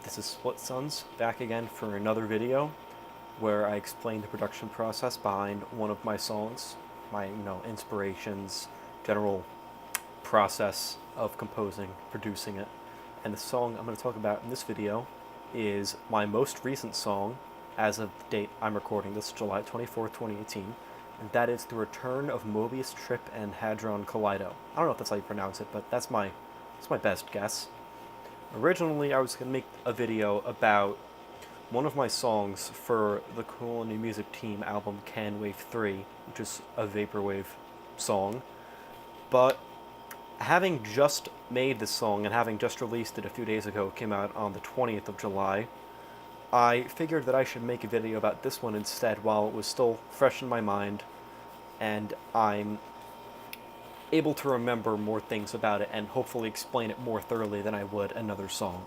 This is Split Suns, back again for another video where I explain the production process behind one of my songs, my, inspirations, general process of composing, producing it. And the song I'm going to talk about in this video is my most recent song as of the date I'm recording this, July 24th, 2018, and that is The Return of Mobius Trip and Hadron Kaleido. I don't know if that's how you pronounce it, but that's my best guess. Originally, I was going to make a video about one of my songs for the Cool New Music Team album Can Wave 3, which is a vaporwave song, but having just made this song and having just released it a few days ago, it came out on the 20th of July, I figured that I should make a video about this one instead while it was still fresh in my mind and I'm able to remember more things about it and hopefully explain it more thoroughly than I would another song.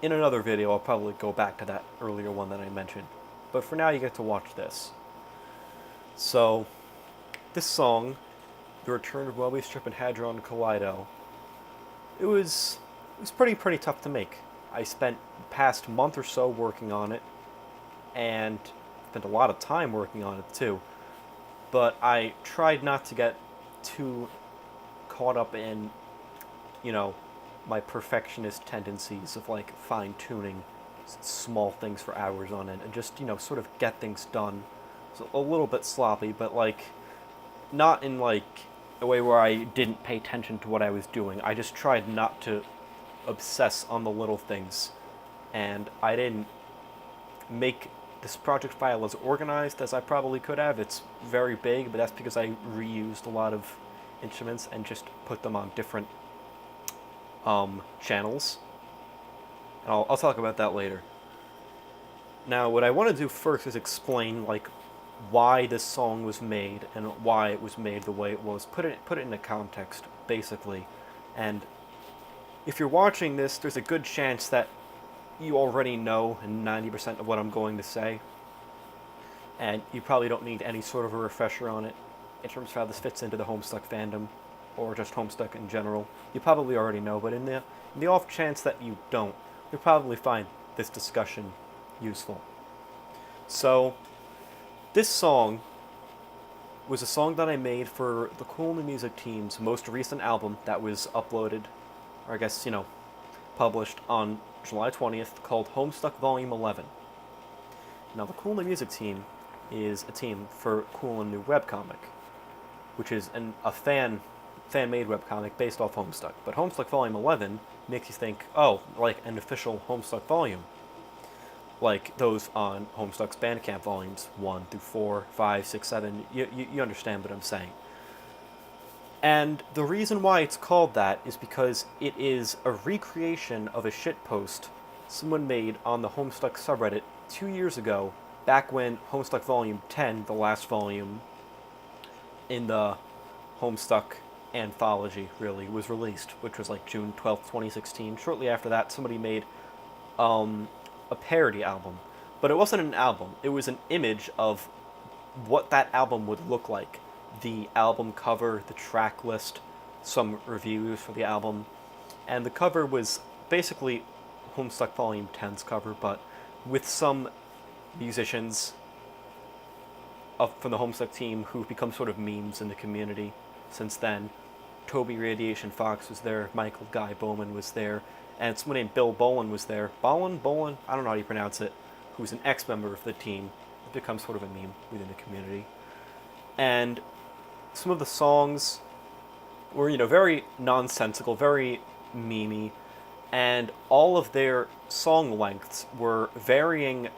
In another video, I'll probably go back to that earlier one that I mentioned, but for now you get to watch this. So, this song, The Return of Mobius Trip and Hadron Kaleido, it was pretty tough to make. I spent the past month or so working on it, and spent a lot of time working on it too, but I tried not to get too caught up in, my perfectionist tendencies of like fine-tuning small things for hours on end and just, sort of get things done. So a little bit sloppy, but like not in like a way where I didn't pay attention to what I was doing. I just tried not to obsess on the little things, and I didn't make this project file as organized as I probably could have. It's very big, but that's because I reused a lot of instruments and just put them on different channels. And I'll talk about that later. Now, what I want to do first is explain like why this song was made and why it was made the way it was. Put it in a context, basically. And if you're watching this, there's a good chance that you already know 90% of what I'm going to say, and you probably don't need any sort of a refresher on it in terms of how this fits into the Homestuck fandom, or just Homestuck in general. You probably already know, but in the off chance that you don't, you'll probably find this discussion useful. So, this song was a song that I made for the Cool New Music Team's most recent album that was uploaded, or I guess, published on July 20th, called Homestuck Volume 11. Now, the Cool New Music Team is a team for Cool and New webcomic, which is a fan-made webcomic based off Homestuck. But Homestuck Volume 11 makes you think, oh, like an official Homestuck volume, like those on Homestuck's Bandcamp volumes 1 through 4, 5, 6, 7. You understand what I'm saying. And the reason why it's called that is because it is a recreation of a shitpost someone made on the Homestuck subreddit 2 years ago, back when Homestuck Volume 10, the last volume in the Homestuck anthology, really, was released, which was like June 12th, 2016. Shortly after that, somebody made a parody album. But it wasn't an album. It was an image of what that album would look like. The album cover, the track list, some reviews for the album, and the cover was basically Homestuck Volume 10's cover, but with some musicians from the Homestuck team who've become sort of memes in the community since then. Toby Radiation Fox was there, Michael Guy Bowman was there, and someone named Bill Bolin was there. Bolin, I don't know how you pronounce it, who's an ex-member of the team. It becomes sort of a meme within the community. And some of the songs were, very nonsensical, very memey, and all of their song lengths were varying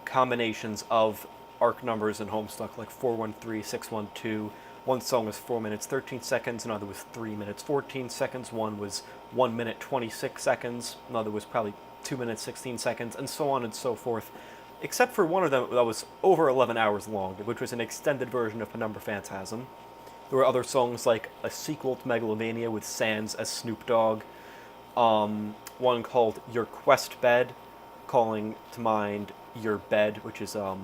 combinations of arc numbers in Homestuck, like 413, 612. One song was 4 minutes 13 seconds, another was 3 minutes 14 seconds, one was 1 minute 26 seconds, another was probably 2 minutes 16 seconds, and so on and so forth. Except for one of them that was over 11 hours long, which was an extended version of Penumbra Phantasm. There were other songs like a sequel to Megalovania with Sans as Snoop Dogg, one called Your Quest Bed, calling to mind Your Bed, which is a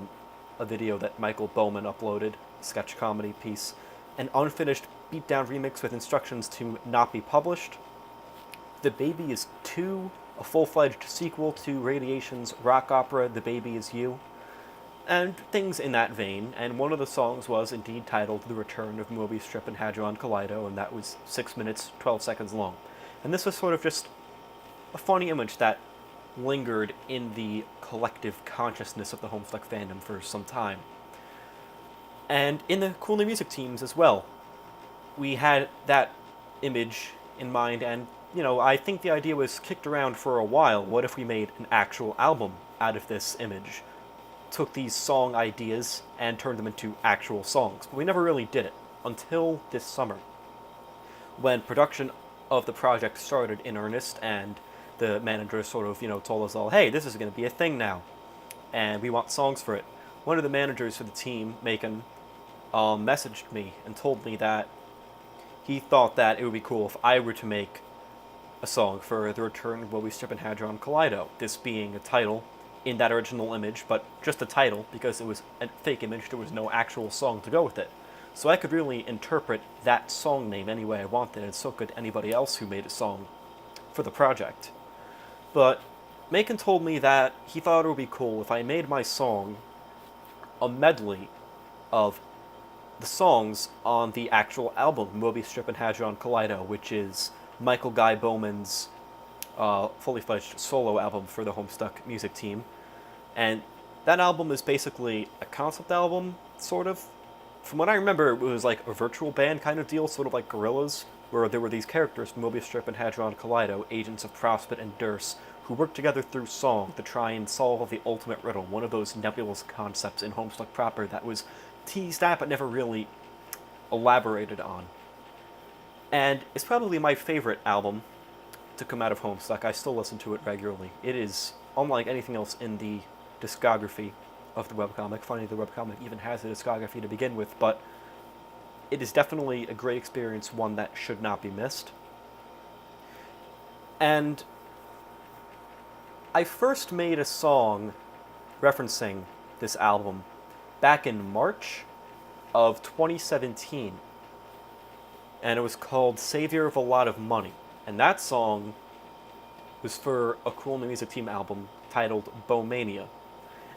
video that Michael Bowman uploaded, a sketch comedy piece, an unfinished beatdown remix with instructions to not be published. The Baby is 2 a full-fledged sequel to Radiation's rock opera The Baby Is You, and things in that vein, and one of the songs was indeed titled The Return of Mobius Strip and Hadron Kaleido, and that was 6 minutes, 12 seconds long. And this was sort of just a funny image that lingered in the collective consciousness of the Homestuck fandom for some time. And in the Cool New Music teams as well, we had that image in mind, and, I think the idea was kicked around for a while. What if we made an actual album out of this image? Took these song ideas and turned them into actual songs. But we never really did it until this summer, when production of the project started in earnest, and the manager sort of, told us all, hey, this is going to be a thing now, and we want songs for it. One of the managers for the team, Macon, messaged me and told me that he thought that it would be cool if I were to make a song for The Return of Mobius Strip and Hadron Kaleido, this being a title in that original image, but just a title, because it was a fake image, there was no actual song to go with it. So I could really interpret that song name any way I wanted, and so could anybody else who made a song for the project. But Macon told me that he thought it would be cool if I made my song a medley of the songs on the actual album, Mobius Strip and Hadron Kaleido, which is Michael Guy Bowman's fully fledged solo album for the Homestuck music team. And that album is basically a concept album, sort of. From what I remember, it was like a virtual band kind of deal, sort of like Gorillaz, where there were these characters, Mobius Strip and Hadron Kaleido, agents of Prospect and Durst, who worked together through song to try and solve the ultimate riddle, one of those nebulous concepts in Homestuck proper that was teased at but never really elaborated on. And it's probably my favorite album to come out of Homestuck. I still listen to it regularly. It is unlike anything else in the discography of the webcomic. Funny, the webcomic even has a discography to begin with, but it is definitely a great experience, one that should not be missed. And I first made a song referencing this album back in March of 2017, and it was called Savior of a Lot of Money. And that song was for a Cool New Music Team album titled Bowmania.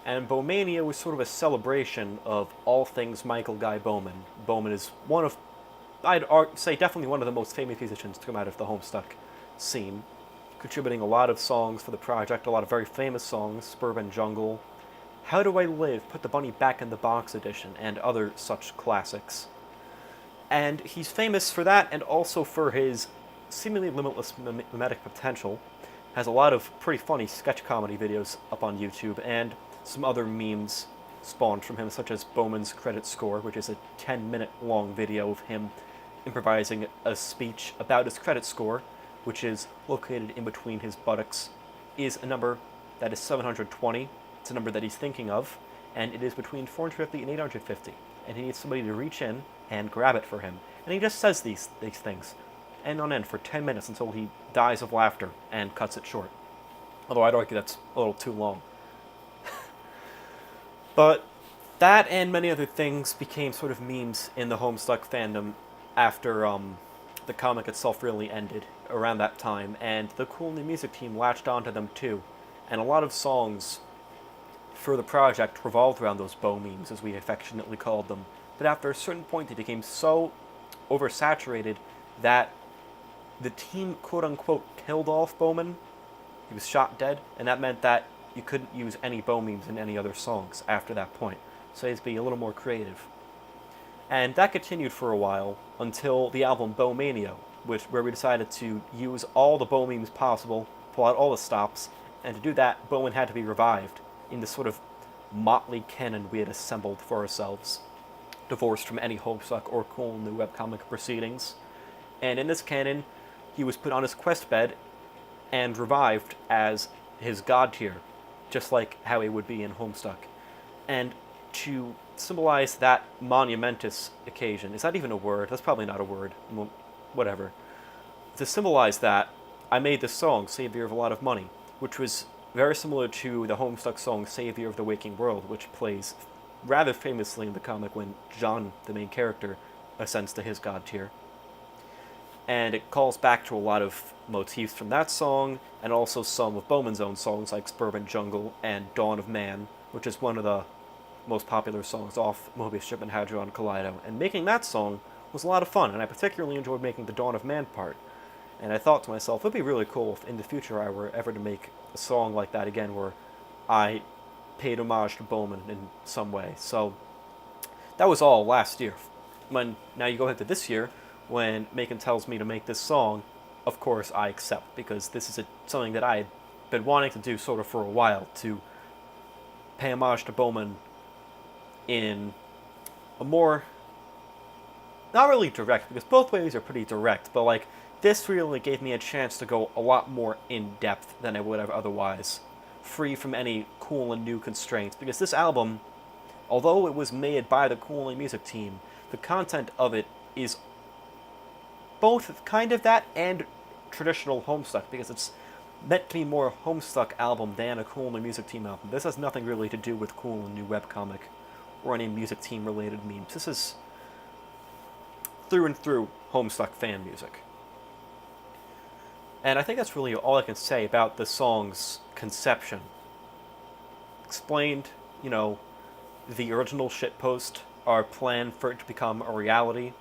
And Bowmania was sort of a celebration of all things Michael Guy Bowman. Bowman is one of, I'd say definitely one of the most famous musicians to come out of the Homestuck scene, contributing a lot of songs for the project, a lot of very famous songs, Suburban Jungle, How Do I Live, Put the Bunny Back in the Box edition, and other such classics. And he's famous for that, and also for his seemingly limitless mimetic potential. Has a lot of pretty funny sketch comedy videos up on YouTube, and some other memes spawned from him, such as Bowman's Credit Score, which is a 10-minute long video of him improvising a speech about his credit score, which is located in between his buttocks, is a number that is 720. It's a number that he's thinking of, and it is between 450 and 850. And he needs somebody to reach in and grab it for him. And he just says these things, end on end, for 10 minutes until he dies of laughter and cuts it short. Although I'd argue that's a little too long. But that and many other things became sort of memes in the Homestuck fandom after the comic itself really ended around that time, and the Cool New Music team latched onto them too. And a lot of songs for the project revolved around those bow memes, as we affectionately called them. But after a certain point, they became so oversaturated that the team, quote-unquote, killed off Bowman. He was shot dead, and that meant that you couldn't use any bow memes in any other songs after that point. So you had to be a little more creative. And that continued for a while until the album Bowmania, where we decided to use all the bow memes possible, pull out all the stops, and to do that, Bowman had to be revived in the sort of motley canon we had assembled for ourselves, divorced from any Homestuck or Cool New webcomic proceedings. And in this canon, he was put on his quest bed and revived as his god tier, just like how he would be in Homestuck. And to symbolize that monumentous occasion, is that even a word? That's probably not a word. Well, whatever. To symbolize that, I made this song, Savior of a Lot of Money, which was very similar to the Homestuck song Savior of the Waking World, which plays rather famously in the comic when John, the main character, ascends to his god tier. and it calls back to a lot of motifs from that song, and also some of Bowman's own songs like Suburban Jungle and Dawn of Man, which is one of the most popular songs off Mobius Strip and Hadron Kaleido. And making that song was a lot of fun, and I particularly enjoyed making the Dawn of Man part. And I thought to myself, it'd be really cool if in the future I were ever to make a song like that again where I paid homage to Bowman in some way. So that was all last year. Now you go ahead to this year, when Macon tells me to make this song, of course I accept, because this is something that I had been wanting to do sort of for a while, to pay homage to Bowman in a more, not really direct, because both ways are pretty direct, but like, this really gave me a chance to go a lot more in depth than I would have otherwise, free from any cool and new constraints, because this album, although it was made by the Cool and Music team, the content of it is both kind of that and traditional Homestuck, because it's meant to be more a Homestuck album than a Cool and Music team album. This has nothing really to do with Cool and New webcomic or any music team related memes. This is through and through Homestuck fan music. And I think that's really all I can say about the song's conception. Explained, the original shitpost, our plan for it to become a reality,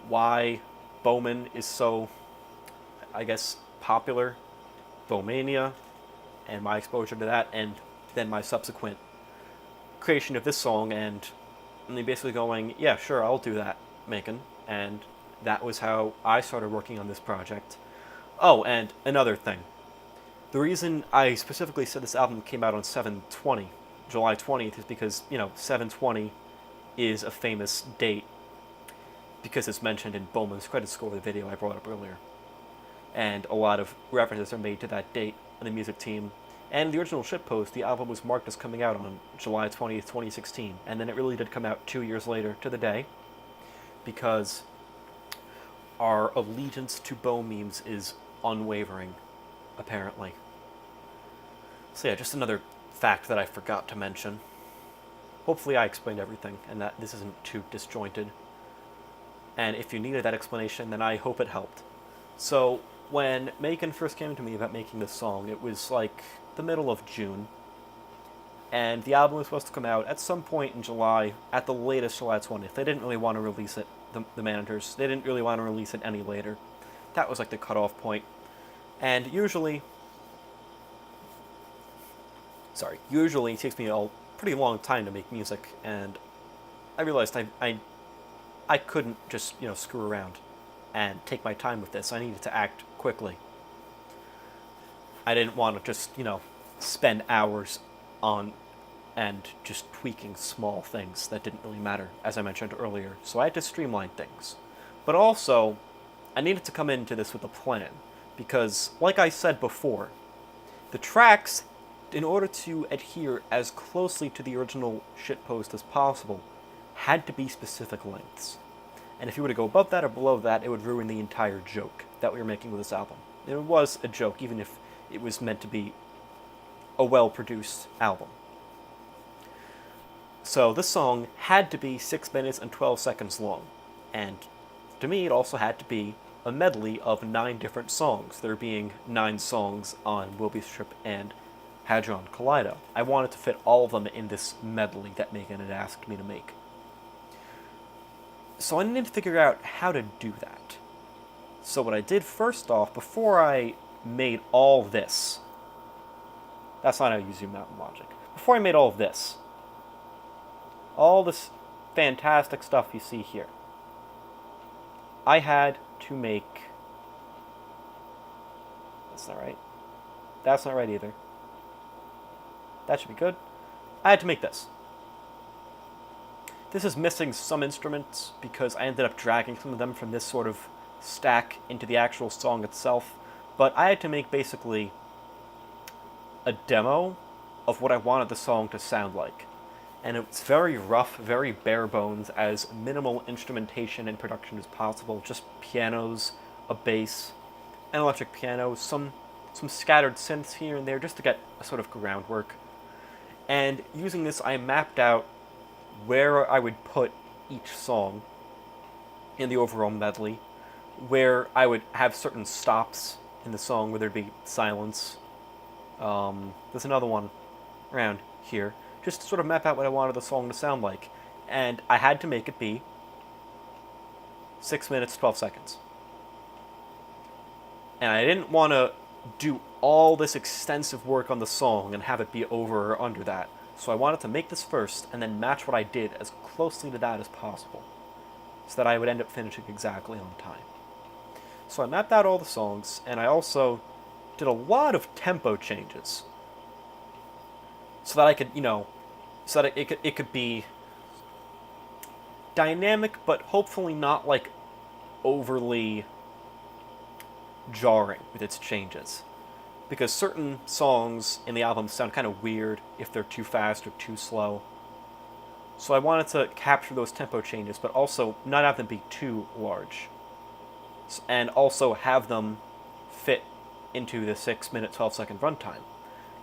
why Bowman is so, I guess, popular, Bowmania, and my exposure to that, and then my subsequent creation of this song, and me basically going, yeah, sure, I'll do that, Macon. And that was how I started working on this project. Oh, and another thing. The reason I specifically said this album came out on 7/20, July 20th, is because, 7/20 is a famous date, because it's mentioned in Bowman's credit score of the video I brought up earlier. And a lot of references are made to that date on the music team. And the original shitpost, the album was marked as coming out on July 20th, 2016. And then it really did come out 2 years later to the day, because our allegiance to Bow memes is unwavering, apparently. So yeah, just another fact that I forgot to mention. Hopefully I explained everything, and that this isn't too disjointed. And if you needed that explanation, then I hope it helped. So, when Macon first came to me about making this song, it was like the middle of June, and the album was supposed to come out at some point in July, at the latest July 20th. They didn't really want to release it, the managers. They didn't really want to release it any later. That was like the cutoff point. And usually it takes me a pretty long time to make music, and I realized I couldn't just, screw around and take my time with this. I needed to act quickly. I didn't want to just, spend hours on and just tweaking small things that didn't really matter, as I mentioned earlier. So I had to streamline things. But also, I needed to come into this with a plan, because, like I said before, the tracks, in order to adhere as closely to the original shitpost as possible, had to be specific lengths. And if you were to go above that or below that, it would ruin the entire joke that we were making with this album. It was a joke, even if it was meant to be a well-produced album. So this song had to be 6 minutes and 12 seconds long. And to me, it also had to be a medley of 9 different songs, there being 9 songs on Mobius Strip and Hadron Kaleido. I wanted to fit all of them in this medley that Megan had asked me to make. So I needed to figure out how to do that. So what I did first off, before I made all this, that's not how you zoom out in Logic. Before I made all this fantastic stuff you see here, I had to make, that's not right. That's not right either. That should be good. I had to make this. This is missing some instruments because I ended up dragging some of them from this sort of stack into the actual song itself, but I had to make basically a demo of what I wanted the song to sound like. And it's very rough, very bare bones, as minimal instrumentation and production as possible. Just pianos, a bass, an electric piano, some scattered synths here and there just to get a sort of groundwork. And using this, I mapped out where I would put each song in the overall medley, where I would have certain stops in the song where there'd be silence. There's another one around here, just to sort of map out what I wanted the song to sound like. And I had to make it be 6 minutes, 12 seconds. And I didn't want to do all this extensive work on the song and have it be over or under that. So I wanted to make this first and then match what I did as closely to that as possible, so that I would end up finishing exactly on time. So I mapped out all the songs, and I also did a lot of tempo changes, so that I could, so that it could be dynamic, but hopefully not like overly jarring with its changes. Because certain songs in the album sound kind of weird if they're too fast or too slow. So I wanted to capture those tempo changes, but also not have them be too large. And also have them fit into the 6 minute, 12-second runtime.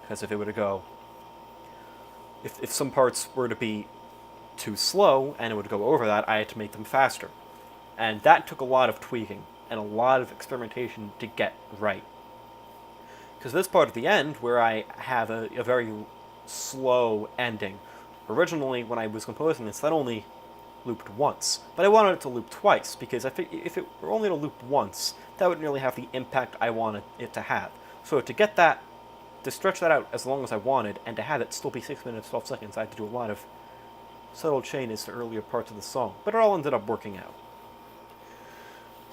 Because if it were to go... If some parts were to be too slow and it would go over that, I had to make them faster. And that took a lot of tweaking and a lot of experimentation to get right. Because this part at the end, where I have a very slow ending, originally when I was composing this, that only looped once. But I wanted it to loop twice, because if it were only to loop once, that wouldn't really have the impact I wanted it to have. So to get that, to stretch that out as long as I wanted, and to have it still be 6 minutes, 12 seconds, I had to do a lot of subtle changes to earlier parts of the song. But it all ended up working out.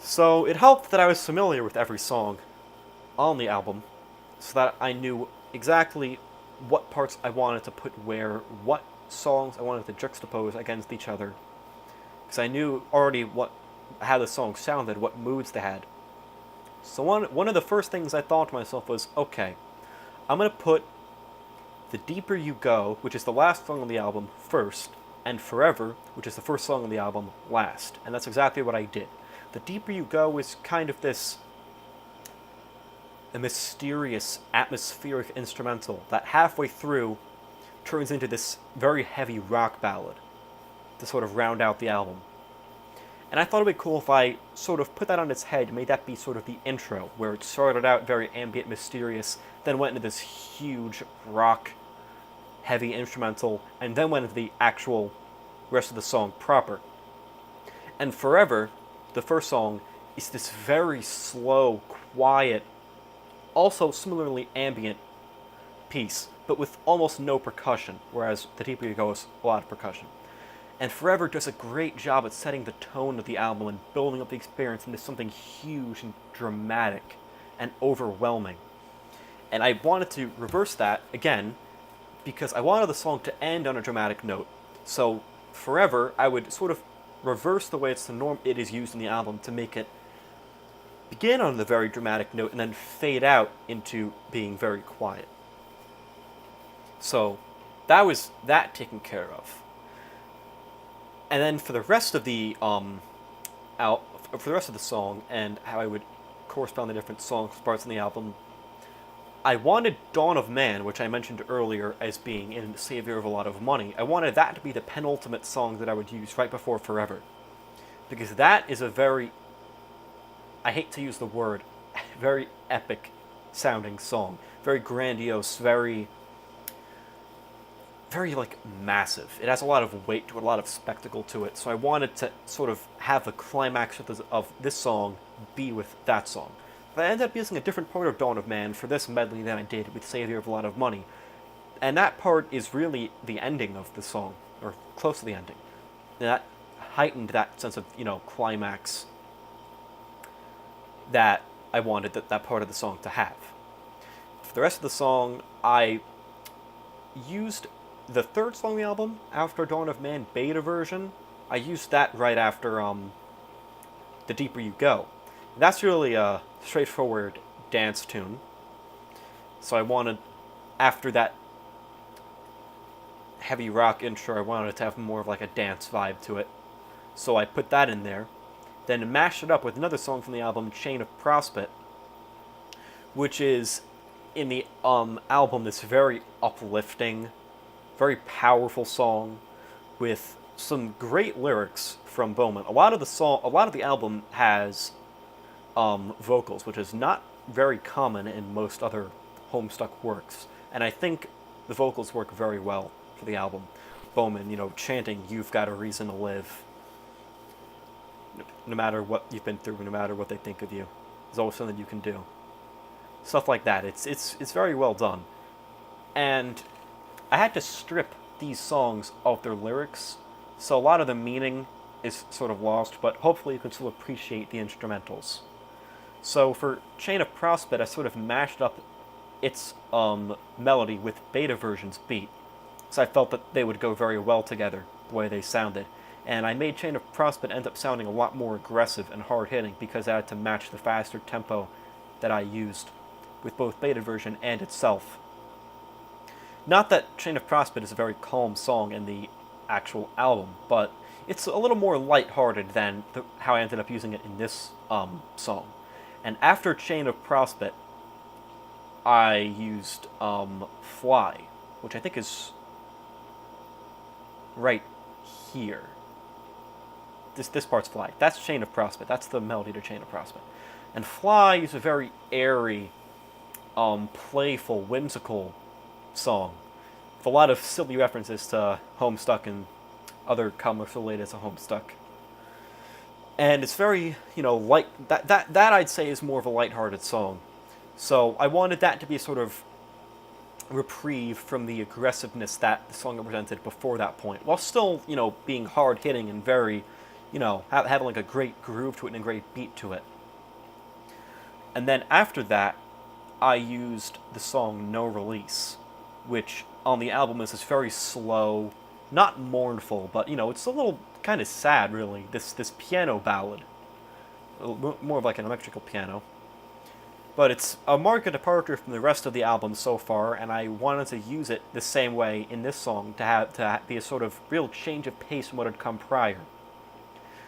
So it helped that I was familiar with every song on the album, so that I knew exactly what parts I wanted to put where, what songs I wanted to juxtapose against each other. Because I knew already how the song sounded, what moods they had. So one of the first things I thought to myself was, okay, I'm going to put The Deeper You Go, which is the last song on the album, first, and Forever, which is the first song on the album, last. And that's exactly what I did. The Deeper You Go is kind of a mysterious, atmospheric instrumental that halfway through turns into this very heavy rock ballad to sort of round out the album. And I thought it would be cool if I sort of put that on its head, made that be sort of the intro, where it started out very ambient, mysterious, then went into this huge rock, heavy instrumental, and then went into the actual rest of the song proper. And Forever, the first song, is this very slow, quiet, also similarly ambient piece, but with almost no percussion, whereas The Deeper You Go is a lot of percussion. And Forever does a great job at setting the tone of the album and building up the experience into something huge and dramatic and overwhelming. And I wanted to reverse that, again, because I wanted the song to end on a dramatic note. So Forever, I would sort of reverse the way it is used in the album to make it begin on the very dramatic note and then fade out into being very quiet. So that was that taken care of. And then for the rest of the song and how I would correspond the different songs parts in the album, I wanted Dawn of Man, which I mentioned earlier as being in Savior of a Lot of Money. I wanted that to be the penultimate song that I would use right before Forever, because that is a very, I hate to use the word, very epic sounding song. Very grandiose, very like massive. It has a lot of weight to it, a lot of spectacle to it. So I wanted to sort of have the climax of this song be with that song. But I ended up using a different part of Dawn of Man for this medley than I did with Savior of a Lot of Money. And that part is really the ending of the song, or close to the ending. And that heightened that sense of, climax that I wanted that part of the song to have. For the rest of the song, I used the third song on the album, after Dawn of Man beta version. I used that right after The Deeper You Go. And that's really a straightforward dance tune. So I wanted, after that heavy rock intro, I wanted it to have more of like a dance vibe to it. So I put that in there. Then mashed it up with another song from the album, Chain of Prospect, which is in the album this very uplifting, very powerful song with some great lyrics from Bowman. A lot of the album has vocals, which is not very common in most other Homestuck works. And I think the vocals work very well for the album. Bowman, chanting, "You've got a reason to live," no matter what you've been through, no matter what they think of you. There's always something you can do. Stuff like that. It's very well done. And I had to strip these songs of their lyrics, so a lot of the meaning is sort of lost, but hopefully you can still appreciate the instrumentals. So for Chain of Prospect, I sort of mashed up its melody with Beta Version's beat, so I felt that they would go very well together, the way they sounded. And I made Chain of Prospect end up sounding a lot more aggressive and hard-hitting because I had to match the faster tempo that I used with both Beta Version and itself. Not that Chain of Prospect is a very calm song in the actual album, but it's a little more lighthearted than how I ended up using it in this song. And after Chain of Prospect, I used Fly, which I think is right here. This part's Fly. That's Chain of Prospect. That's the melody to Chain of Prospect. And Fly is a very airy, playful, whimsical song with a lot of silly references to Homestuck and other comics related to Homestuck. And it's very, light. That I'd say is more of a lighthearted song. So I wanted that to be a sort of reprieve from the aggressiveness that the song represented before that point, while still, being hard-hitting and very, having like a great groove to it and a great beat to it. And then after that, I used the song No Release, which on the album is this very slow, not mournful, but, it's a little kind of sad, really, this piano ballad. More of like an electrical piano. But it's a marked departure from the rest of the album so far, and I wanted to use it the same way in this song to be a sort of real change of pace from what had come prior.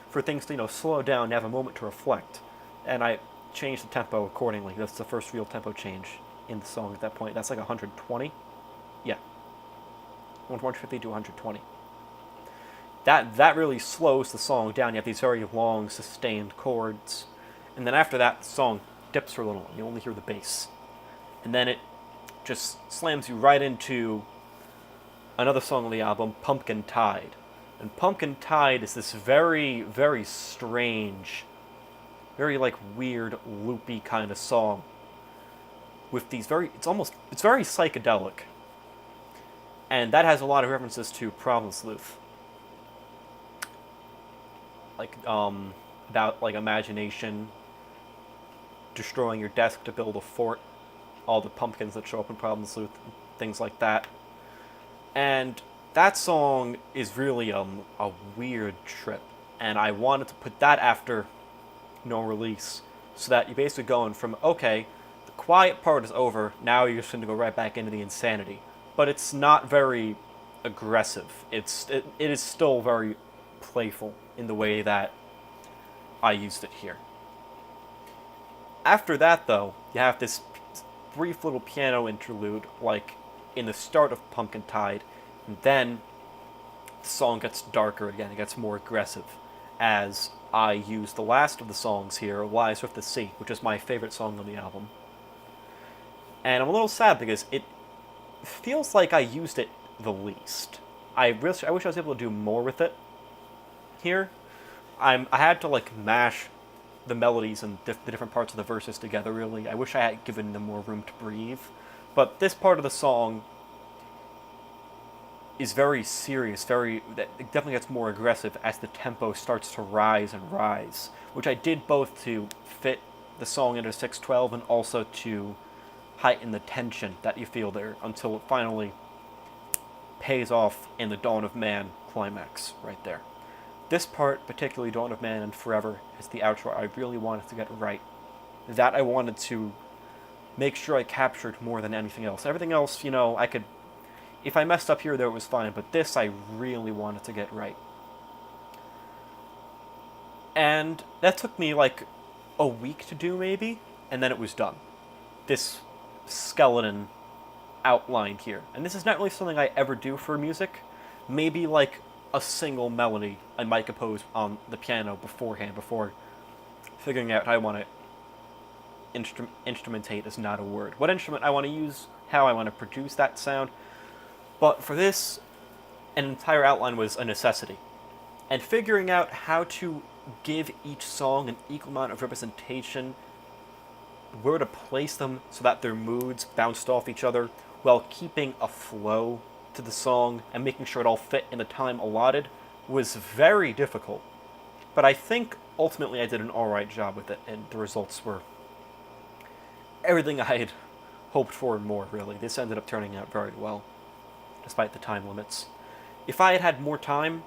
For things to, slow down and have a moment to reflect. And I changed the tempo accordingly. That's the first real tempo change in the song at that point. That's like 120? Yeah. 150 to 120. That really slows the song down. You have these very long, sustained chords. And then after that, the song dips for a little. You only hear the bass. And then it just slams you right into another song on the album, Pumpkin Tide. And Pumpkin Tide is this very, very strange, very like weird, loopy kind of song. With these it's very psychedelic. And that has a lot of references to Problem Sleuth. Like, about, like, imagination, destroying your desk to build a fort, all the pumpkins that show up in Problem Sleuth, things like that. And that song is really a weird trip, and I wanted to put that after No Release, so that you're basically going from, okay, the quiet part is over, now you're just going to go right back into the insanity. But it's not very aggressive. It is still very playful in the way that I used it here. After that, though, you have this brief little piano interlude, like in the start of Pumpkin Tide, and then the song gets darker again, it gets more aggressive, as I use the last of the songs here, Lies with the Sea, which is my favorite song on the album. And I'm a little sad because it feels like I used it the least. I wish I was able to do more with it here. I had to like mash the melodies and the different parts of the verses together, really. I wish I had given them more room to breathe. But this part of the song is very serious, it definitely gets more aggressive as the tempo starts to rise and rise, which I did both to fit the song into 6/12 and also to heighten the tension that you feel there until it finally pays off in the Dawn of Man climax right there. This part, particularly Dawn of Man and Forever, is the outro I really wanted to get right. That I wanted to make sure I captured more than anything else. Everything else, I could... If I messed up here, there, it was fine, but this I really wanted to get right. And that took me like a week to do, maybe, and then it was done. This skeleton outlined here. And this is not really something I ever do for music. Maybe like a single melody I might compose on the piano beforehand, before figuring out how I want to instrumentate is not a word. What instrument I want to use, how I want to produce that sound. But for this, an entire outline was a necessity. And figuring out how to give each song an equal amount of representation, where to place them so that their moods bounced off each other, while keeping a flow to the song and making sure it all fit in the time allotted, was very difficult. But I think ultimately I did an alright job with it, and the results were everything I had hoped for and more, really. This ended up turning out very well, despite the time limits. If I had had more time,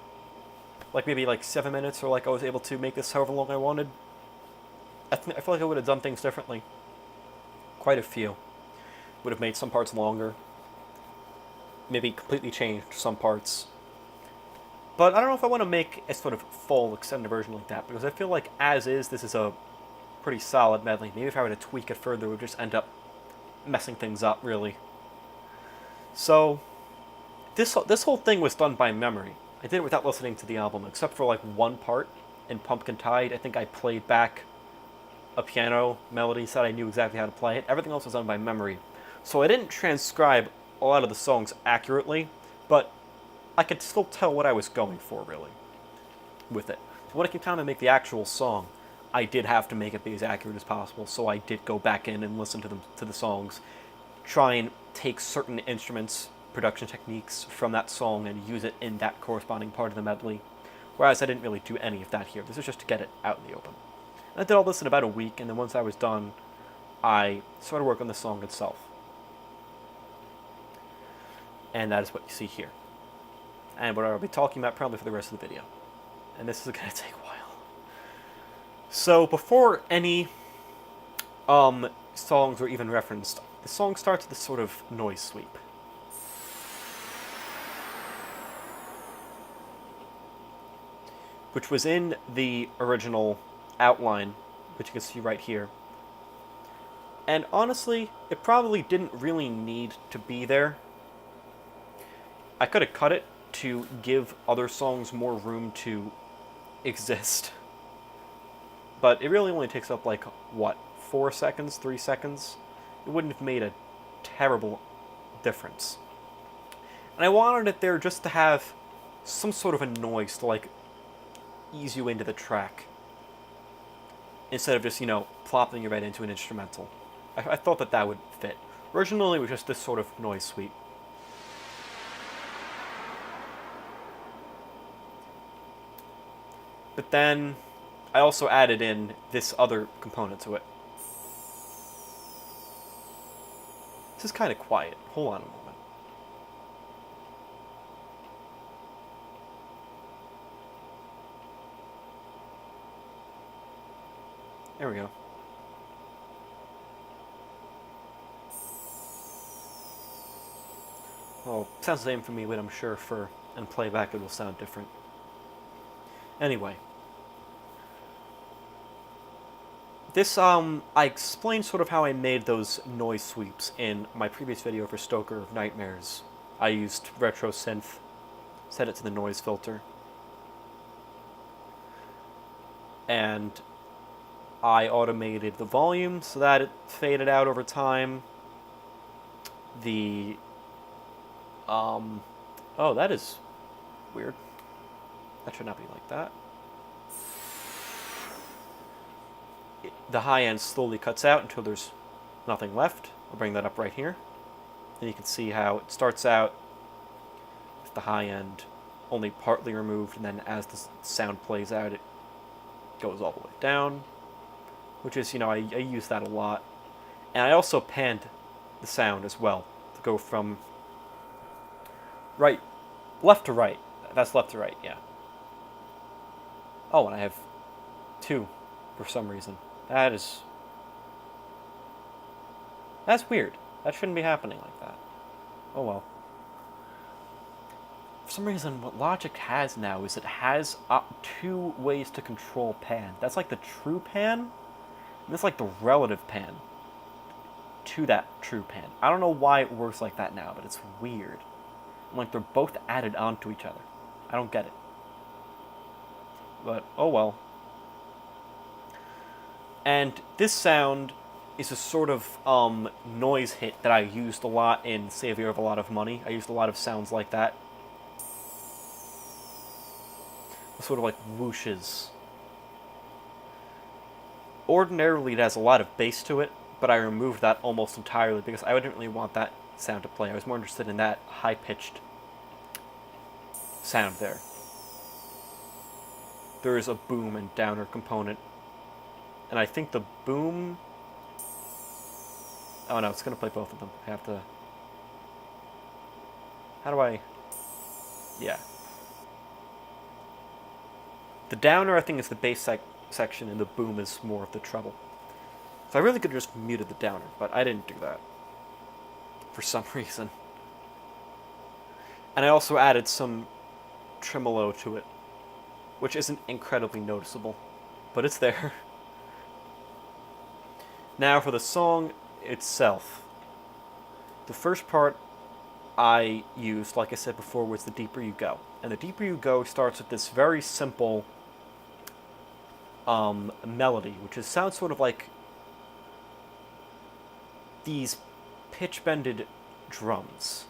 like maybe like 7 minutes, or like I was able to make this however long I wanted, I feel like I would have done things differently. Quite a few. Would have made some parts longer. Maybe completely changed some parts. But I don't know if I want to make a sort of full extended version like that, because I feel like as is, this is a pretty solid medley. Maybe if I were to tweak it further, it would just end up messing things up, really. So, this whole thing was done by memory. I did it without listening to the album, except for like one part in Pumpkin Tide. I think I played back a piano melody so that I knew exactly how to play it. Everything else was done by memory. So I didn't transcribe a lot of the songs accurately, but I could still tell what I was going for, really, with it. So when it came time to make the actual song, I did have to make it be as accurate as possible, so I did go back in and listen to the songs, try and take certain instruments, production techniques from that song and use it in that corresponding part of the medley, whereas I didn't really do any of that here. This was just to get it out in the open. And I did all this in about a week, and then once I was done, I started work on the song itself. And that is what you see here. And what I'll be talking about probably for the rest of the video. And this is going to take a while. So, before any songs were even referenced, the song starts with this sort of noise sweep. Which was in the original outline, which you can see right here. And honestly, it probably didn't really need to be there. I could have cut it to give other songs more room to exist. But it really only takes up, like, what, 4 seconds, 3 seconds? It wouldn't have made a terrible difference. And I wanted it there just to have some sort of a noise to, like, ease you into the track, instead of just, you know, plopping you right into an instrumental. I thought that that would fit. Originally, it was just this sort of noise sweep. But then, I also added in this other component to it. This is kind of quiet. Hold on a moment. There we go. Well, it sounds the same for me, but I'm sure for in playback it will sound different. Anyway. This, I explained sort of how I made those noise sweeps in my previous video for Stoker of Nightmares. I used retro synth, set it to the noise filter, and I automated the volume so that it faded out over time. The, oh, that is weird. That should not be like that. The high end slowly cuts out until there's nothing left. I'll bring that up right here. And you can see how it starts out with the high end only partly removed, and then as the sound plays out, it goes all the way down. Which is, you know, I use that a lot. And I also panned the sound as well, to go from left to right. That's left to right, yeah. Oh, and I have 2 for some reason. That's weird. That shouldn't be happening like that. Oh well. For some reason, what Logic has now is it has 2 ways to control pan. That's like the true pan, and that's like the relative pan to that true pan. I don't know why it works like that now, but it's weird. Like they're both added onto each other. I don't get it. But, oh well. And this sound is a sort of noise hit that I used a lot in Savior of a Lot of Money. I used a lot of sounds like that. Sort of like whooshes. Ordinarily, it has a lot of bass to it, but I removed that almost entirely because I didn't really want that sound to play. I was more interested in that high-pitched sound there. There is a boom and downer component, and I think the boom... Oh no, it's going to play both of them. I have to... How do I... Yeah. The downer, I think, is the bass section, and the boom is more of the treble. So I really could have just muted the downer, but I didn't do that. For some reason. And I also added some tremolo to it, which isn't incredibly noticeable, but it's there. Now for the song itself. The first part I used, like I said before, was The Deeper You Go. And The Deeper You Go starts with this very simple melody, which sounds sort of like these pitch-bended drums.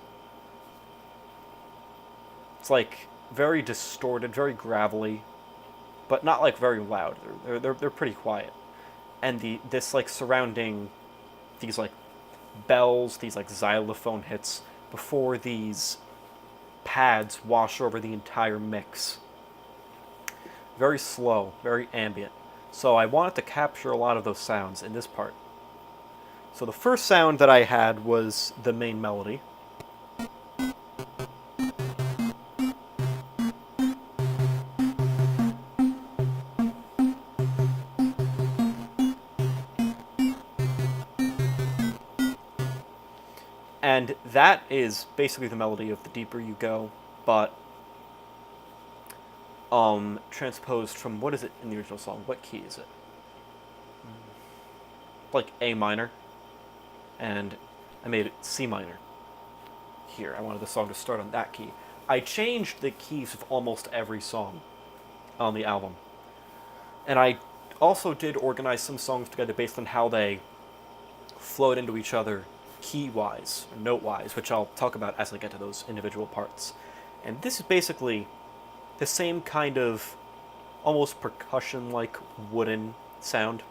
It's like very distorted, very gravelly, but not like very loud. They're pretty quiet. And this like surrounding these like bells, these like xylophone hits before these pads wash over the entire mix. Very slow, very ambient. So I wanted to capture a lot of those sounds in this part. So the first sound that I had was the main melody. And that is basically the melody of The Deeper You Go, but transposed from, what is it in the original song? What key is it? Like A minor. And I made it C minor. Here, I wanted the song to start on that key. I changed the keys of almost every song on the album. And I also did organize some songs together based on how they flowed into each other key-wise, or note-wise, which I'll talk about as I get to those individual parts. And this is basically the same kind of almost percussion-like wooden sound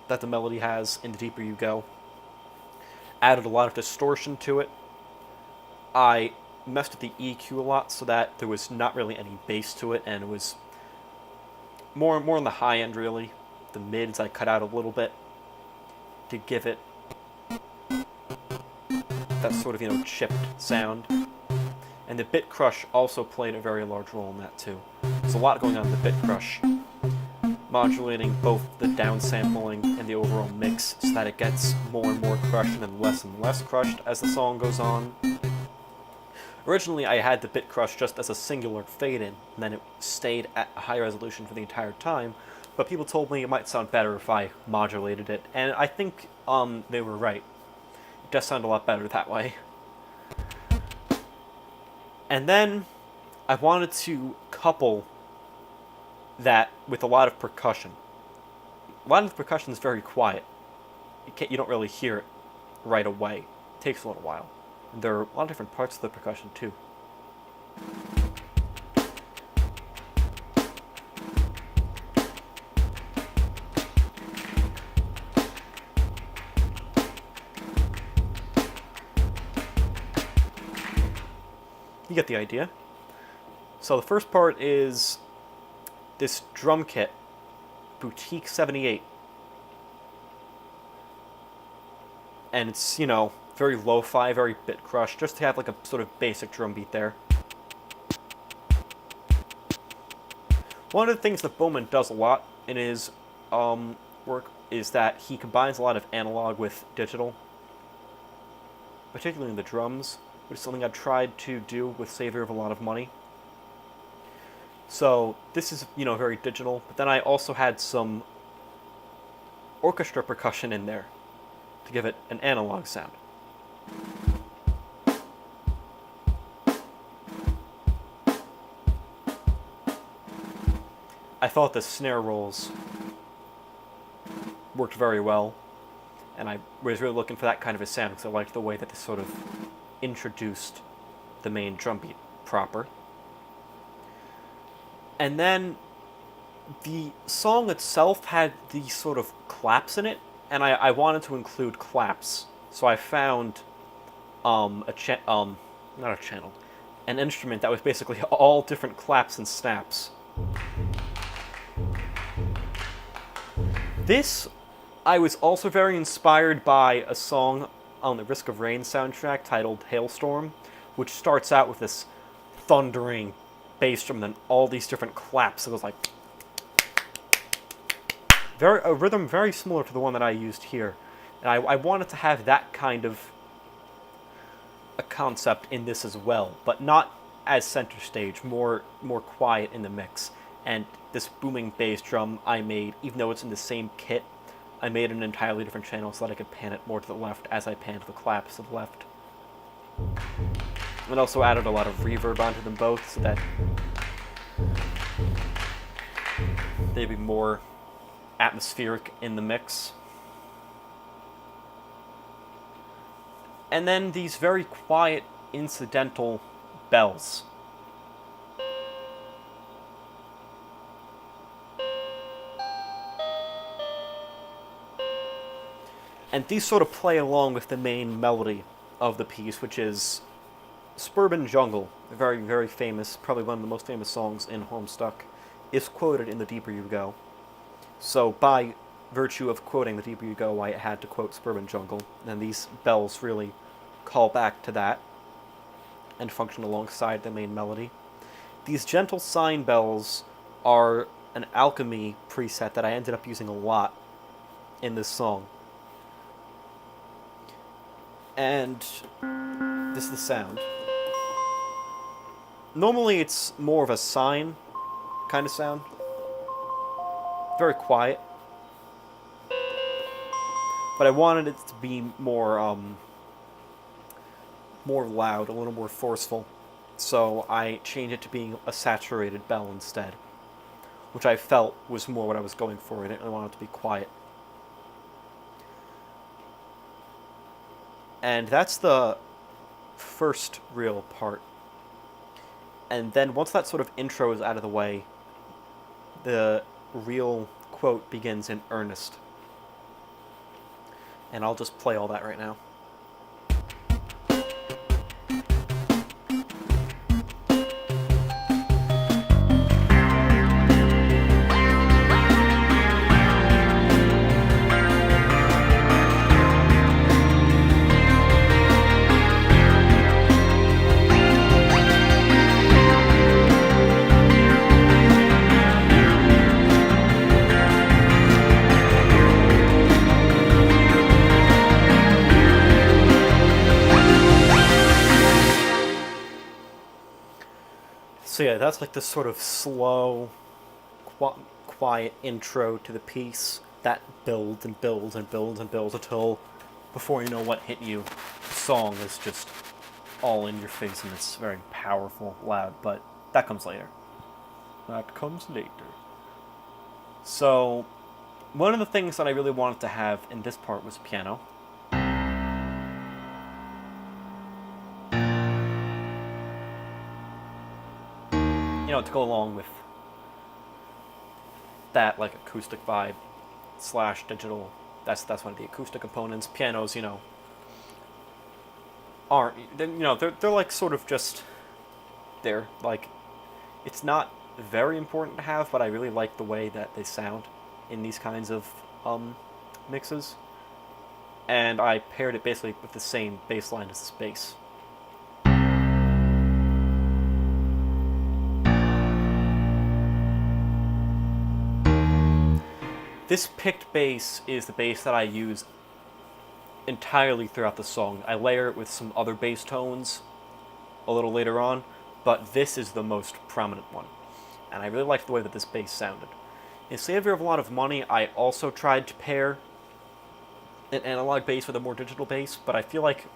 that the melody has in The Deeper You Go. Added a lot of distortion to it. I messed with the EQ a lot so that there was not really any bass to it, and it was more on the high end, really. The mids I cut out a little bit to give it that sort of, chipped sound. And the bit crush also played a very large role in that too. There's a lot going on in the bit crush, modulating both the downsampling and the overall mix so that it gets more and more crushed and less crushed as the song goes on. Originally, I had the bit crush just as a singular fade-in, and then it stayed at a high resolution for the entire time, but people told me it might sound better if I modulated it, and I think they were right. It does sound a lot better that way. And then I wanted to couple that with a lot of percussion. A lot of the percussion is very quiet. You don't really hear it right away. It takes a little while. And there are a lot of different parts of the percussion too. You get the idea. So the first part is this drum kit, Boutique 78. And it's, very lo-fi, very bit crush, just to have like a sort of basic drum beat there. One of the things that Bowman does a lot in his work is that he combines a lot of analog with digital, particularly in the drums, which is something I've tried to do with Savior of a Lot of Money. So this is, very digital, but then I also had some orchestra percussion in there to give it an analog sound. I thought the snare rolls worked very well. And I was really looking for that kind of a sound because I liked the way that this sort of introduced the main drum beat proper. And then the song itself had these sort of claps in it, and I wanted to include claps. So I found not a channel, an instrument that was basically all different claps and snaps. This, I was also very inspired by a song on the Risk of Rain soundtrack titled Hailstorm, which starts out with this thundering bass drum and then all these different claps. It was like a rhythm very similar to the one that I used here. And I wanted to have that kind of a concept in this as well, but not as center stage, more quiet in the mix. And this booming bass drum I made, even though it's in the same kit, I made an entirely different channel so that I could pan it more to the left as I panned the claps to the left. And also added a lot of reverb onto them both so that they'd be more atmospheric in the mix. And then these very quiet, incidental bells. And these sort of play along with the main melody of the piece, which is Suburban Jungle, a very, very famous, probably one of the most famous songs in Homestuck, is quoted in The Deeper You Go. So by virtue of quoting The Deeper You Go, I had to quote Suburban Jungle, and these bells really call back to that and function alongside the main melody. These gentle sine bells are an alchemy preset that I ended up using a lot in this song. And this is the sound. Normally it's more of a sine kind of sound. Very quiet. But I wanted it to be more loud, a little more forceful. So I changed it to being a saturated bell instead, which I felt was more what I was going for. I didn't want it to be quiet. And that's the first real part. And then once that sort of intro is out of the way, the real quote begins in earnest. And I'll just play all that right now. So yeah, that's like this sort of slow, quiet intro to the piece that builds and builds and builds and builds until, before you know what hit you, the song is just all in your face and it's very powerful, loud, but that comes later. That comes later. So, one of the things that I really wanted to have in this part was piano. You know, to go along with that, like, acoustic vibe / digital. That's one of the acoustic components. Pianos, you know, aren't, you know, they're like sort of just there. Like, it's not very important to have, but I really like the way that they sound in these kinds of mixes. And I paired it basically with the same bass line as this bass. This picked bass is the bass that I use entirely throughout the song. I layer it with some other bass tones a little later on, but this is the most prominent one. And I really liked the way that this bass sounded. In Savior of a Lot of Money, I also tried to pair an analog bass with a more digital bass, but I feel like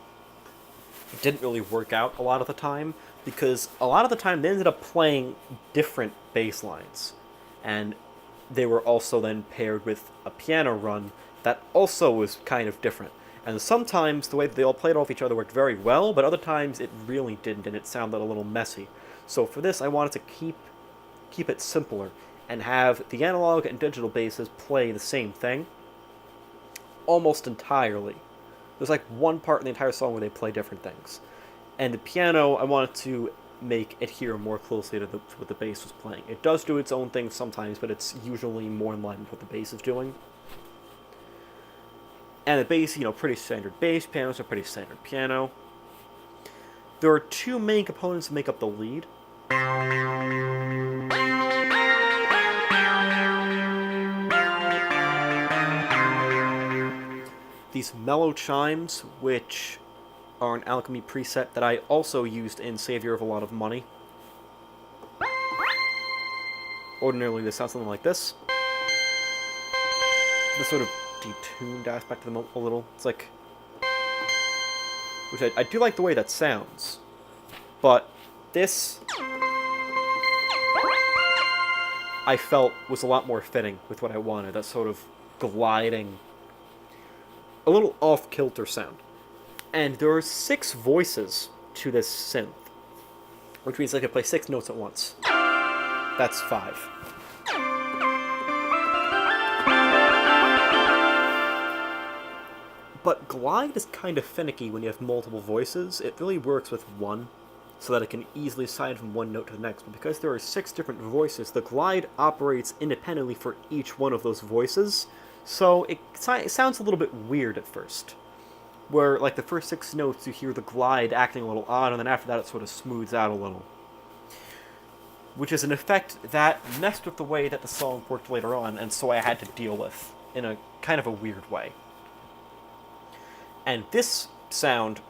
it didn't really work out a lot of the time, because a lot of the time they ended up playing different bass lines. And they were also then paired with a piano run that also was kind of different. And sometimes the way that they all played off each other worked very well, but other times it really didn't, and it sounded a little messy. So for this, I wanted to keep it simpler and have the analog and digital basses play the same thing almost entirely. There's like one part in the entire song where they play different things. And the piano, I wanted to make adhere more closely to what the bass was playing. It does do its own thing sometimes, but it's usually more in line with what the bass is doing. And the bass, pretty standard bass, piano's a pretty standard piano. There are two main components that make up the lead. These mellow chimes, which are an alchemy preset that I also used in Savior of a Lot of Money. Ordinarily, this sounds something like this. The sort of detuned aspect of them a little. It's like... which I do like the way that sounds. But this... I felt was a lot more fitting with what I wanted. That sort of gliding... a little off-kilter sound. And there are 6 voices to this synth, which means I can play 6 notes at once. That's 5. But glide is kind of finicky when you have multiple voices. It really works with one, so that it can easily slide from one note to the next. But because there are 6 different voices, the glide operates independently for each one of those voices, so it sounds a little bit weird at first. Where, like, the first 6 notes, you hear the glide acting a little odd, and then after that it sort of smooths out a little. Which is an effect that messed with the way that the song worked later on, and so I had to deal with, in a kind of a weird way. And this sound,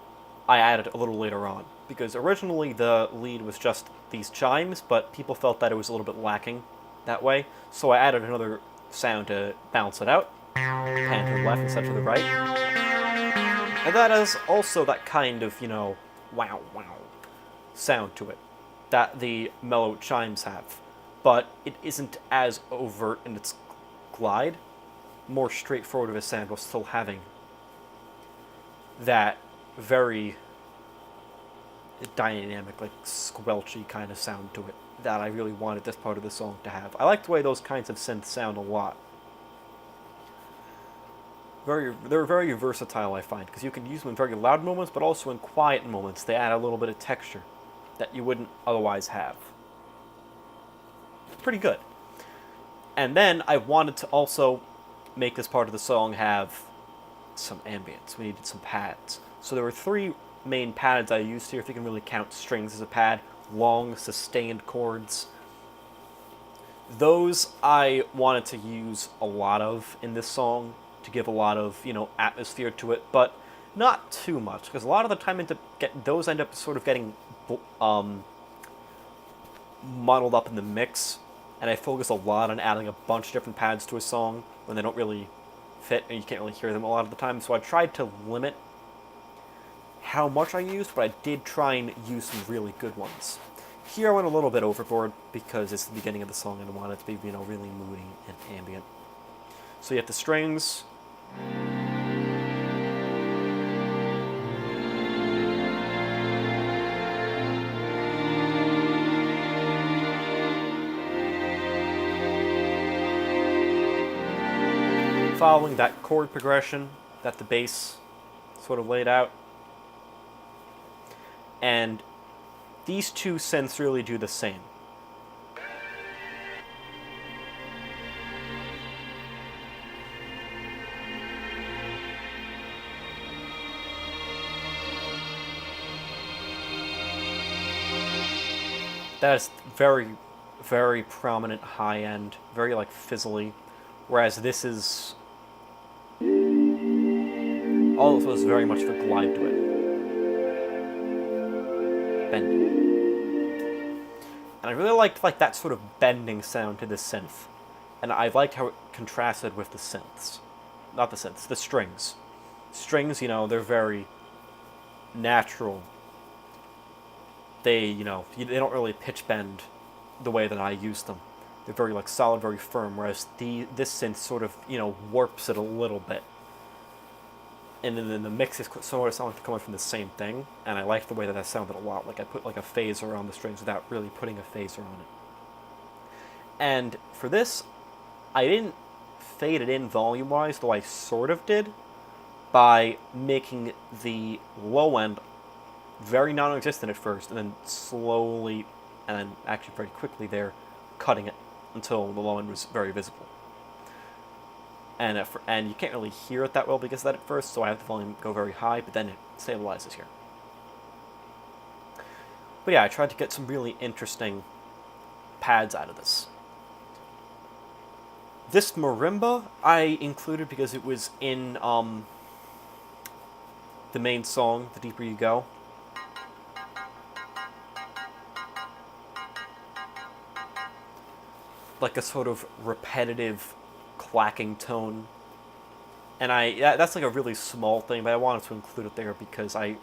I added a little later on, because originally the lead was just these chimes, but people felt that it was a little bit lacking that way, so I added another sound to balance it out, pan to the left instead of the right. And that is also that kind of, wow, wow sound to it that the mellow chimes have. But it isn't as overt in its glide, more straightforward of a sound while still having that very dynamic, like squelchy kind of sound to it that I really wanted this part of the song to have. I like the way those kinds of synths sound a lot. They're very versatile, I find, because you can use them in very loud moments, but also in quiet moments. They add a little bit of texture that you wouldn't otherwise have. Pretty good. And then I wanted to also make this part of the song have some ambience. We needed some pads. So there were 3 main pads I used here, if you can really count strings as a pad. Long, sustained chords. Those I wanted to use a lot of in this song to give a lot of, atmosphere to it, but not too much, because a lot of the time those end up sort of getting muddled up in the mix, and I focus a lot on adding a bunch of different pads to a song when they don't really fit, and you can't really hear them a lot of the time, so I tried to limit how much I used, but I did try and use some really good ones. Here I went a little bit overboard, because it's the beginning of the song and I want it to be, really moody and ambient. So you have the strings. Following that chord progression that the bass sort of laid out. And these 2 synths really do the same. That is very, very prominent high end, very like fizzly, whereas this is all of us very much the glide to it. Bending. And I really liked that sort of bending sound to this synth. And I liked how it contrasted with the synths. Not the synths, the strings. Strings, they're very natural. They, they don't really pitch bend the way that I use them. They're very like solid, very firm, whereas this synth sort of, warps it a little bit. And then the mix is sort of sounding coming from the same thing, and I like the way that sounded a lot. Like I put like a phaser on the strings without really putting a phaser on it. And for this, I didn't fade it in volume-wise, though I sort of did, by making the low end very non-existent at first, and then slowly, and then actually pretty quickly there, cutting it until the low end was very visible. And you can't really hear it that well because of that at first, so I have the volume go very high, but then it stabilizes here. But yeah, I tried to get some really interesting pads out of this. This marimba I included because it was in the main song, The Deeper You Go. Like a sort of repetitive clacking tone. And that's like a really small thing, but I wanted to include it there because I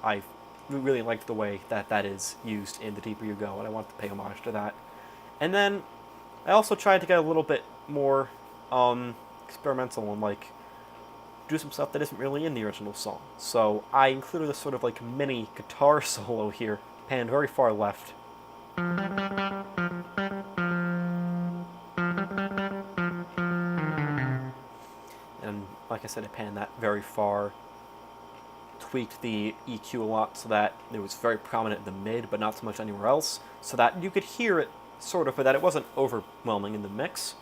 really liked the way that is used in The Deeper You Go, and I wanted to pay homage to that. And then I also tried to get a little bit more experimental and like do some stuff that isn't really in the original song. So I included a sort of like mini guitar solo here, panned very far left. And like I said, I panned that very far, tweaked the EQ a lot so that it was very prominent in the mid, but not so much anywhere else, so that you could hear it, sort of, but that it wasn't overwhelming in the mix.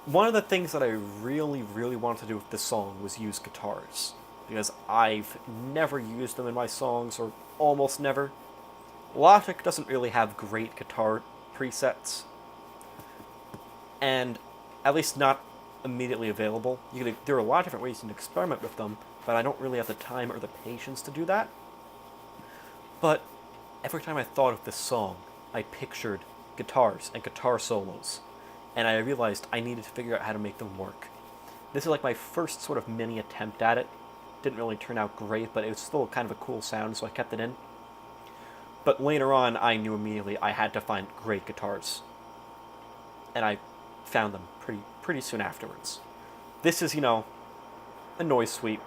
One of the things that I really, really wanted to do with this song was use guitars, because I've never used them in my songs, or almost never. Logic doesn't really have great guitar presets, and at least not immediately available. There are a lot of different ways you can experiment with them, but I don't really have the time or the patience to do that. But every time I thought of this song, I pictured guitars and guitar solos, and I realized I needed to figure out how to make them work. This is like my first sort of mini attempt at it. Didn't really turn out great, but it was still kind of a cool sound, so I kept it in. But later on, I knew immediately I had to find great guitars. And I found them pretty soon afterwards. This is, a noise sweep.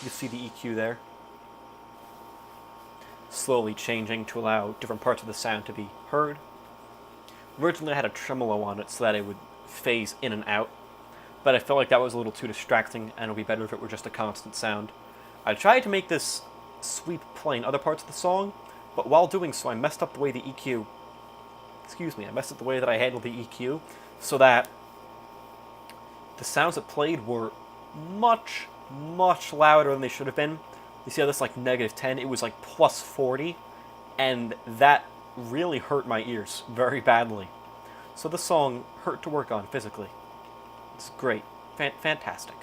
You see the EQ there. Slowly changing to allow different parts of the sound to be heard. Originally I had a tremolo on it so that it would phase in and out, but I felt like that was a little too distracting and it would be better if it were just a constant sound. I tried to make this sweep play in other parts of the song, but while doing so I messed up the way I messed up the way that I handled the EQ, so that the sounds that played were much, much louder than they should have been. You see how this like -10, it was like +40, and that really hurt my ears very badly. So the song hurt to work on physically. It's great. Fantastic.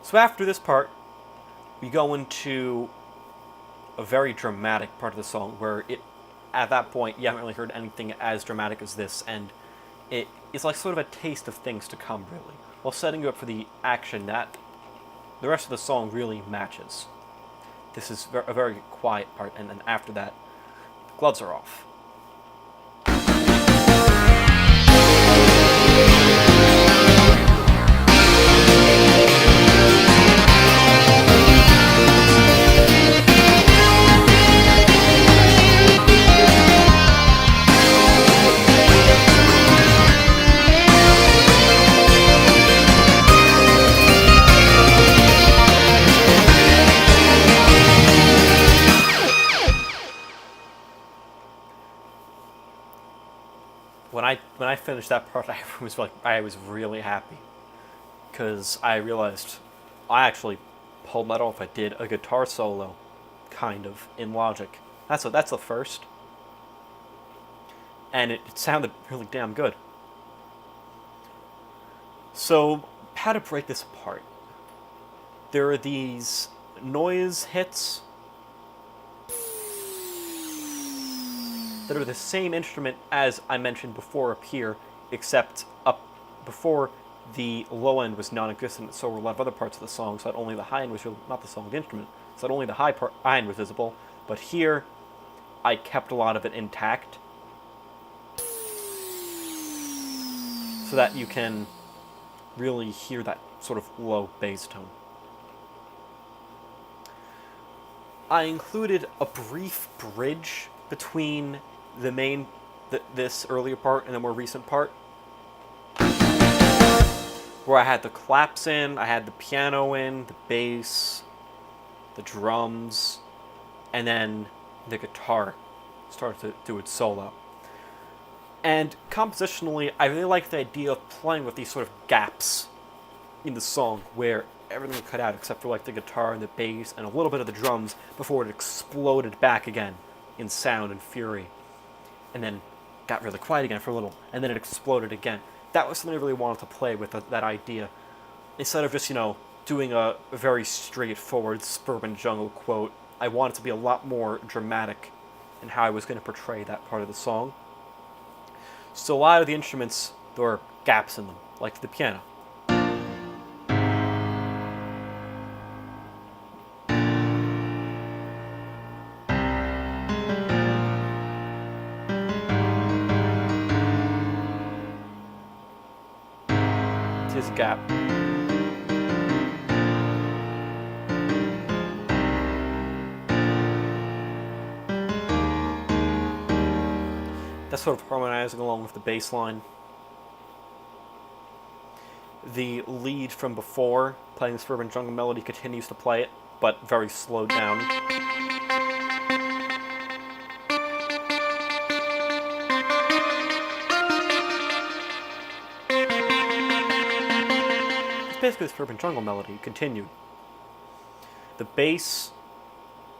So after this part, we go into a very dramatic part of the song where at that point, you haven't really heard anything as dramatic as this, and it is like sort of a taste of things to come, really, while setting you up for the action that the rest of the song really matches. This is a very quiet part, and then after that, the gloves are off. When I finished that part, I was really happy, because I realized I actually pulled that off. I did a guitar solo, kind of, in Logic. That's the first, and it sounded really damn good. So, how to break this apart? There are these noise hits that are the same instrument as I mentioned before up here, except up before the low end was non-existent, so were a lot of other parts of the song, so that only the high end was not the song, the instrument, so that only the high end was visible. But here, I kept a lot of it intact so that you can really hear that sort of low bass tone. I included a brief bridge between this earlier part and the more recent part, where I had the claps in, I had the piano in, the bass, the drums, and then the guitar started to do its solo. And compositionally, I really like the idea of playing with these sort of gaps in the song where everything would cut out except for like the guitar and the bass and a little bit of the drums before it exploded back again in sound and fury. And then got really quiet again for a little, and then it exploded again. That was something I really wanted to play with, that idea. Instead of just, doing a very straightforward suburban jungle quote, I wanted to be a lot more dramatic in how I was going to portray that part of the song. So a lot of the instruments, there were gaps in them, like the piano. Here's a gap. That's sort of harmonizing along with the bass line. The lead from before, playing the suburban jungle melody, continues to play it, but very slowed down. It's basically the suburban jungle melody continued. The bass,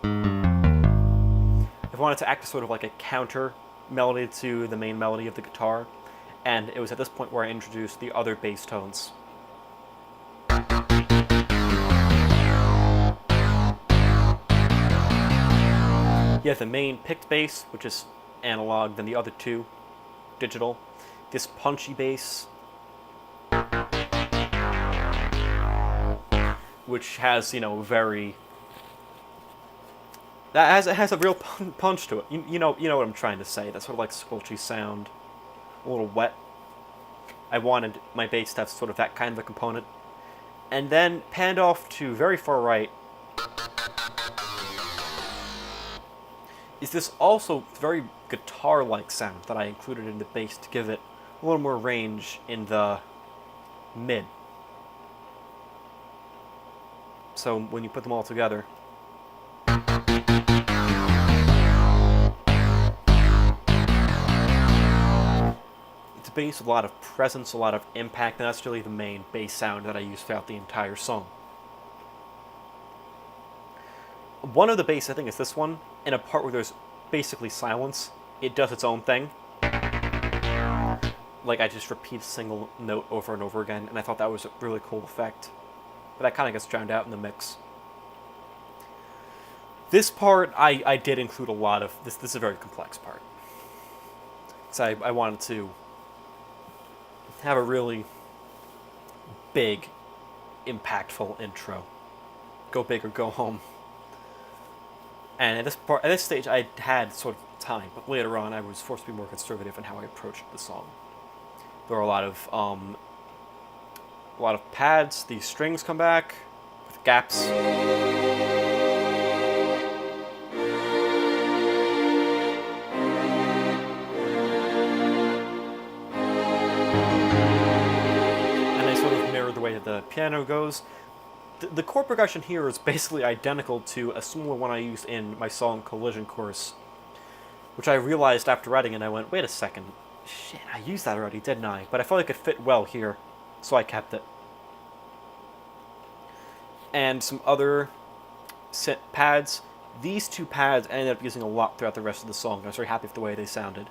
I wanted to act as sort of like a counter melody to the main melody of the guitar, and it was at this point where I introduced the other bass tones. You have the main picked bass, which is analog, then the other two, digital. This punchy bass, which has, very... That has a real punch to it. You know what I'm trying to say. That sort of like squelchy sound, a little wet. I wanted my bass to have sort of that kind of a component. And then panned off to very far right is this also very guitar-like sound that I included in the bass to give it a little more range in the mid. So when you put them all together, it's a bass with a lot of presence, a lot of impact, and that's really the main bass sound that I use throughout the entire song. One of the bass, I think, is this one, in a part where there's basically silence. It does its own thing. Like, I just repeat a single note over and over again, and I thought that was a really cool effect. But that kind of gets drowned out in the mix. This part, I did include a lot of... This is a very complex part. So I wanted to have a really big, impactful intro. Go big or go home. And at this stage, I had sort of time, but later on, I was forced to be more conservative in how I approached the song. There were a lot of pads. These strings come back with gaps. And they sort of mirror the way that the piano goes. The chord progression here is basically identical to a similar one I used in my song Collision Course, which I realized after writing it, and I went, wait a second, shit, I used that already, didn't I? But I felt like it fit well here, so I kept it. And some other pads. These two pads I ended up using a lot throughout the rest of the song. I was very happy with the way they sounded.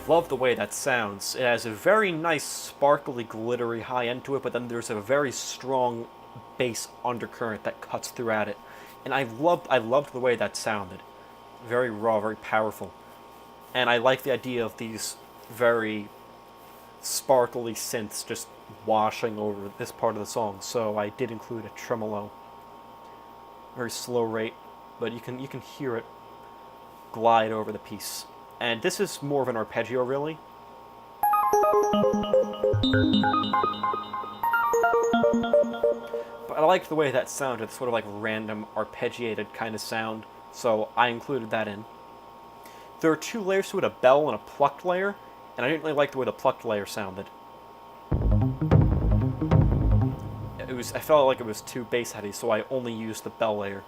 Love the way that sounds. It has a very nice, sparkly, glittery high end to it, but then there's a very strong bass undercurrent that cuts throughout it. And I loved the way that sounded. Very raw, very powerful. And I like the idea of these very sparkly synths just washing over this part of the song, so I did include a tremolo. Very slow rate, but you can hear it glide over the piece. And this is more of an arpeggio, really. But I liked the way that sounded, sort of like random arpeggiated kind of sound, so I included that in. There are two layers to it, a bell and a plucked layer, and I didn't really like the way the plucked layer sounded. I felt like it was too bass heavy, so I only used the bell layer.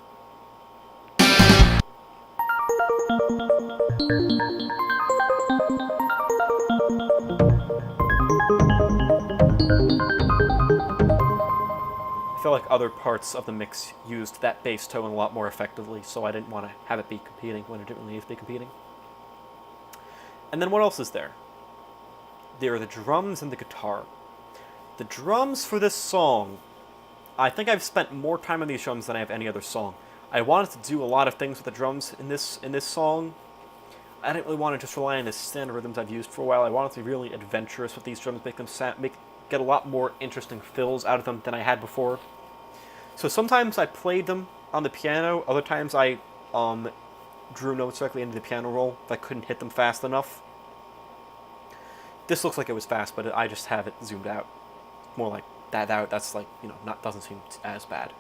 I felt like other parts of the mix used that bass tone a lot more effectively, so I didn't want to have it be competing when it didn't really need to be competing. And then what else is there? There are the drums and the guitar. The drums for this song, I think I've spent more time on these drums than I have any other song. I wanted to do a lot of things with the drums in this song. I didn't really want to just rely on the standard rhythms I've used for a while. I wanted to be really adventurous with these drums, make them get a lot more interesting fills out of them than I had before. So sometimes I played them on the piano, other times I drew notes directly into the piano roll if I couldn't hit them fast enough. This looks like it was fast, but I just have it zoomed out. More like that's like, doesn't seem as bad.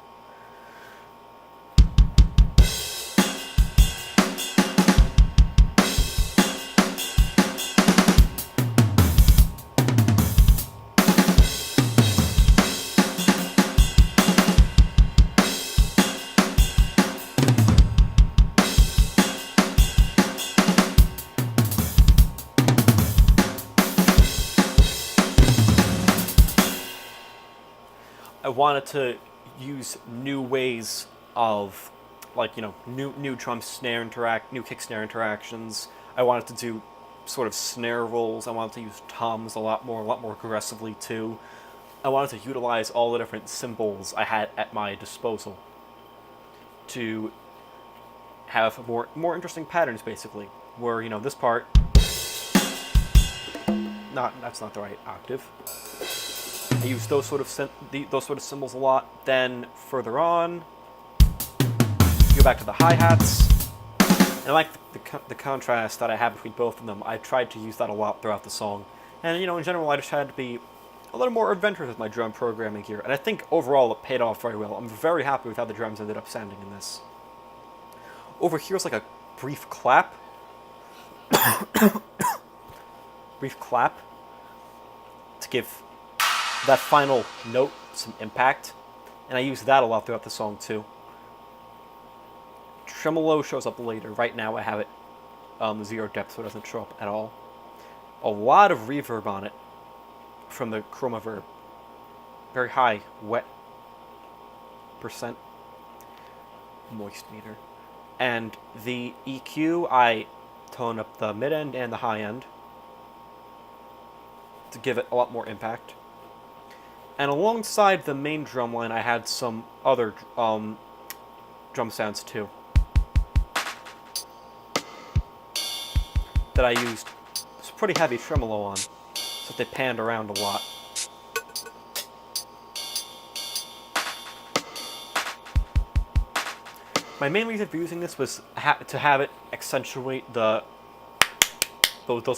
I wanted to use new ways of, new drum snare new kick snare interactions. I wanted to do sort of snare rolls. I wanted to use toms a lot more aggressively too. I wanted to utilize all the different cymbals I had at my disposal to have more interesting patterns, basically. Where this part, that's not the right octave. I use those sort of cymbals a lot. Then further on, go back to the hi-hats. And I like the contrast that I have between both of them. I tried to use that a lot throughout the song. And in general, I just had to be a little more adventurous with my drum programming here. And I think overall it paid off very well. I'm very happy with how the drums ended up sounding in this. Over here is like a brief clap. Brief clap to give that final note some impact, and I use that a lot throughout the song too. Tremolo shows up later. Right now I have it 0 depth, so it doesn't show up at all. A lot of reverb on it from the chroma verb. Very high wet percent moist meter. And the EQ, I tone up the mid end and the high end to give it a lot more impact. And alongside the main drum line, I had some other drum sounds too that I used some pretty heavy tremolo on, so they panned around a lot. My main reason for using this was to have it accentuate those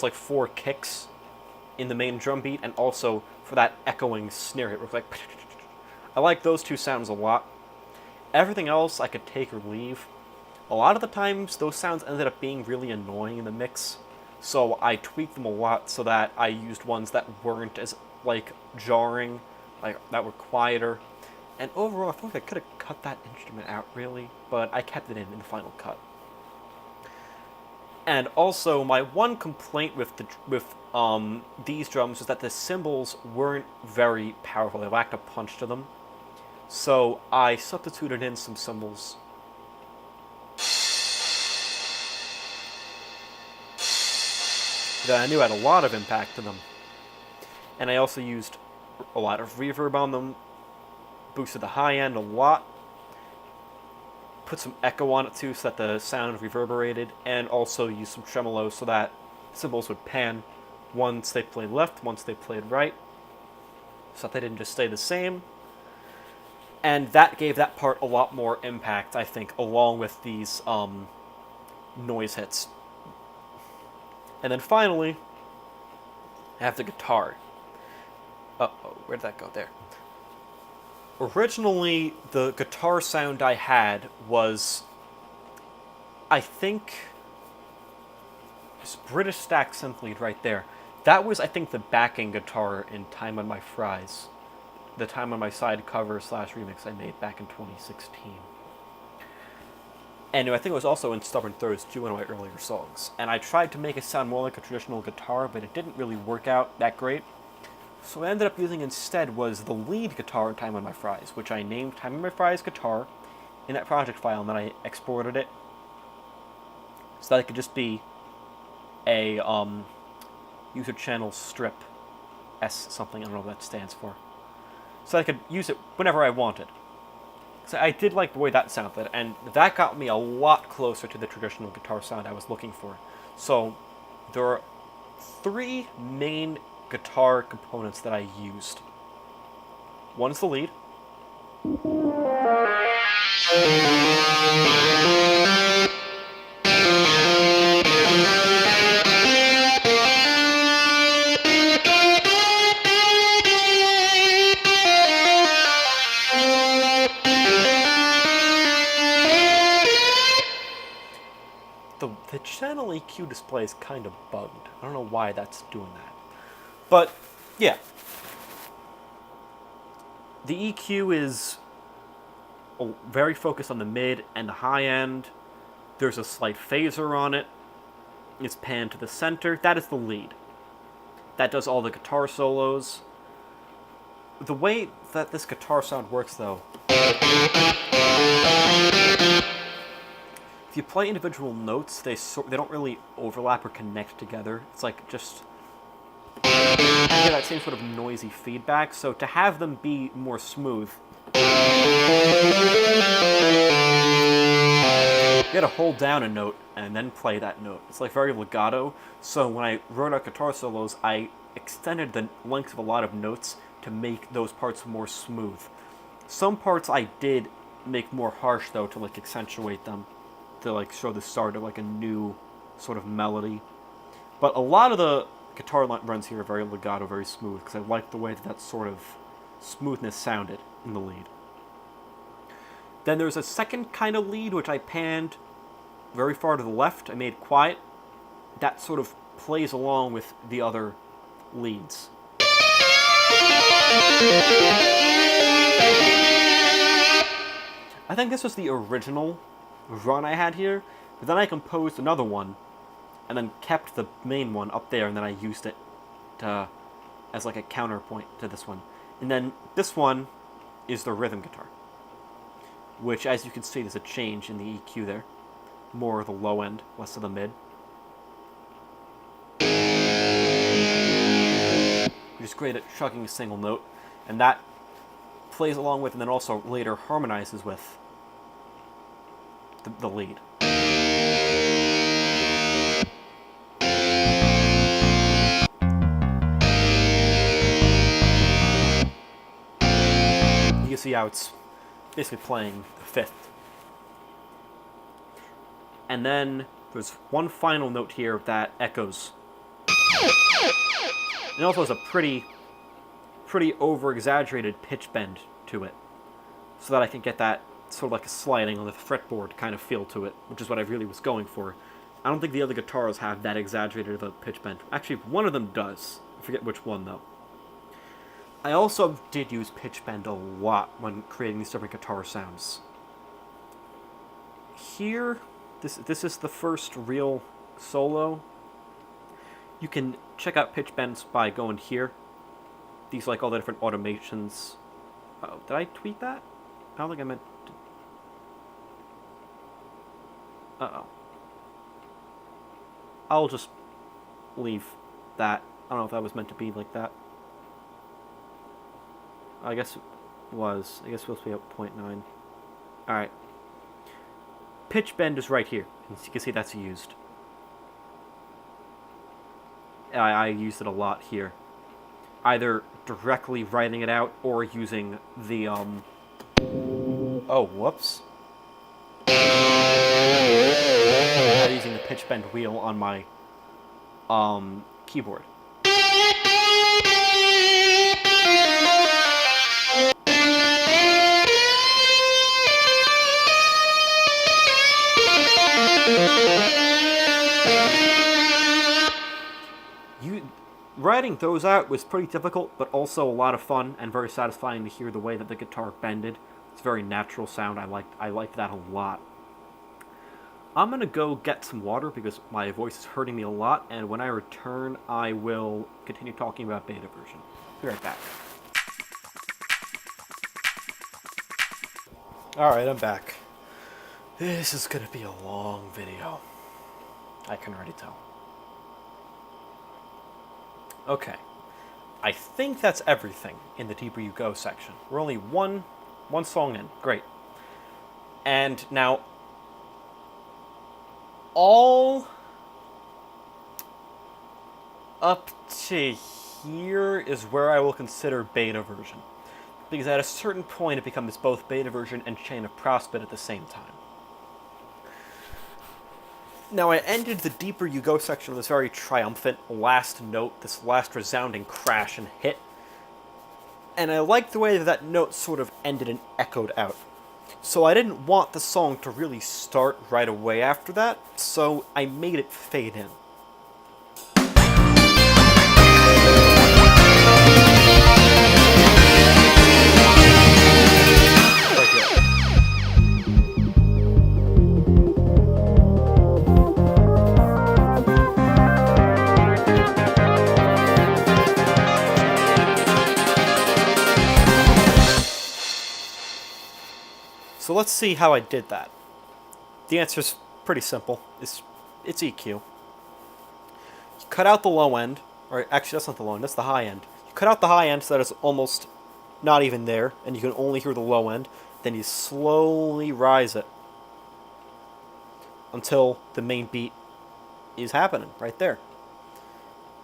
like 4 kicks in the main drum beat, and also for that echoing snare hit. It was like, I like those 2 sounds a lot. Everything else I could take or leave. A lot of the times those sounds ended up being really annoying in the mix, so I tweaked them a lot so that I used ones that weren't as jarring, that were quieter. And overall, I feel like I could have cut that instrument out really, but I kept it in the final cut. And also, my one complaint with these drums was that the cymbals weren't very powerful. They lacked a punch to them. So I substituted in some cymbals that I knew had a lot of impact to them. And I also used a lot of reverb on them, boosted the high end a lot, put some echo on it too so that the sound reverberated, and also use some tremolo so that cymbals would pan once they played left, once they played right, so that they didn't just stay the same. And that gave that part a lot more impact, I think, along with these noise hits. And then finally, I have the guitar. Uh-oh, where did that go? There. Originally, the guitar sound I had was, I think, this British Stack synth lead right there. That was, I think, the backing guitar in Time on My Fries. The Time on My Side cover / remix I made back in 2016. And I think it was also in Stubborn Throws, too, one of my earlier songs. And I tried to make it sound more like a traditional guitar, but it didn't really work out that great. So what I ended up using instead was the lead guitar in Time on My Fries, which I named Time on My Fries Guitar in that project file, and then I exported it so that it could just be a user channel strip S something, I don't know what that stands for. So I could use it whenever I wanted. So I did like the way that sounded, and that got me a lot closer to the traditional guitar sound I was looking for. So there are 3 main guitar components that I used. One is the lead. The channel EQ display is kind of bugged. I don't know why that's doing that. But, yeah. The EQ is very focused on the mid and the high end. There's a slight phaser on it. It's panned to the center. That is the lead. That does all the guitar solos. The way that this guitar sound works, though, if you play individual notes, they don't really overlap or connect together. It's like just that same sort of noisy feedback. So to have them be more smooth, you gotta hold down a note and then play that note. It's like very legato. So when I wrote out guitar solos, I extended the length of a lot of notes to make those parts more smooth. Some parts I did make more harsh, though, to like accentuate them, to like show the start of like a new sort of melody. But a lot of the guitar runs here are very legato, very smooth, because I like the way that sort of smoothness sounded in the lead. Then there's a second kind of lead, which I panned very far to the left. I made quiet. That sort of plays along with the other leads. I think this was the original run I had here, but then I composed another one, and then kept the main one up there, and then I used it as like a counterpoint to this one. And then this one is the rhythm guitar, which, as you can see, there's a change in the EQ there. More of the low end, less of the mid. Which is great at chugging a single note, and that plays along with and then also later harmonizes with the lead. You can see how it's basically playing the fifth. And then there's one final note here that echoes. It also has a pretty over-exaggerated pitch bend to it, so that I can get that sort of like a sliding on the fretboard kind of feel to it, which is what I really was going for. I don't think the other guitars have that exaggerated of a pitch bend. Actually, one of them does. I forget which one, though. I also did use pitch bend a lot when creating these different guitar sounds. Here, this is the first real solo. You can check out pitch bends by going here. These like all the different automations. Uh-oh, did I tweet that? I don't think I meant to. Uh-oh. I'll just leave that. I don't know if that was meant to be like that. I guess it was. I guess it was supposed to be at 0.9. Alright. pitch bend is right here. As you can see, that's used. I used it a lot here. Either directly writing it out or using the, oh, whoops. Using the pitch bend wheel on my, keyboard. Writing those out was pretty difficult, but also a lot of fun and very satisfying to hear the way that the guitar bended. It's a very natural sound. I liked that a lot. I'm gonna go get some water because my voice is hurting me a lot, and when I return, I will continue talking about beta version. Be right back. Alright, I'm back. This is gonna be a long video. I can already tell. Okay. I think that's everything in the Deeper You Go section. We're only one song in. Great. And now, all up to here is where I will consider beta version. Because at a certain point it becomes both beta version and Chain of Prospect at the same time. Now, I ended the Deeper You Go section with this very triumphant last note, this last resounding crash and hit. And I liked the way that that note sort of ended and echoed out. So I didn't want the song to really start right away after that, so I made it fade in. So let's see how I did that. The answer's pretty simple. It's EQ. You cut out the low end, or actually that's not the low end, that's the high end. You cut out the high end so that it's almost not even there, and you can only hear the low end. Then you slowly rise it until the main beat is happening right there.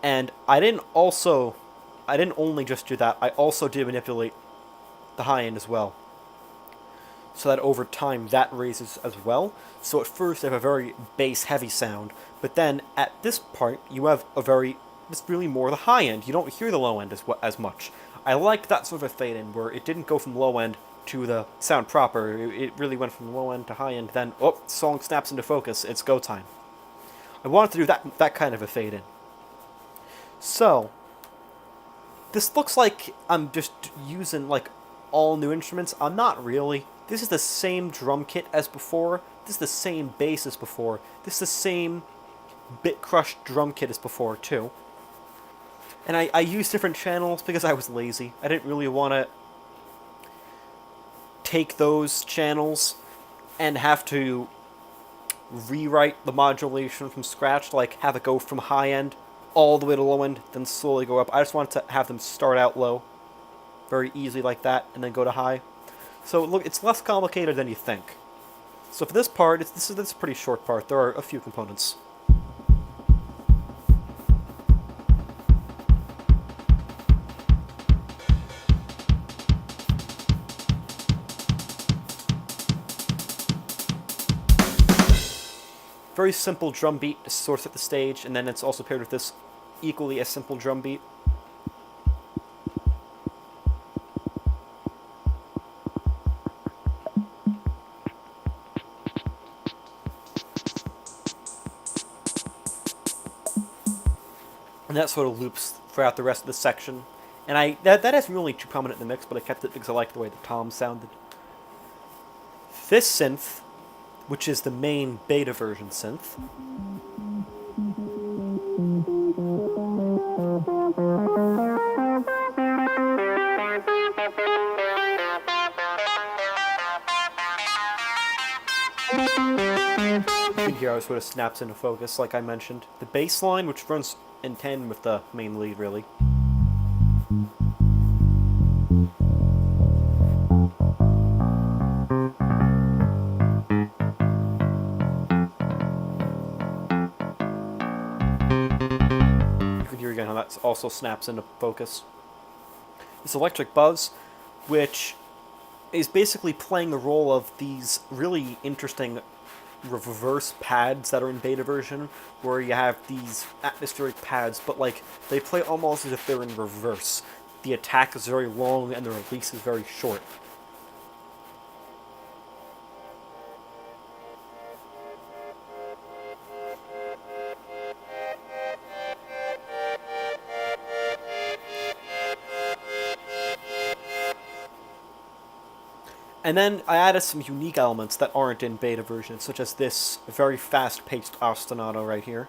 And I didn't only just do that, I also did manipulate the high end as well, so that over time that raises as well. So at first you have a very bass-heavy sound, but then at this part you have it's really more the high end. You don't hear the low end as much. I liked that sort of a fade-in, where it didn't go from low end to the sound proper. It really went from low end to high end, then, oh, song snaps into focus, it's go time. I wanted to do that kind of a fade-in. So, this looks like I'm just using, like, all new instruments. I'm not really. This is the same drum kit as before. This is the same bass as before. This is the same Bit Crush drum kit as before, too. And I used different channels because I was lazy. I didn't really want to take those channels and have to rewrite the modulation from scratch, like have it go from high end all the way to low end, then slowly go up. I just wanted to have them start out low, very easy like that, and then go to high. So look, it's less complicated than you think. So for this part, this is a pretty short part. There are a few components. Very simple drum beat to sort of set the stage, and then it's also paired with this equally as simple drum beat. And that sort of loops throughout the rest of the section. And that isn't really too prominent in the mix, but I kept it because I liked the way the toms sounded. This synth, which is the main beta version synth, you can hear how it sort of snaps into focus, like I mentioned. The bass line, which runs in tandem with the main lead, really. how that also snaps into focus. This electric buzz, which is basically playing the role of these really interesting reverse pads that are in beta version, where you have these atmospheric pads, but like they play almost as if they're in reverse. The attack is very long and the release is very short. And then I added some unique elements that aren't in beta version, such as this very fast-paced ostinato right here.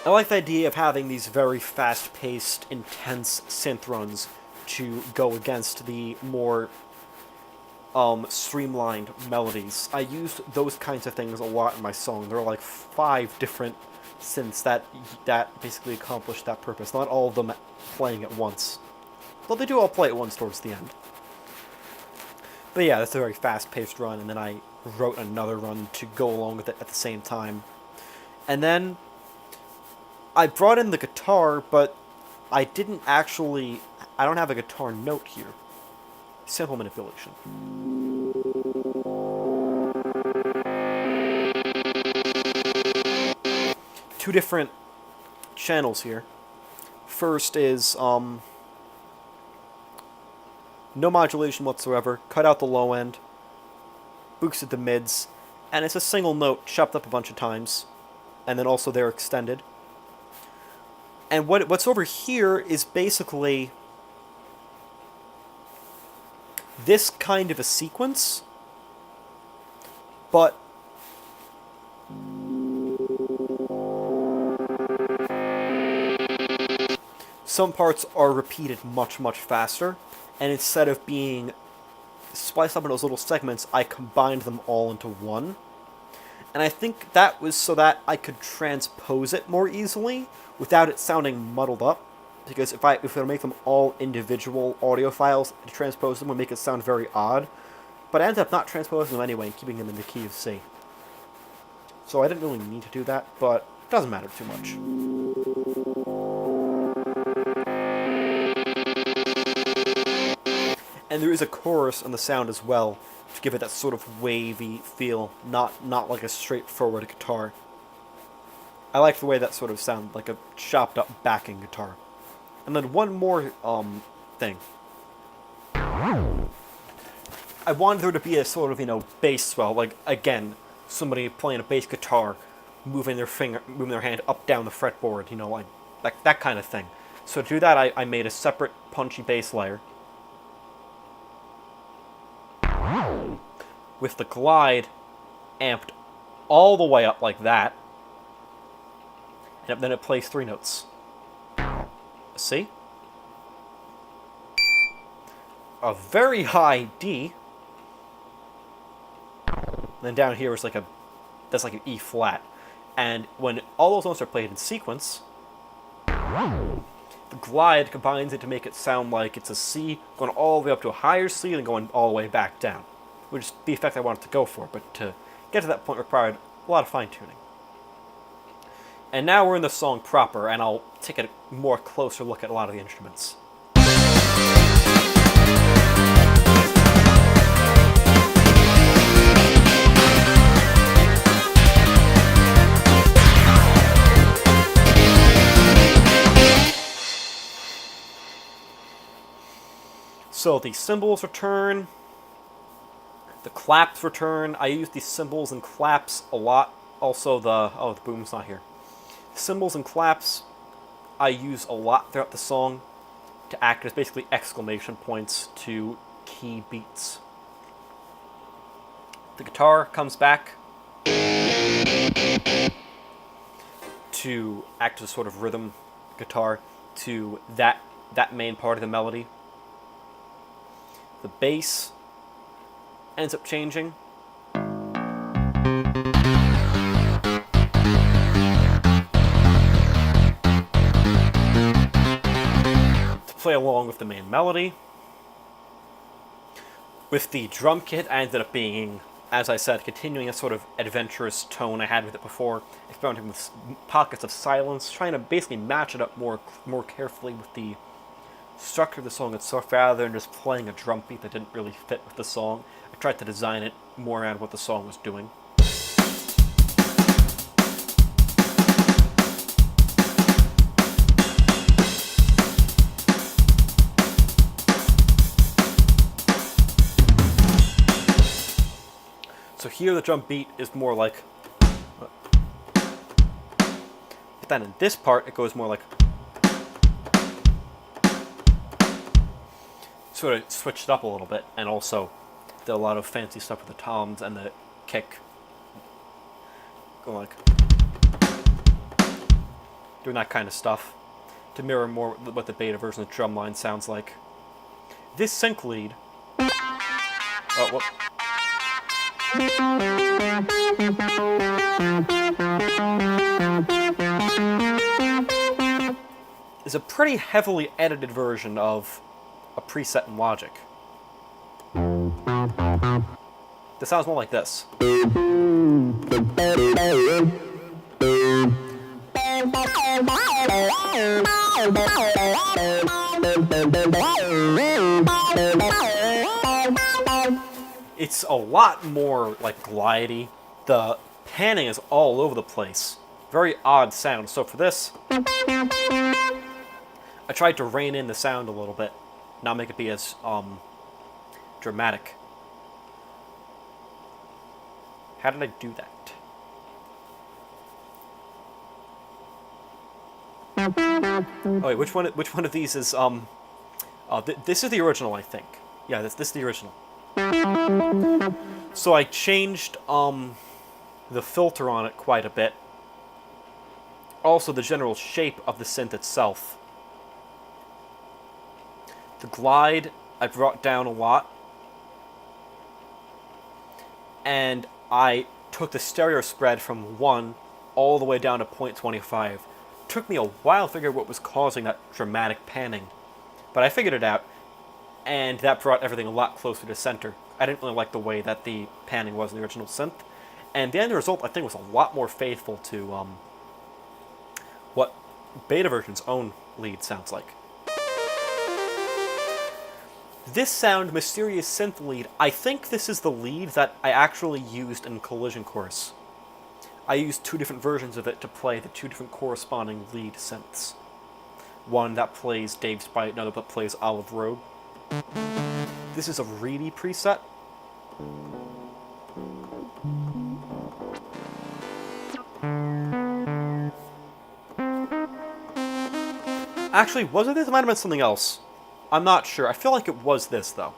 I like the idea of having these very fast-paced, intense synth runs to go against the more streamlined melodies. I used those kinds of things a lot in my song. There are like 5 different synths that basically accomplish that purpose. Not all of them playing at once. Though they do all play at once towards the end. But yeah, that's a very fast-paced run, and then I wrote another run to go along with it at the same time. And then I brought in the guitar, but I don't have a guitar note here. Sample manipulation. Two different channels here. First is no modulation whatsoever, cut out the low end, boosted the mids, and it's a single note chopped up a bunch of times, and then also they're extended. And what's over here is basically this kind of a sequence, but some parts are repeated much, much faster, and instead of being spliced up in those little segments, I combined them all into one. And I think that was so that I could transpose it more easily without it sounding muddled up. Because if I were to make them all individual audio files, to transpose them would make it sound very odd. But I ended up not transposing them anyway and keeping them in the key of C. So I didn't really need to do that, but it doesn't matter too much. And there is a chorus on the sound as well, to give it that sort of wavy feel, not like a straightforward guitar. I like the way that sort of sounded, like a chopped up backing guitar. And then one more thing. I wanted there to be a sort of, bass swell, like, again, somebody playing a bass guitar, moving their hand up down the fretboard, like that kind of thing. So to do that, I made a separate punchy bass layer with the glide amped all the way up like that, and then it plays 3 notes. C, a very high D, and then down here is that's like an E flat. And when all those notes are played in sequence, the glide combines it to make it sound like it's a C going all the way up to a higher C and then going all the way back down, which is the effect I wanted to go for, but to get to that point required a lot of fine-tuning. And now we're in the song proper, and I'll take a more closer look at a lot of the instruments. So the cymbals return, the claps return. I use these cymbals and claps a lot. Also the boom's not here. Cymbals and claps I use a lot throughout the song to act as basically exclamation points to key beats. The guitar comes back to act as a sort of rhythm guitar to that main part of the melody. The bass ends up changing. play along with the main melody. With the drum kit, I ended up being, as I said, continuing a sort of adventurous tone I had with it before, experimenting with pockets of silence, trying to basically match it up more carefully with the structure of the song itself, rather than just playing a drum beat that didn't really fit with the song. I tried to design it more around what the song was doing. So here the drum beat is more like, but then in this part it goes more like, sort of switched up a little bit, and also did a lot of fancy stuff with the toms and the kick, going like, doing that kind of stuff to mirror more what the beta version of the drum line sounds like. This sync lead, oh, whoop. Is a pretty heavily edited version of a preset in Logic. This sounds more like this. It's a lot more like glidey. The panning is all over the place. Very odd sound. So for this, I tried to rein in the sound a little bit, not make it be as dramatic. How did I do that? Oh wait, which one of these is this is the original, I think. Yeah, this is the original. So I changed the filter on it quite a bit. Also the general shape of the synth itself. The glide I brought down a lot. And I took the stereo spread from 1 all the way down to 0.25. Took me a while to figure out what was causing that dramatic panning. But I figured it out, and that brought everything a lot closer to center. I didn't really like the way that the panning was in the original synth. And the end result, I think, was a lot more faithful to what Beta version's own lead sounds like. This sound, Mysterious Synth lead, I think this is the lead that I actually used in Collision Course. I used 2 different versions of it to play the 2 different corresponding lead synths. One that plays Dave's Bite, another that plays Olive Road. This is a Reedy preset. Actually, was it this? It might have been something else. I'm not sure. I feel like it was this, though.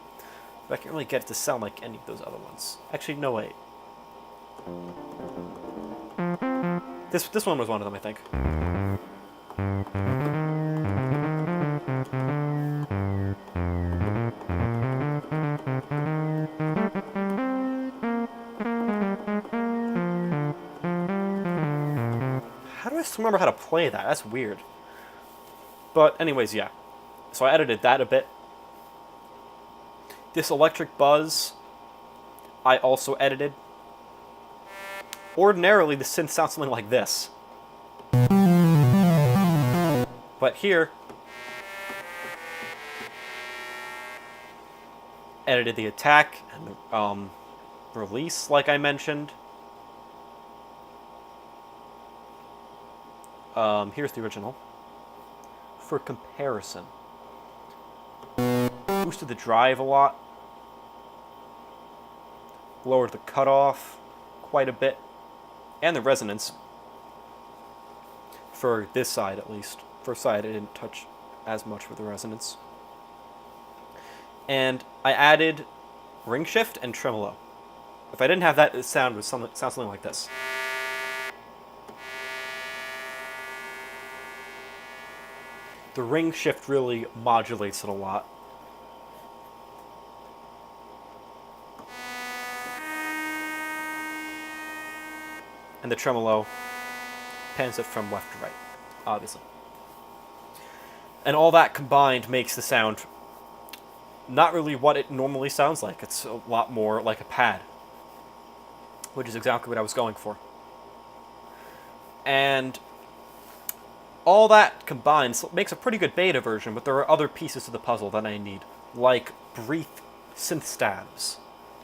But I can't really get it to sound like any of those other ones. Actually, no, wait. This one was one of them, I think. How do I still remember how to play that? That's weird. But anyways, yeah. So I edited that a bit. This electric buzz, I also edited. Ordinarily, the synth sounds something like this. But here, edited the attack and the release, like I mentioned. Here's the original. For comparison. Boosted the drive a lot. Lowered the cutoff quite a bit. And the resonance. For this side, at least. First side, I didn't touch as much with the resonance. And I added ring shift and tremolo. If I didn't have that, it sound something like this. The ring shift really modulates it a lot. And the tremolo pans it from left to right, obviously. And all that combined makes the sound not really what it normally sounds like. It's a lot more like a pad, which is exactly what I was going for. And all that combined makes a pretty good beta version, but there are other pieces to the puzzle that I need, like brief synth stabs.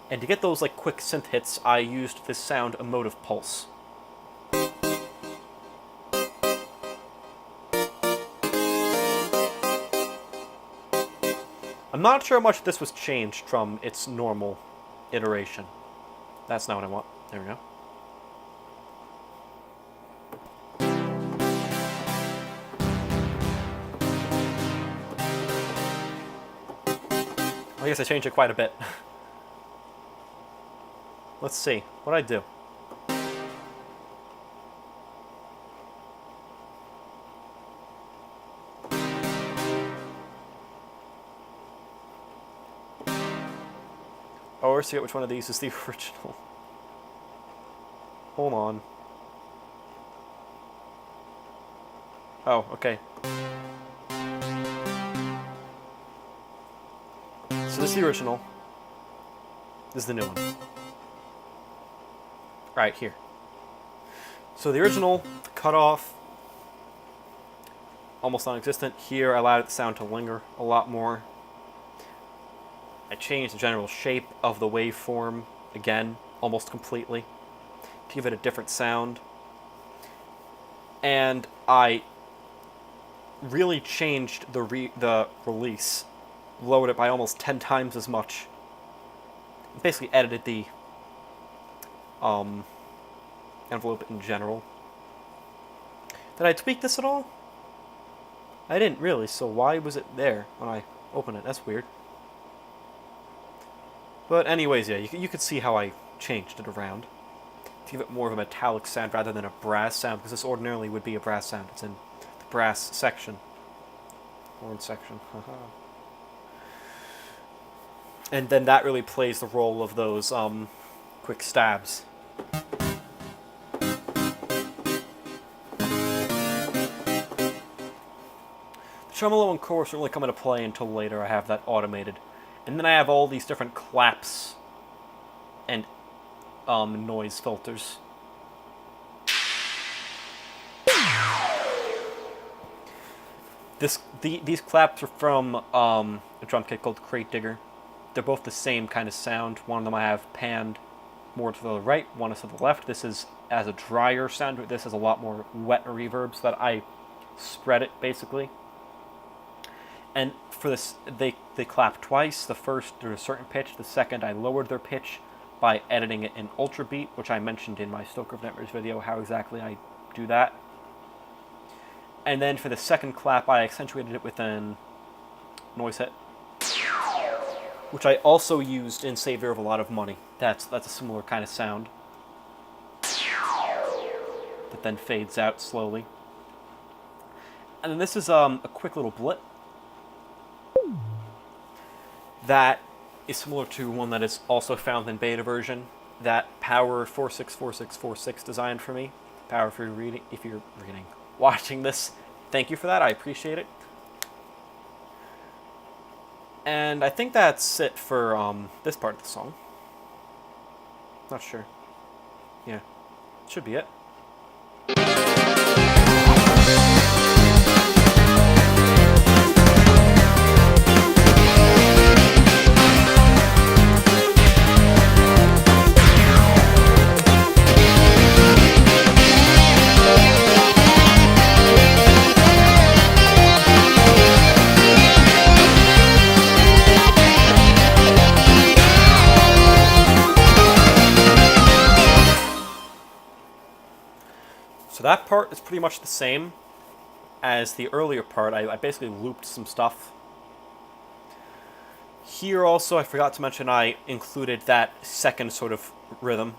And to get those like quick synth hits, I used this sound emotive pulse. I'm not sure how much this was changed from its normal iteration. That's not what I want. There we go. I guess I changed it quite a bit. Let's see. What'd I do? Oh, I forget which one of these is the original. Hold on. Oh, okay. So this is the original. This is the new one. Right here. So the original, cut off, almost non-existent. Here I allowed the sound to linger a lot more. I changed the general shape of the waveform, again, almost completely, to give it a different sound. And I really changed the release, lowered it by almost 10 times as much. Basically edited the envelope in general. Did I tweak this at all? I didn't really, so why was it there when I opened it? That's weird. But anyways, yeah, you could see how I changed it around to give it more of a metallic sound rather than a brass sound, because this ordinarily would be a brass sound. It's in the brass section. Horn section. And then that really plays the role of those quick stabs. The tremolo and chorus don't really come into play until later. I have that automated. And then I have all these different claps and noise filters. These claps are from a drum kit called Crate Digger. They're both the same kind of sound. One of them I have panned more to the right, one is to the left. This is as a drier sound. This has a lot more wet reverb, so that I spread it basically. And for this, they clap twice. The first, they're a certain pitch. The second, I lowered their pitch by editing it in Ultra Beat, which I mentioned in my Stoker of Nightmares video, how exactly I do that. And then for the second clap, I accentuated it with an noise hit, which I also used in Savior of a Lot of Money. That's a similar kind of sound that then fades out slowly. And then this is a quick little blip that is similar to one that is also found in beta version that Power 464646 designed for me. Power, if you're watching this, thank you for that. I appreciate it. And I think that's it for this part of the song. Not sure. Yeah, should be it. So that part is pretty much the same as the earlier part. I basically looped some stuff. Here also, I forgot to mention, I included that second sort of rhythm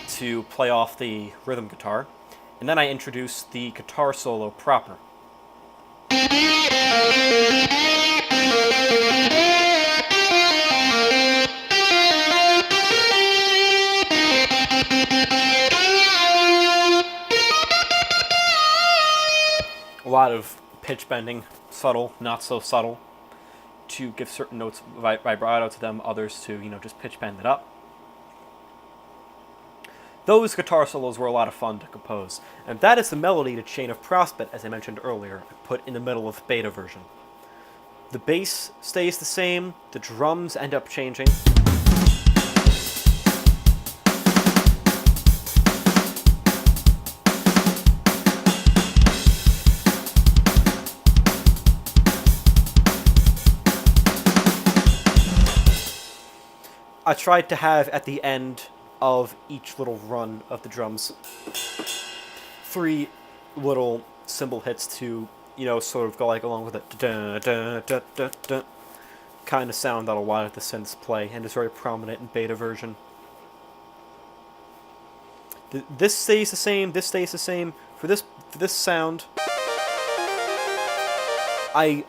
to play off the rhythm guitar. And then I introduced the guitar solo proper. A lot of pitch bending, subtle, not so subtle, to give certain notes vibrato to them, others to, just pitch bend it up. Those guitar solos were a lot of fun to compose, and that is the melody to Chain of Prospect, as I mentioned earlier, I put in the middle of the beta version. The bass stays the same, the drums end up changing. I tried to have, at the end of each little run of the drums, 3 little cymbal hits to, sort of go along with it. Da, da, da, da, da, kind of sound that a lot of the synths play, and is very prominent in beta version. This stays the same, this stays the same. For this sound, I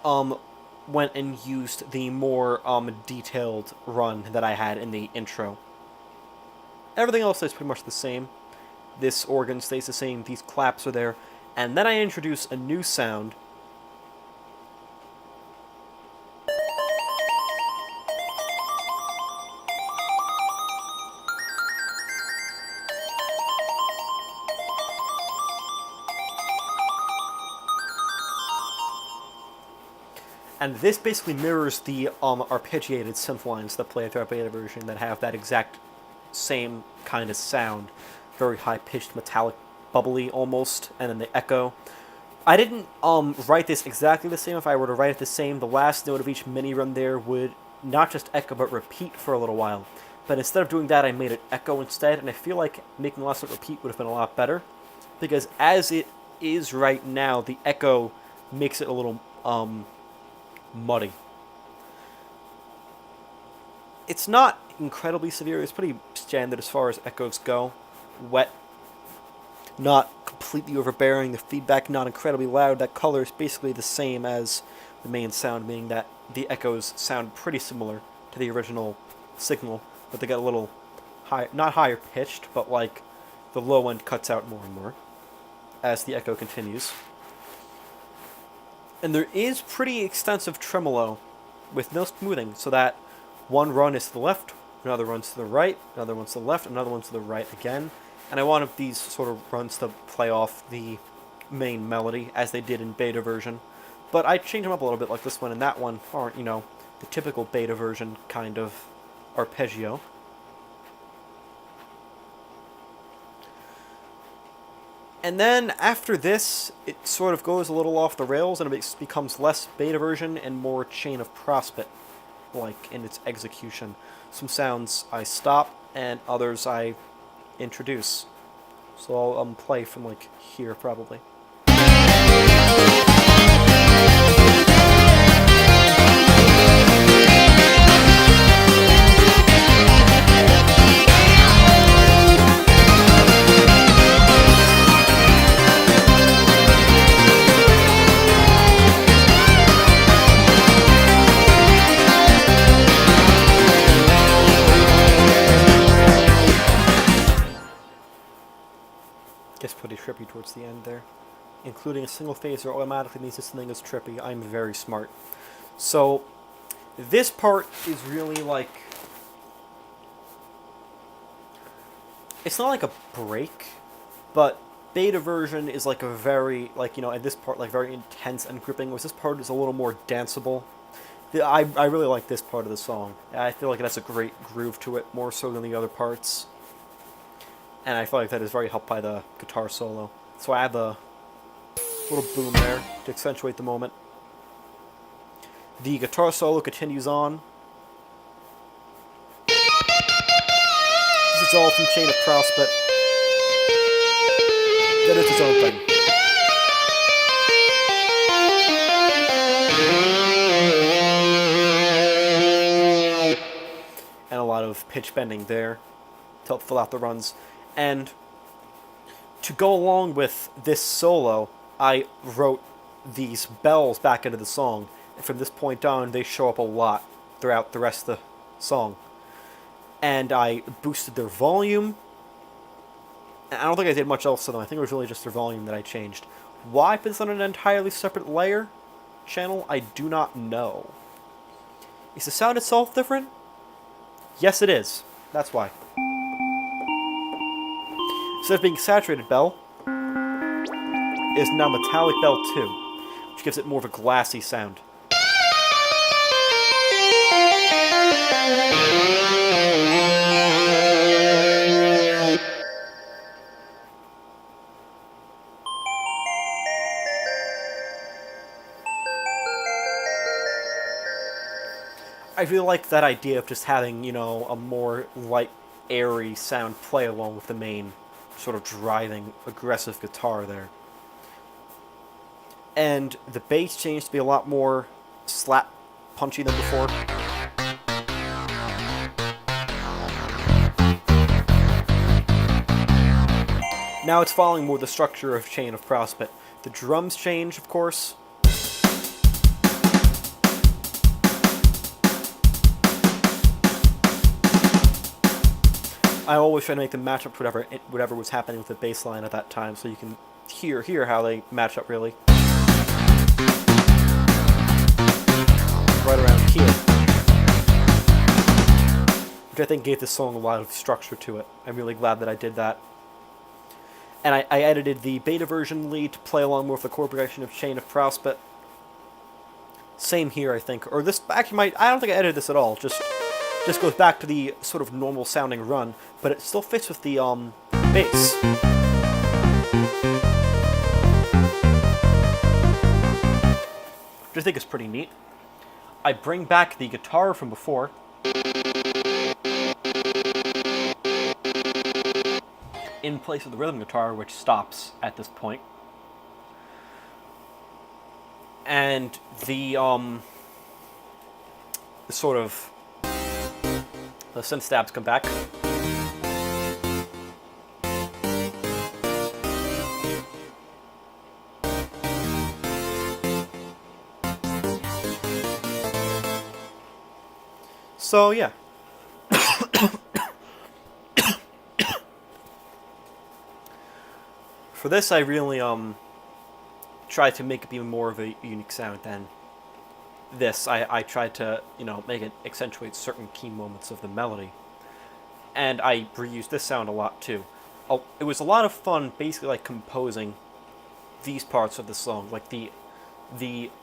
went and used the more detailed run that I had in the intro. Everything else is pretty much the same. This organ stays the same, these claps are there, and then I introduce a new sound. And this basically mirrors the arpeggiated synth lines that play throughout beta version that have that exact same kind of sound. Very high-pitched, metallic, bubbly almost, and then the echo. I didn't write this exactly the same. If I were to write it the same, the last note of each mini run there would not just echo, but repeat for a little while. But instead of doing that, I made it echo instead, and I feel like making the last note repeat would have been a lot better. Because as it is right now, the echo makes it a little muddy. It's not incredibly severe, it's pretty standard as far as echoes go. Wet, not completely overbearing, the feedback not incredibly loud. That color is basically the same as the main sound, meaning that the echoes sound pretty similar to the original signal, but they get a little high, not higher pitched, but like the low end cuts out more and more as the echo continues. And there is pretty extensive tremolo with no smoothing, so that one run is to the left, another run's to the right, another one's to the left, another one's to the right again. And I wanted these sort of runs to play off the main melody, as they did in beta version. But I changed them up a little bit, like this one and that one aren't, the typical beta version kind of arpeggio. And then after this, it sort of goes a little off the rails, and it becomes less beta version and more Chain of Prospect, like in its execution. Some sounds I stop, and others I introduce. So I'll play from like here probably. Gets pretty trippy towards the end there. Including a single phaser automatically means this thing is trippy. I'm very smart. So this part is really like, it's not like a break, but beta version is like a very, at this part, like very intense and gripping, whereas this part is a little more danceable. I really like this part of the song. I feel like it has a great groove to it, more so than the other parts. And I feel like that is very helped by the guitar solo. So I add the little boom there to accentuate the moment. The guitar solo continues on. This is all from Chain of Prospect. Then it's its own thing. And a lot of pitch bending there to help fill out the runs. And to go along with this solo, I wrote these bells back into the song. And from this point on, they show up a lot throughout the rest of the song. And I boosted their volume. And I don't think I did much else to them. I think it was really just their volume that I changed. Why put this on an entirely separate layer channel, I do not know. Is the sound itself different? Yes, it is. That's why. Instead of being saturated bell, it is now metallic bell 2, which gives it more of a glassy sound. I really like that idea of just having, a more light, airy sound play along with the main sort of driving, aggressive guitar there. And the bass changed to be a lot more slap punchy than before. Now it's following more the structure of Chain of Prospect. The drums change, of course. I always try to make them match up to whatever was happening with the bass line at that time, so you can hear how they match up really. Right around here. Which I think gave this song a lot of structure to it. I'm really glad that I did that. And I edited the beta version lead to play along more with the chord progression of Chain of Prospect. Same here, I think. Or this actually I don't think I edited this at all. Just goes back to the sort of normal sounding run, but it still fits with the bass. Which I think is pretty neat. I bring back the guitar from before. In place of the rhythm guitar, which stops at this point. And the sort of the synth stabs come back. So yeah. For this, I really tried to make it be more of a unique sound than this. I tried to, make it accentuate certain key moments of the melody. And I reused this sound a lot too. It was a lot of fun basically like composing these parts of the song, like the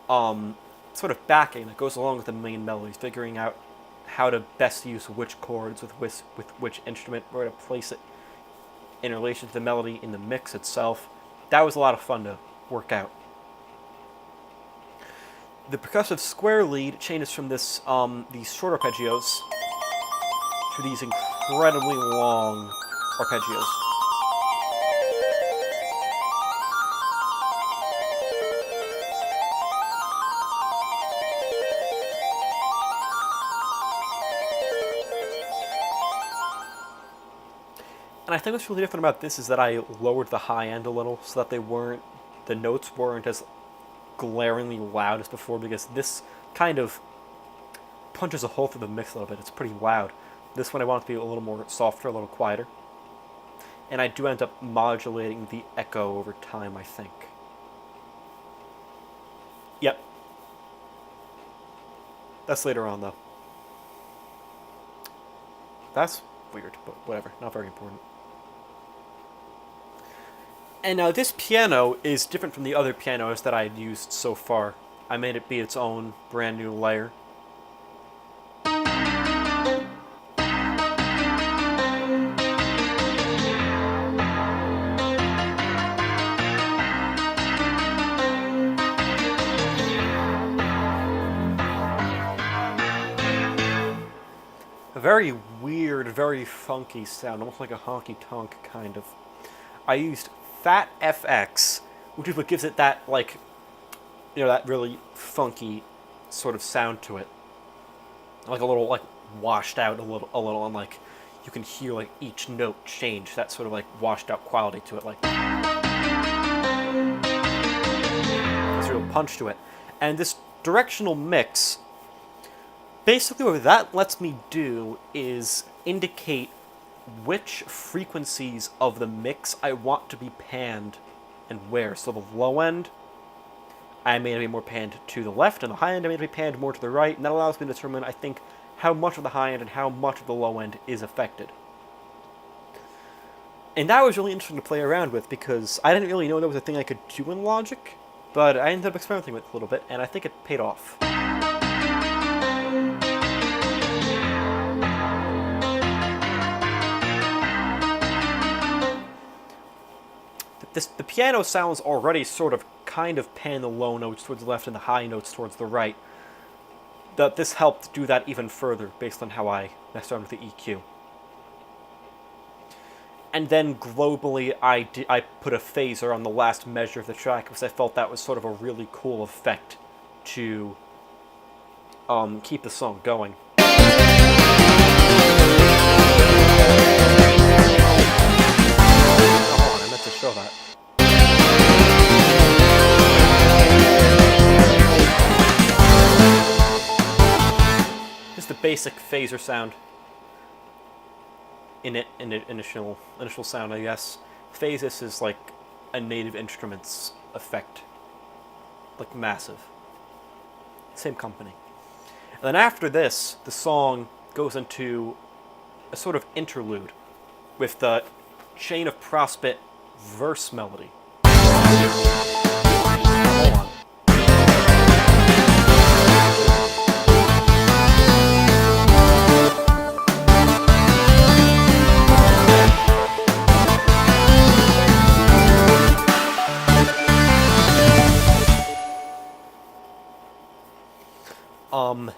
sort of backing that goes along with the main melodies, figuring out how to best use which chords with which instrument, where to place it in relation to the melody in the mix itself. That was a lot of fun to work out. The percussive square lead changes from these short arpeggios to these incredibly long arpeggios. And I think what's really different about this is that I lowered the high end a little so that the notes weren't as glaringly loud as before, because this kind of punches a hole through the mix a little bit. It's pretty loud. This one I want it to be a little more softer, a little quieter. And I do end up modulating the echo over time, I think. Yep. That's later on, though. That's weird, but whatever. Not very important. And now this piano is different from the other pianos that I had used so far. I made it be its own brand new layer. A very weird, very funky sound, almost like a honky-tonk kind of. I used Fat FX, which is what gives it that, like, that really funky sort of sound to it. Like a little, like, washed out a little, and, like, you can hear, like, each note change, that sort of, like, washed out quality to it, like. There's a real punch to it. And this directional mix, basically what that lets me do is indicate which frequencies of the mix I want to be panned and where. So the low end, I made it be more panned to the left, and the high end I made it be panned more to the right, and that allows me to determine, I think, how much of the high end and how much of the low end is affected. And that was really interesting to play around with, because I didn't really know there was a thing I could do in Logic, but I ended up experimenting with it a little bit, and I think it paid off. The piano sounds already sort of kind of pan the low notes towards the left and the high notes towards the right. This helped do that even further based on how I messed around with the EQ. And then globally, I put a phaser on the last measure of the track because I felt that was sort of a really cool effect to keep the song going. Oh, hold on, I meant to show that. Just the basic phaser sound. Initial sound, I guess. Phasis is like a Native Instruments effect. Like massive. Same company. And then after this, the song goes into a sort of interlude with the Chain of Prospect verse melody. Hold on.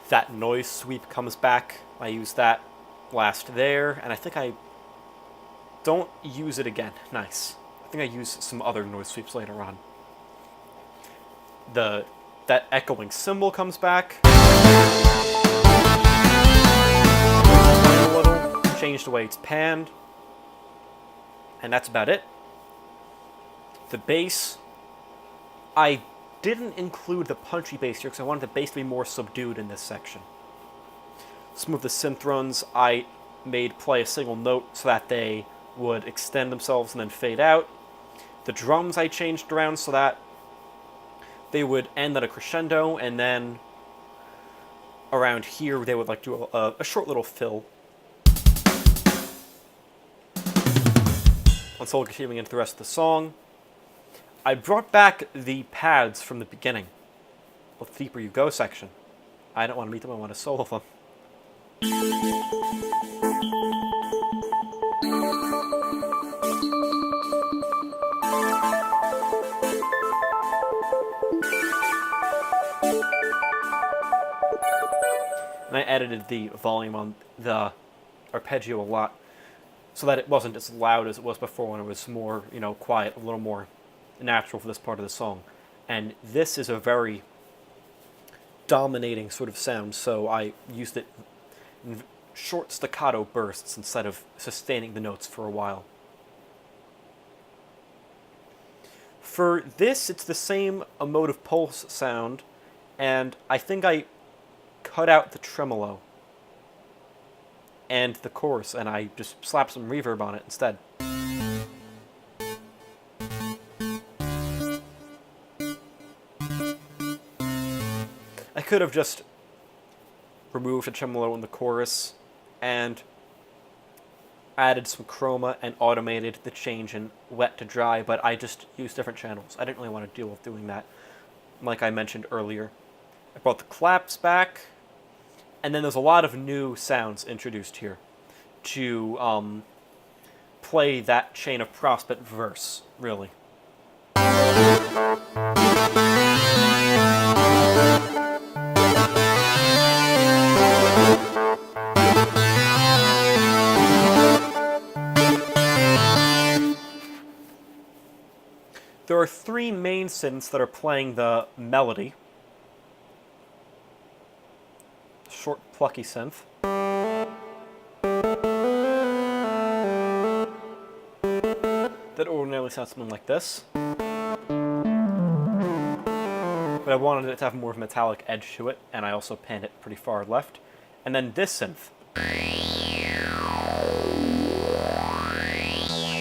That noise sweep comes back. I use that last there, and I think I don't use it again. Nice. I think I use some other noise sweeps later on. That echoing cymbal comes back. A little, change the way it's panned, and that's about it. The bass, I didn't include the punchy bass here because I wanted the bass to be more subdued in this section. Some of the synth runs I made play a single note so that they would extend themselves and then fade out. The drums I changed around so that they would end at a crescendo, and then around here they would like do a short little fill until continuing into the rest of the song. I brought back the pads from the beginning, the Deeper You Go section. I don't want to meet them, I want to solo them. And I edited the volume on the arpeggio a lot so that it wasn't as loud as it was before when it was more, quiet, a little more natural for this part of the song. And this is a very dominating sort of sound, so I used it in short staccato bursts instead of sustaining the notes for a while. For this, it's the same emotive pulse sound, and I think I cut out the tremolo and the chorus, and I just slapped some reverb on it instead. I could have just removed the tremolo in the chorus and added some chroma and automated the change in wet to dry, but I just used different channels. I didn't really want to deal with doing that, like I mentioned earlier. I brought the claps back, and then there's a lot of new sounds introduced here to play that Chain of Prospect verse, really. There are three main synths that are playing the melody. Short, plucky synth. That ordinarily sounds something like this. But I wanted it to have more of a metallic edge to it, and I also panned it pretty far left. And then this synth,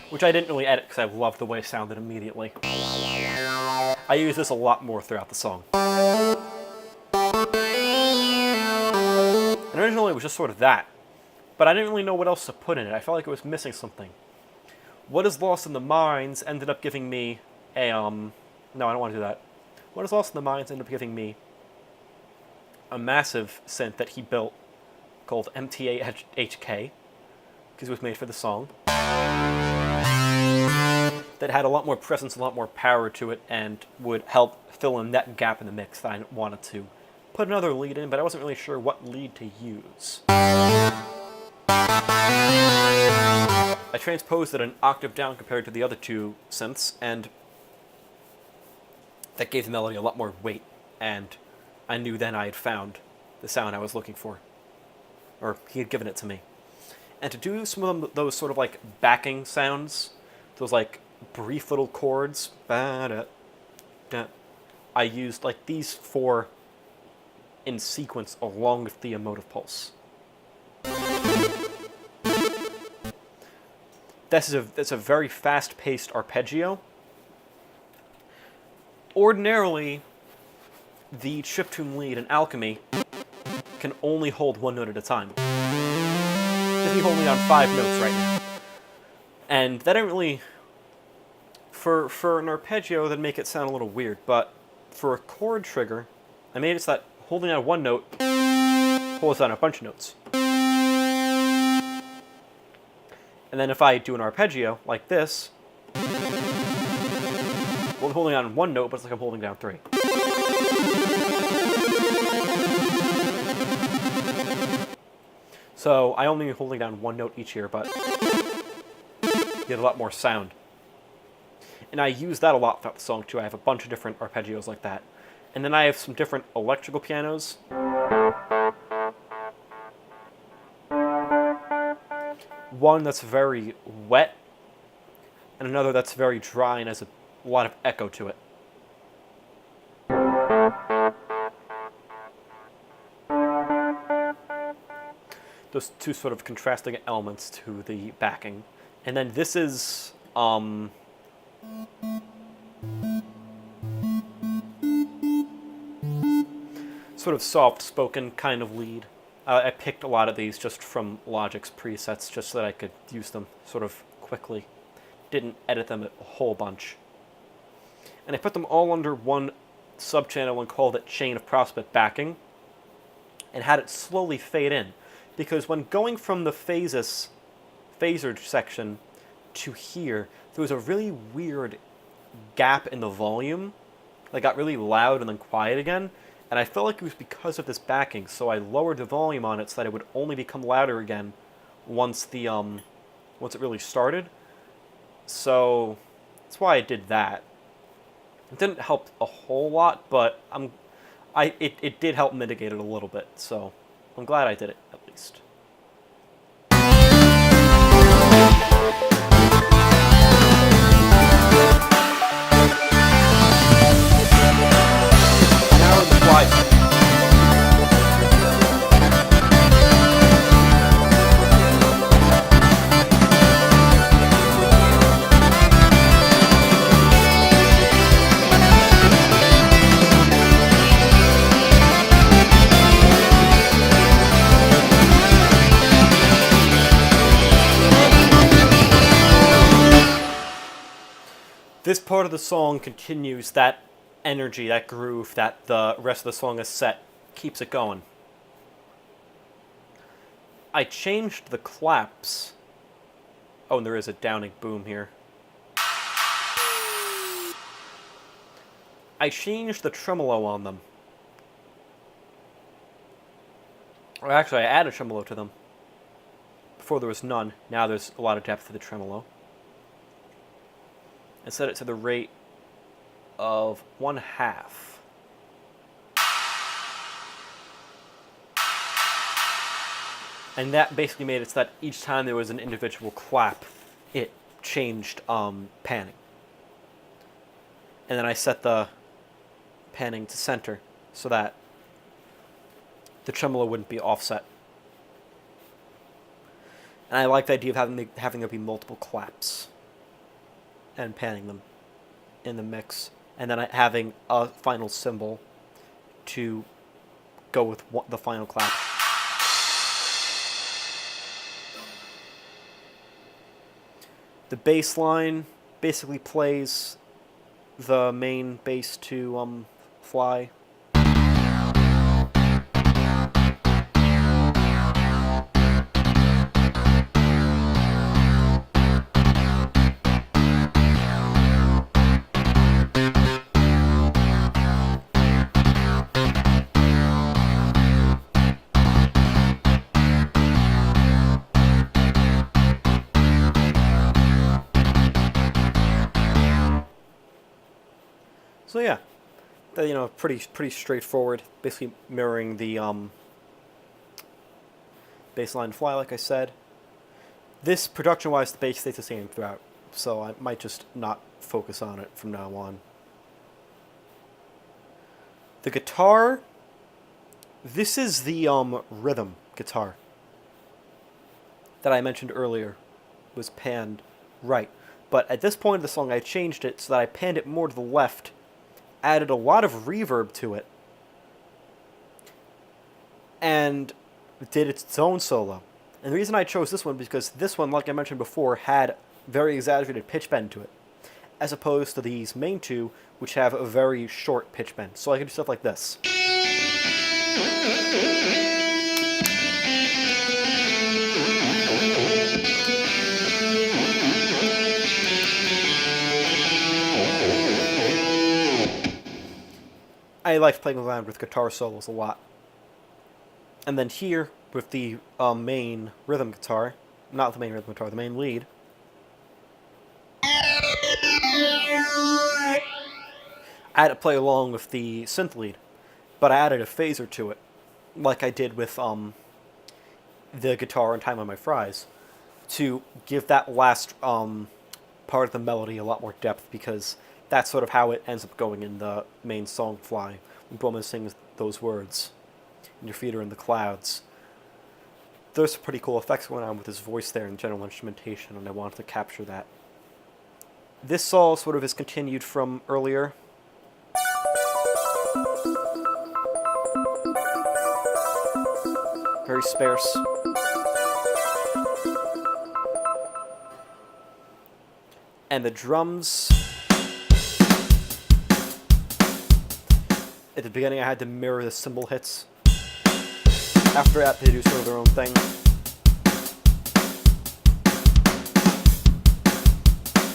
which I didn't really edit because I loved the way it sounded immediately. I use this a lot more throughout the song. And originally it was just sort of that, but I didn't really know what else to put in it. I felt like it was missing something. What is Lost in the Mines ended up giving me a, no, I don't want to do that. What is Lost in the Mines ended up giving me a massive synth that he built called MTAHK, because it was made for the song, that had a lot more presence, a lot more power to it, and would help fill in that gap in the mix that I wanted to put another lead in, but I wasn't really sure what lead to use. I transposed it an octave down compared to the other two synths, and that gave the melody a lot more weight, and I knew then I had found the sound I was looking for. Or he had given it to me. And to do some of those sort of like backing sounds, those like brief little chords, I used like these 4 in sequence along with the emotive pulse. That's a very fast-paced arpeggio. Ordinarily, the chiptune lead in Alchemy can only hold 1 note at a time. If you only on 5 notes right now. And that didn't really, for an arpeggio, that'd make it sound a little weird, but for a chord trigger, I made it so that holding down 1 note holds down a bunch of notes. And then if I do an arpeggio like this, well, I'm holding down 1 note, but it's like I'm holding down 3. So I only holding down 1 note each here, but you get a lot more sound. And I use that a lot throughout the song too. I have a bunch of different arpeggios like that. And then I have some different electrical pianos. One that's very wet, and another that's very dry and has a lot of echo to it. Those 2 sort of contrasting elements to the backing. And then this is, sort of soft-spoken kind of lead. I picked a lot of these just from Logic's presets, just so that I could use them sort of quickly. Didn't edit them a whole bunch. And I put them all under one subchannel and called it Chain of Prospect Backing, and had it slowly fade in. Because when going from the phaser section to here, there was a really weird gap in the volume that got really loud and then quiet again. And I felt like it was because of this backing, so I lowered the volume on it so that it would only become louder again once the once it really started. So that's why I did that. It didn't help a whole lot, but it did help mitigate it a little bit. So I'm glad I did it at least. This part of the song continues that energy, that groove that the rest of the song is set, keeps it going. I changed the claps. Oh, and there is a downing boom here. I changed the tremolo on them. Or actually, I added tremolo to them. Before there was none. Now there's a lot of depth to the tremolo. And set it to the rate of 1/2. And that basically made it so that each time there was an individual clap, it changed panning. And then I set the panning to center so that the tremolo wouldn't be offset. And I like the idea of having there be multiple claps and panning them in the mix. and then having a final cymbal to go with the final clap. The bass line basically plays the main bass to Fly. So yeah, pretty straightforward. Basically mirroring the bassline Fly, like I said. This production-wise, the bass stays the same throughout, so I might just not focus on it from now on. The guitar. This is the rhythm guitar that I mentioned earlier was panned right, but at this point of the song, I changed it so that I panned it more to the left. Added a lot of reverb to it, and did its own solo. And the reason I chose this one is because this one, like I mentioned before, had very exaggerated pitch bend to it, as opposed to these main two, which have a very short pitch bend. So I can do stuff like this. I like playing around with guitar solos a lot. And then here, with the main rhythm guitar, not the main rhythm guitar, the main lead, I had to play along with the synth lead, but I added a phaser to it, like I did with the guitar and Time on My Fries, to give that last part of the melody a lot more depth, because that's sort of how it ends up going in the main song Fly, when Bowman sings those words, and your feet are in the clouds. There's some pretty cool effects going on with his voice there and general instrumentation, and I wanted to capture that. This all sort of is continued from earlier. Very sparse. And the drums. At the beginning, I had to mirror the cymbal hits. After that, they do sort of their own thing.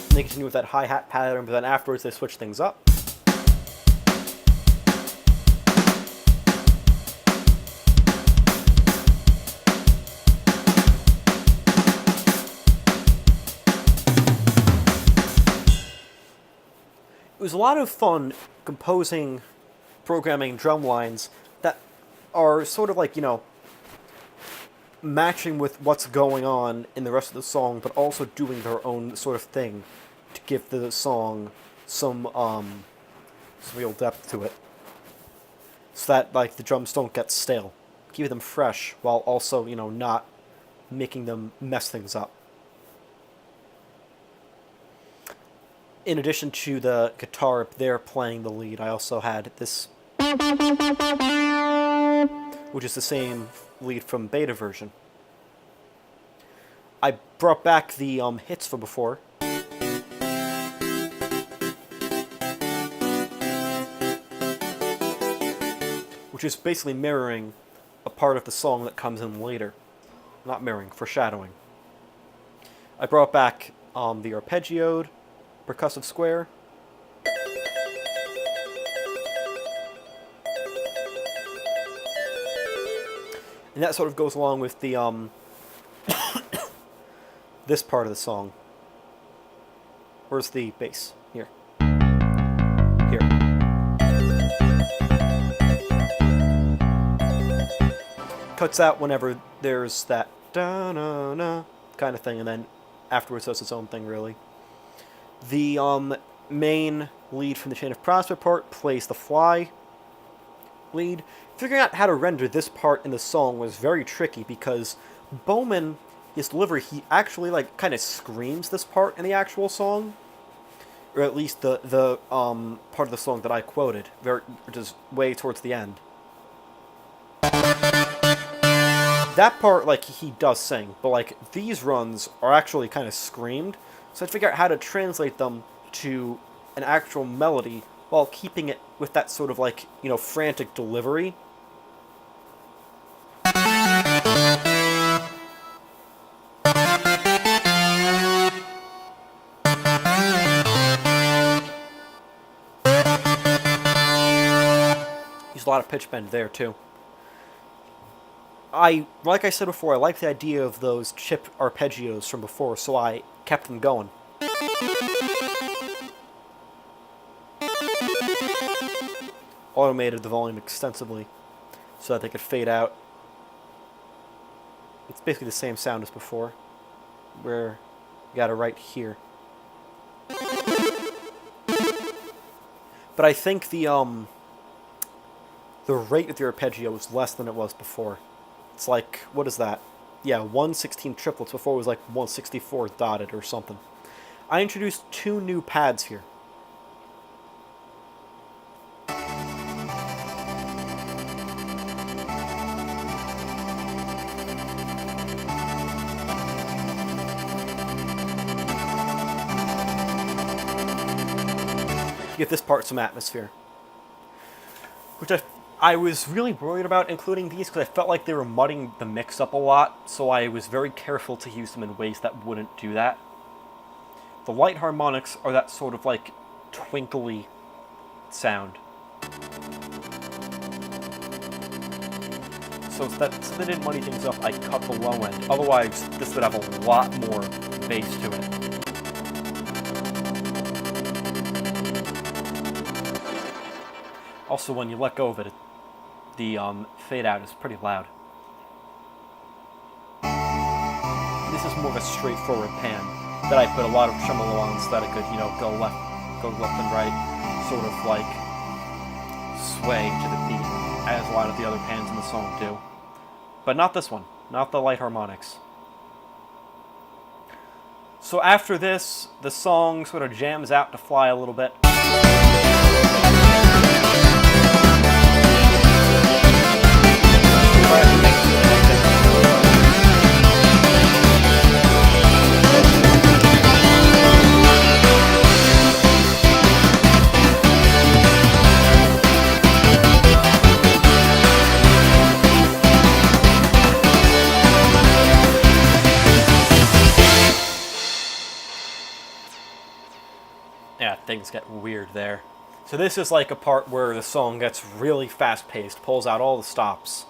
And they continue with that hi-hat pattern, but then afterwards they switch things up. It was a lot of fun composing, programming drum lines that are sort of like, matching with what's going on in the rest of the song, but also doing their own sort of thing to give the song some real depth to it. So that, like, the drums don't get stale. Keep them fresh, while also, not making them mess things up. In addition to the guitar up there playing the lead, I also had this, which is the same lead from beta version. I brought back the hits from before. Which is basically mirroring a part of the song that comes in later. Not mirroring, foreshadowing. I brought back the arpeggiated, percussive square. And that sort of goes along with the this part of the song. Where's the bass? Here. Here. Cuts out whenever there's that da-na-na kind of thing, and then afterwards does its own thing, really. The main lead from the Chain of Prospect part plays the Fly lead. Figuring out how to render this part in the song was very tricky, because Bowman, his delivery, he actually kind of screams this part in the actual song. or at least the part of the song that I quoted, which is way towards the end. That part, like, he does sing, but, like, these runs are actually kind of screamed, so I figure out how to translate them to an actual melody while keeping it with that sort of, like, you know, frantic delivery. Use a lot of pitch bend there, too. Like I said before, I like the idea of those chip arpeggios from before, so I kept them going. Automated the volume extensively so that they could fade out. It's basically the same sound as before, where you got it right here. But I think the rate of the arpeggio was less than it was before. It's like, what is that? Yeah, 116 triplets. Before it was like 164 dotted or something. I introduced 2 new pads here. Give this part some atmosphere. Which I was really worried about including these because I felt like they were mudding the mix up a lot, so I was very careful to use them in ways that wouldn't do that. The light harmonics are that sort of like twinkly sound. So they didn't muddy things up, I cut the low end. Otherwise, this would have a lot more bass to it. Also, when you let go of it, the fade out is pretty loud. This is more of a straightforward pan that I put a lot of tremolo on so that it could, you know, go left and right, sort of like sway to the beat, as a lot of the other pans in the song do. But not this one, not the light harmonics. So after this, the song sort of jams out to fly a little bit. Yeah, things get weird there. So this is like a part where the song gets really fast-paced, pulls out all the stops.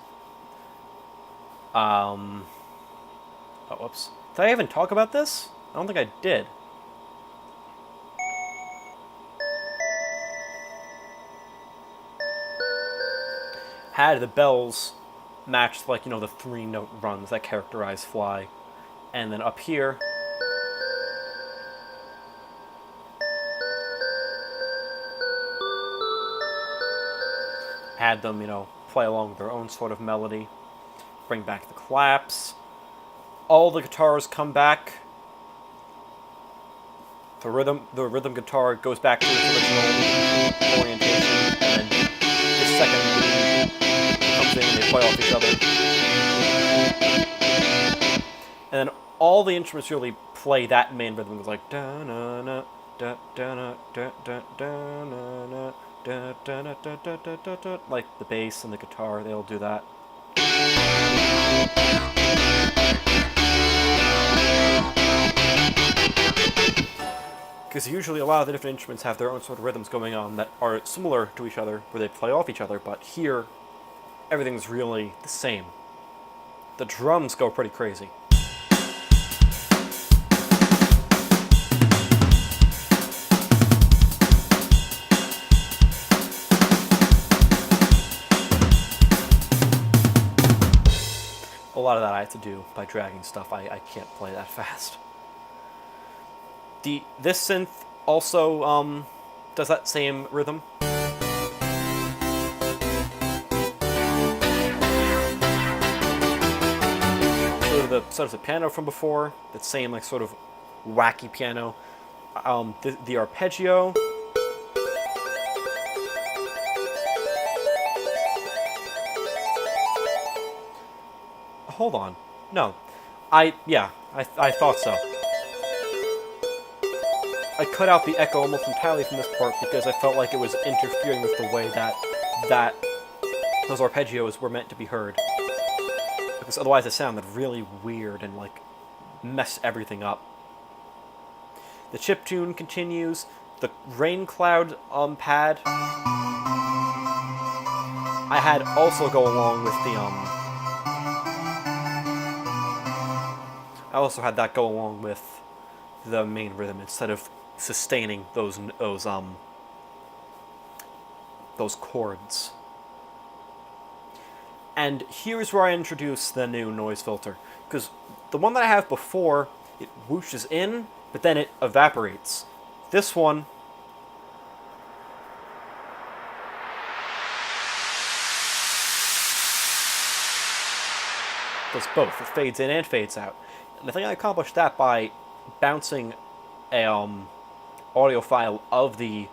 Oh, whoops. Did I even talk about this? I don't think I did. Had the bells matched, like, you know, the 3-note runs that characterize Fly. And then up here, had them, you know, play along with their own sort of melody. Bring back the claps. All the guitars come back. The rhythm guitar goes back to its original orientation, and then the second lead comes in and they play off each other. And then all the instruments really play that main rhythm. It's like da na na da da na da da da na na da da na da da da da da. Like the bass and the guitar, they all do that. Because usually a lot of the different instruments have their own sort of rhythms going on that are similar to each other, where they play off each other, but here, everything's really the same. The drums go pretty crazy. A lot of that I have to do by dragging stuff. I can't play that fast. This synth also does that same rhythm. So does the piano from before, that same like sort of wacky piano. the arpeggio. Hold on. No. I thought so. I cut out the echo almost entirely from this part because I felt like it was interfering with the way that those arpeggios were meant to be heard. Because otherwise it sounded really weird and like messed everything up. The chiptune continues. The rain cloud pad I had also go along with the I also had that go along with the main rhythm instead of sustaining those chords. And here's where I introduce the new noise filter, because the one that I have before, it whooshes in, but then it evaporates. This one does both. It fades in and fades out. And I think I accomplished that by bouncing a audio file of the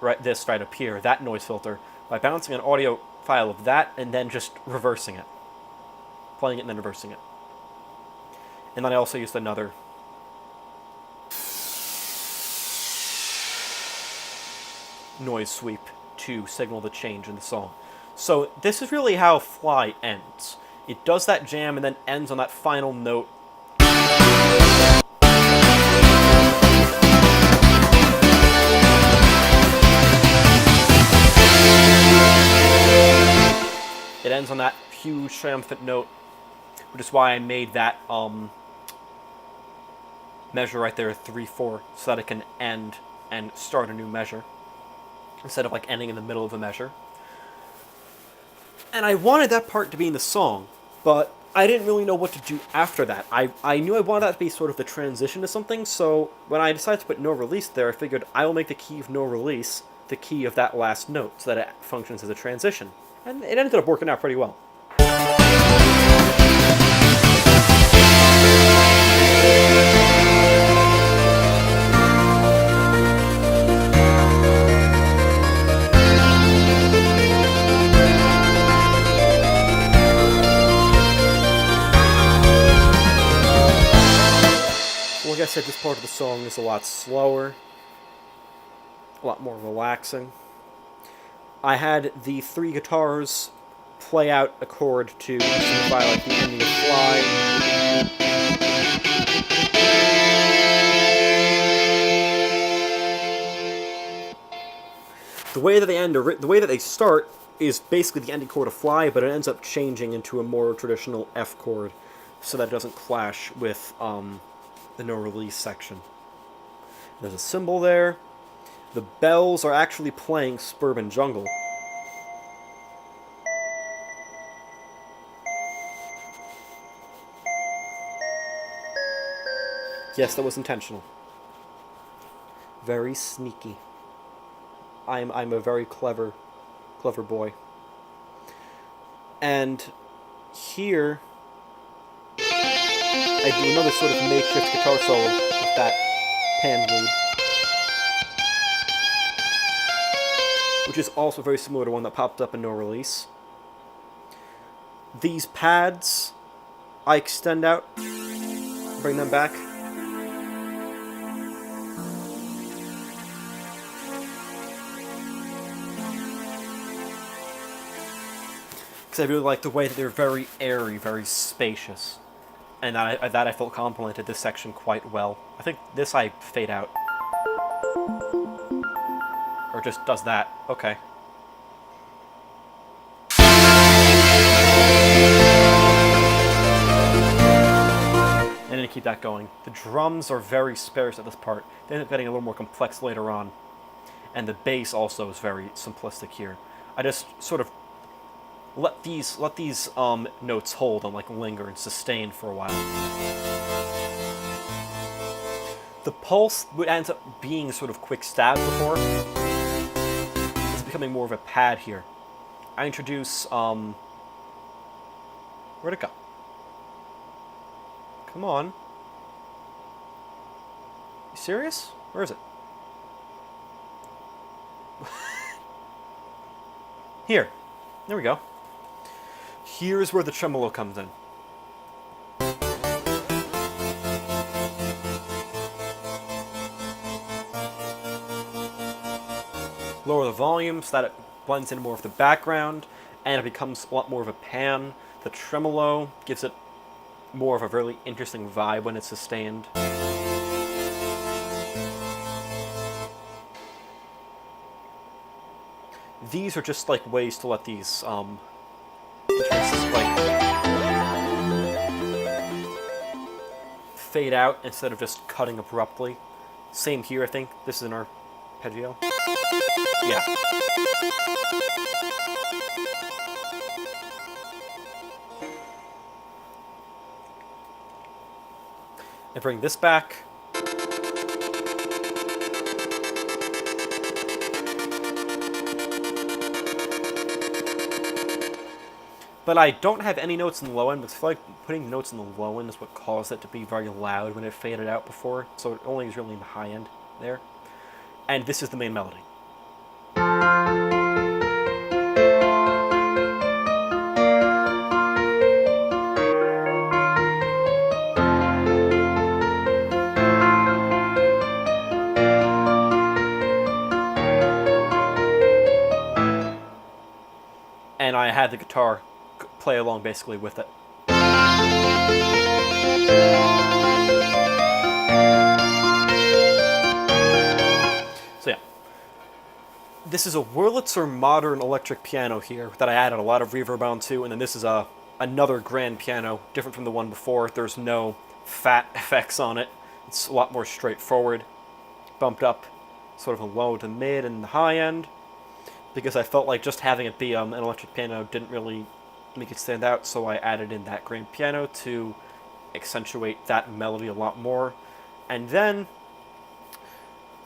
right up here, that noise filter, by bouncing an audio file of that and then just reversing it. Playing it and then reversing it. And then I also used another noise sweep to signal the change in the song. So this is really how Fly ends. It does that jam and then ends on that final note. It ends on that huge triumphant note, which is why I made that measure right there 3/4, so that it can end and start a new measure instead of like ending in the middle of a measure. And I wanted that part to be in the song, but I didn't really know what to do after that. I knew I wanted that to be sort of the transition to something, so when I decided to put no release there, I figured I will make the key of no release the key of that last note, so that it functions as a transition. And it ended up working out pretty well. Like I said, this part of the song is a lot slower, a lot more relaxing. I had the 3 guitars play out a chord to signify like the ending of Fly. The way that they end, the way that they start, is basically the ending chord of Fly, but it ends up changing into a more traditional F chord, so that it doesn't clash with the no release section. There's a cymbal there. The bells are actually playing Suburban Jungle. Yes, that was intentional. Very sneaky. I'm a very clever boy. And here I do another sort of makeshift guitar solo with that pan lead, which is also very similar to one that popped up in no release. These pads I extend out, bring them back. Because I really like the way that they're very airy, very spacious. And that I felt complemented this section quite well. I think this I fade out. Or just does that. Okay. And then keep that going. The drums are very sparse at this part. They end up getting a little more complex later on. And the bass also is very simplistic here. I just sort of let these notes hold and like linger and sustain for a while. The pulse ends up being sort of quick stab before. It's becoming more of a pad here. I introduce where'd it go? Come on. serious? Where is it? Here. There we go. Here's where the tremolo comes in. Lower the volume so that it blends in more of the background, and it becomes a lot more of a pan. The tremolo gives it more of a really interesting vibe when it's sustained. These are just like ways to let these like fade out instead of just cutting abruptly. Same here, I think. This is an arpeggio. Yeah. And bring this back. But I don't have any notes in the low end, because I feel like putting notes in the low end is what caused it to be very loud when it faded out before, so it only is really in the high end there. And this is the main melody. And I had the guitar play along basically with it. So yeah. This is a Wurlitzer modern electric piano here that I added a lot of reverb onto, and then this is another grand piano, different from the one before. There's no fat effects on it. It's a lot more straightforward. Bumped up sort of a low to mid and the high end, because I felt like just having it be an electric piano didn't really make it stand out, so I added in that grand piano to accentuate that melody a lot more. And then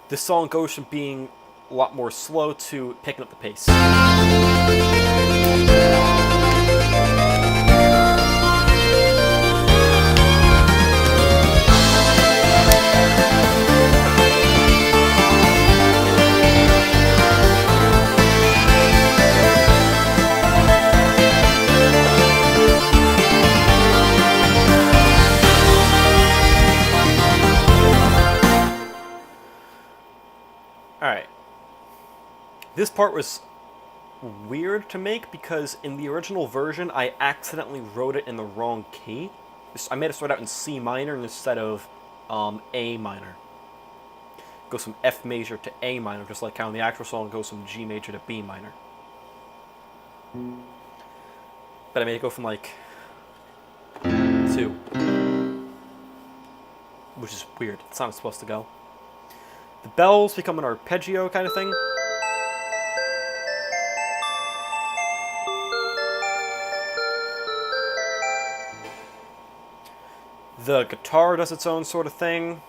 the song goes from being a lot more slow to picking up the pace. Alright. This part was weird to make because in the original version I accidentally wrote it in the wrong key. I made it start out in C minor instead of A minor. It goes from F major to A minor, just like how in the actual song it goes from G major to B minor. But I made it go from like 2. Which is weird. It's not supposed to go. The bells become an arpeggio kind of thing. The guitar does its own sort of thing.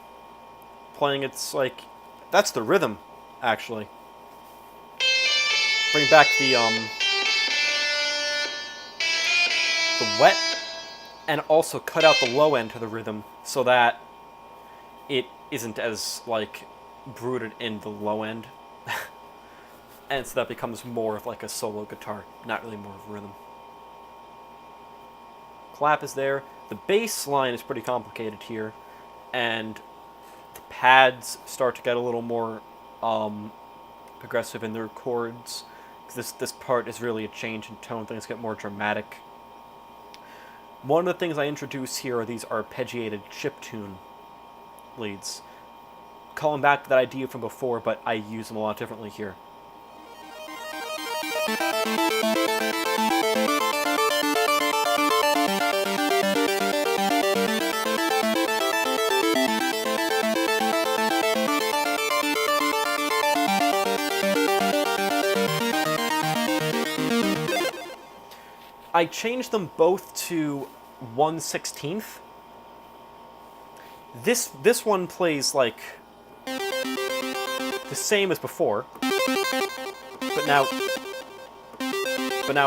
Playing its, like... That's the rhythm, actually. Bring back the wet, and also cut out the low end to the rhythm so that it isn't as, like, brooded in the low end. And so that becomes more of like a solo guitar, not really more of a rhythm. Clap is there. The bass line is pretty complicated here, and the pads start to get a little more progressive in their chords. This part is really a change in tone. Things get more dramatic. One of the things I introduce here are these arpeggiated chiptune leads. Calling back to that idea from before, but I use them a lot differently here. I changed them both to 1/16. This one plays like the same as before, but now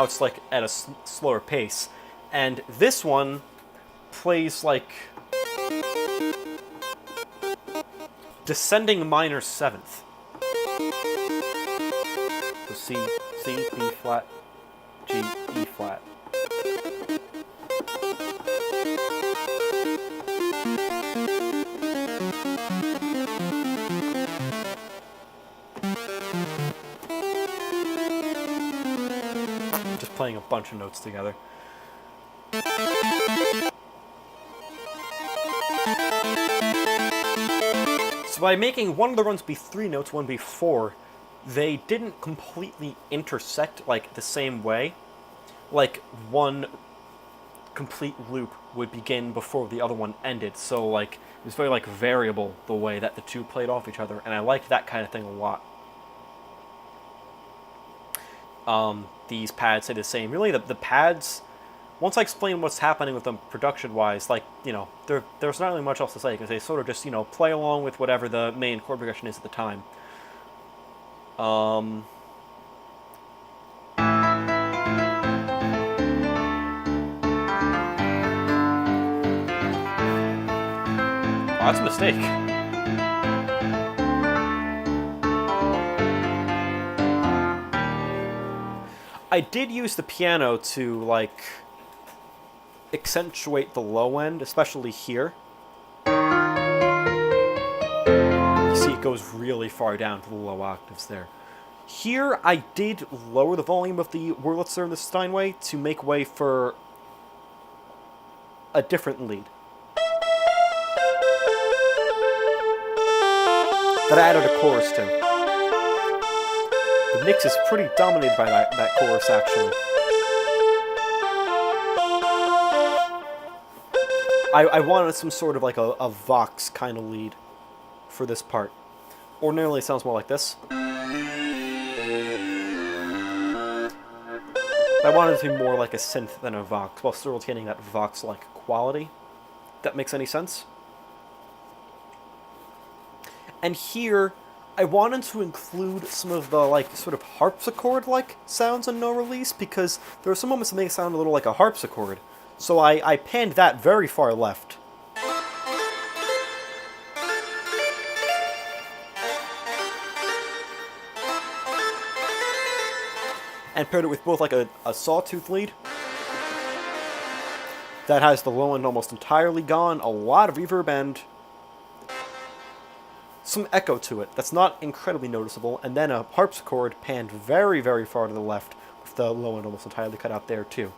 it's like at a slower pace, and this one plays like descending minor seventh. So C, B flat, G, E flat. Just playing a bunch of notes together. So by making one of the runs be 3 notes, one be 4, they didn't completely intersect like the same way. Like one complete loop would begin before the other one ended. So like it was very like variable the way that the two played off each other, and I liked that kind of thing a lot. These pads say the same. Really, the pads, once I explain what's happening with them production-wise, like, you know, there's not really much else to say, because they sort of just, you know, play along with whatever the main chord progression is at the time. Oh, that's a mistake. I did use the piano to, like, accentuate the low end, especially here. You see it goes really far down to the low octaves there. Here, I did lower the volume of the Wurlitzer and the Steinway to make way for a different lead that I added a chorus to. The mix is pretty dominated by that chorus, actually. I wanted some sort of like a Vox kind of lead for this part. Ordinarily it sounds more like this. I wanted it to be more like a synth than a Vox, while still retaining that Vox-like quality. If that makes any sense. And here, I wanted to include some of the, like, sort of harpsichord-like sounds in No Release, because there are some moments that make it sound a little like a harpsichord. So I panned that very far left. And paired it with both, like, a sawtooth lead that has the low end almost entirely gone, a lot of reverb, and some echo to it that's not incredibly noticeable, and then a harpsichord panned very, very far to the left with the low end almost entirely cut out there too.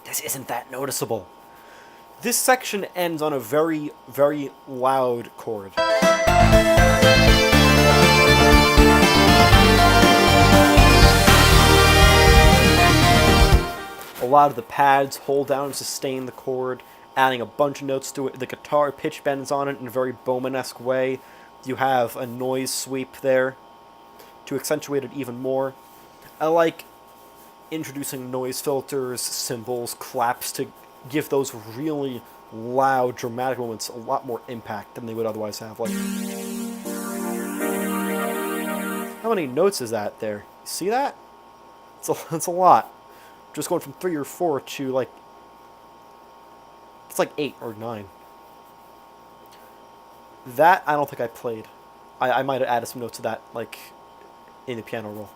This isn't that noticeable. This section ends on a very, very loud chord. A lot of the pads hold down and sustain the chord, adding a bunch of notes to it. The guitar pitch bends on it in a very Bowman-esque way. You have a noise sweep there to accentuate it even more. I like introducing noise filters, cymbals, claps to give those really loud, dramatic moments a lot more impact than they would otherwise have. Like, how many notes is that there? You see that? It's a lot. Just going from 3 or 4 to, like, it's like 8 or 9. That, I don't think I played. I might have added some notes to that, like, in the piano roll.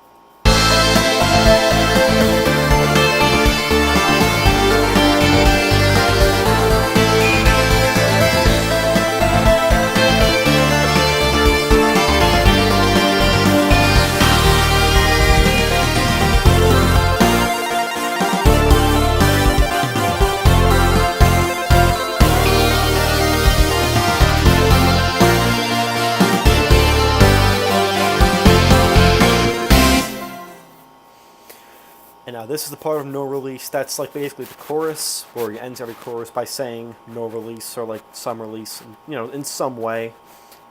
And now this is the part of No Release that's like basically the chorus, where he ends every chorus by saying No Release or like some release, you know, in some way.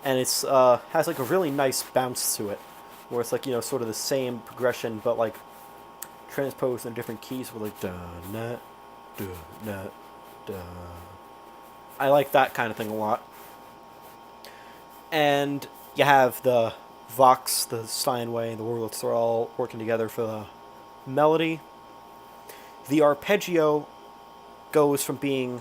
And it's has like a really nice bounce to it, where it's like, you know, sort of the same progression but like transposed in different keys with like da na da na da. I like that kind of thing a lot. And you have the Vox, the Steinway, and the Wurlitzer all working together for the melody. The arpeggio goes from being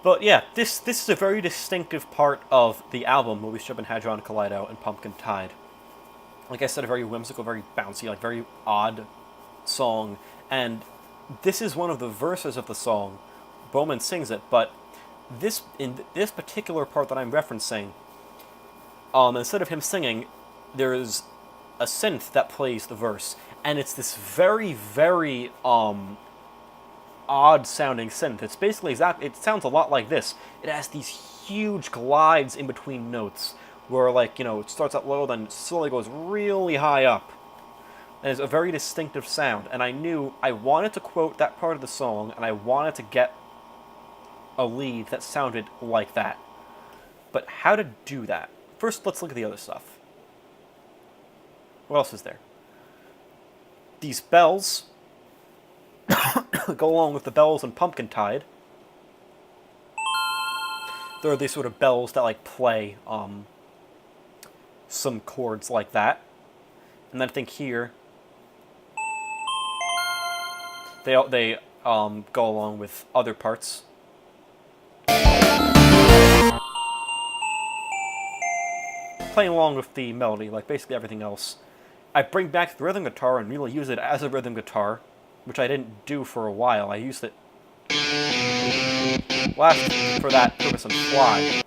But yeah, this is a very distinctive part of the album, Mobius and Hadron Kaleido and Pumpkin Tide. Like I said, a very whimsical, very bouncy, like very odd song, and this is one of the verses of the song. Bowman sings it, but this particular part that I'm referencing, instead of him singing, there's a synth that plays the verse, and it's this very, very odd sounding synth. It's basically it sounds a lot like this. It has these huge glides in between notes, where like, you know, it starts out low, then slowly goes really high up. And it's a very distinctive sound, and I knew I wanted to quote that part of the song, and I wanted to get a lead that sounded like that. But how to do that? First, let's look at the other stuff. What else is there? These bells go along with the bells in Pumpkin Tide. There are these sort of bells that like play some chords like that. And then I think here they go along with other parts. Playing along with the melody, like basically everything else. I bring back the rhythm guitar and really use it as a rhythm guitar, which I didn't do for a while. I used it last for that purpose on Fly.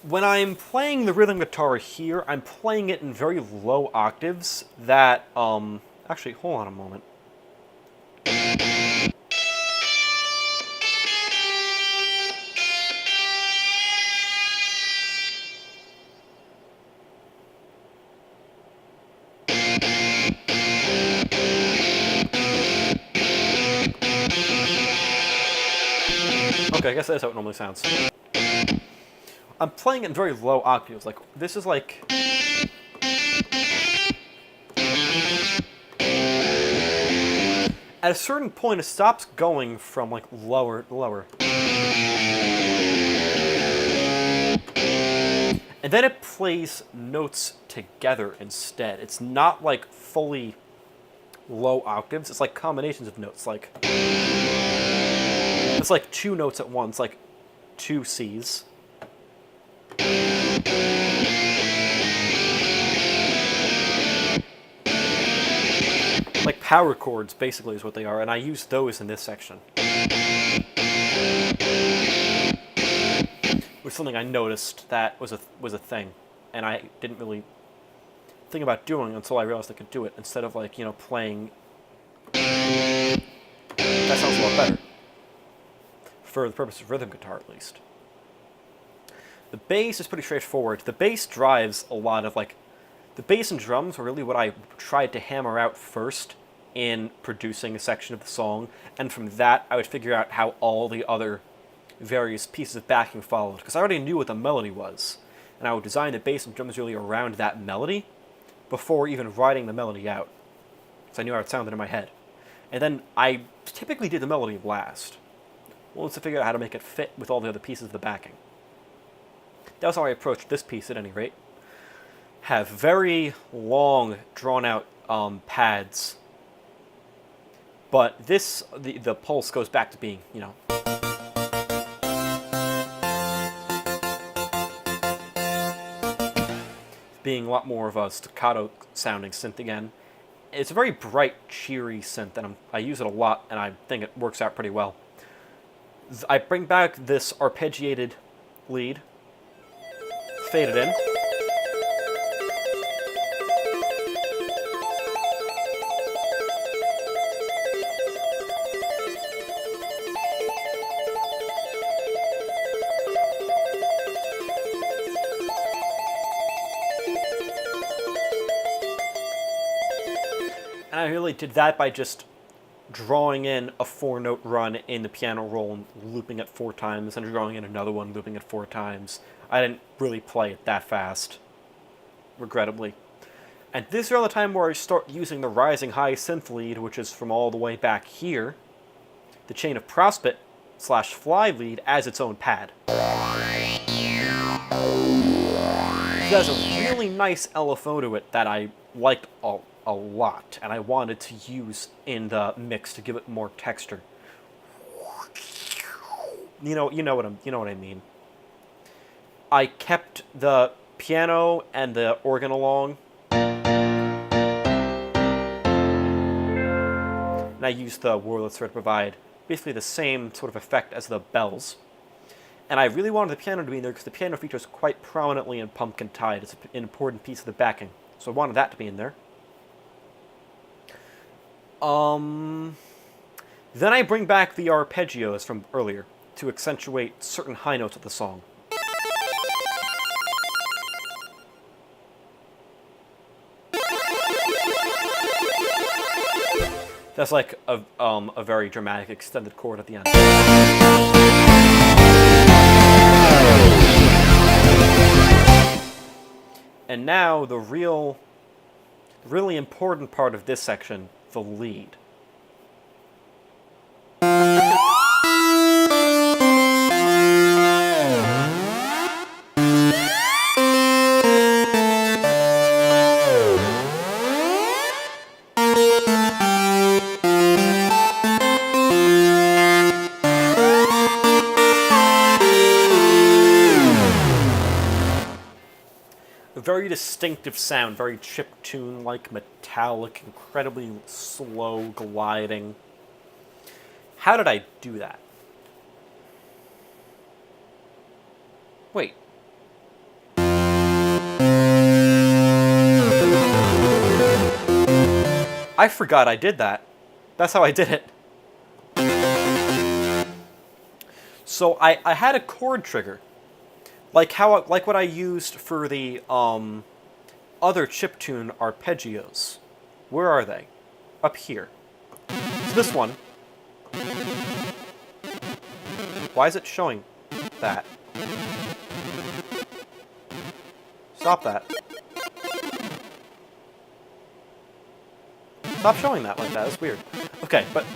When I'm playing the rhythm guitar here, I'm playing it in very low octaves that, actually, hold on a moment. Okay, I guess that's how it normally sounds. I'm playing it in very low octaves. Like, this is like... At a certain point, it stops going from, like, lower to lower. And then it plays notes together instead. It's not, like, fully low octaves. It's like combinations of notes. Like... It's like two notes at once, like two C's. Like power chords, basically, is what they are, and I use those in this section. It was something I noticed that was a thing, and I didn't really think about doing until I realized I could do it, instead of, like, you know, playing... That sounds a lot better. For the purpose of rhythm guitar, at least. The bass is pretty straightforward. The bass drives a lot of, like... The bass and drums were really what I tried to hammer out first in producing a section of the song, and from that I would figure out how all the other various pieces of backing followed, because I already knew what the melody was, and I would design the bass and drums really around that melody before even writing the melody out, because I knew how it sounded in my head. And then I typically did the melody last, once I figured out how to make it fit with all the other pieces of the backing. That was how I approached this piece, at any rate. Have very long, drawn-out pads, but this, the pulse goes back to being, you know, being a lot more of a staccato-sounding synth again. It's a very bright, cheery synth, and I use it a lot, and I think it works out pretty well. I bring back this arpeggiated lead, fade it in. And I really did that by just drawing in a 4-note run in the piano roll and looping it 4 times, and drawing in another one, looping it 4 times. I didn't really play it that fast, regrettably. And this is around the time where I start using the rising high synth lead, which is from all the way back here, the Chain of Prospect / Fly lead, as its own pad. It has a really nice LFO to it that I liked a a lot, and I wanted to use in the mix to give it more texture. You know what I mean. I kept the piano and the organ along, and I used the Wurlitzer to provide basically the same sort of effect as the bells. And I really wanted the piano to be in there because the piano features quite prominently in Pumpkin Tide. It's an important piece of the backing. So I wanted that to be in there. Then I bring back the arpeggios from earlier to accentuate certain high notes of the song. That's like a very dramatic extended chord at the end. And now the really important part of this section, the lead. A very distinctive sound, very chiptune-like, metallic, incredibly slow gliding. How did I do that? Wait. I forgot I did that. That's how I did it. So I had a chord trigger. Like what I used for the other chiptune arpeggios. Where are they? Up here. So this one. Why is it showing that? Stop that. Stop showing that like that. That's weird. Okay, but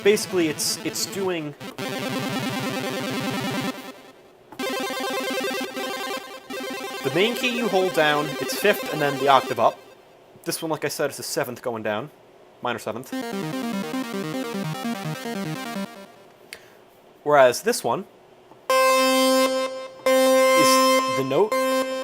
basically it's doing. The main key you hold down, it's 5th and then the octave up. This one, like I said, is the 7th going down. Minor 7th. Whereas this one is the note,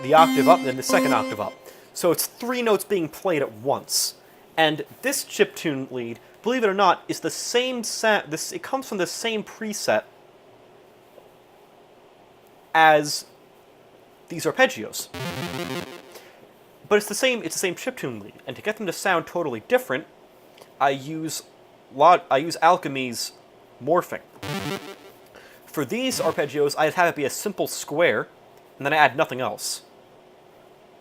the octave up, and then the 2nd octave up. So it's 3 notes being played at once. And this chiptune lead, believe it or not, is the same set. It comes from the same preset as these arpeggios. But it's the same chiptune lead, and to get them to sound totally different, I use Alchemy's morphing. For these arpeggios, I'd have it be a simple square, and then I add nothing else.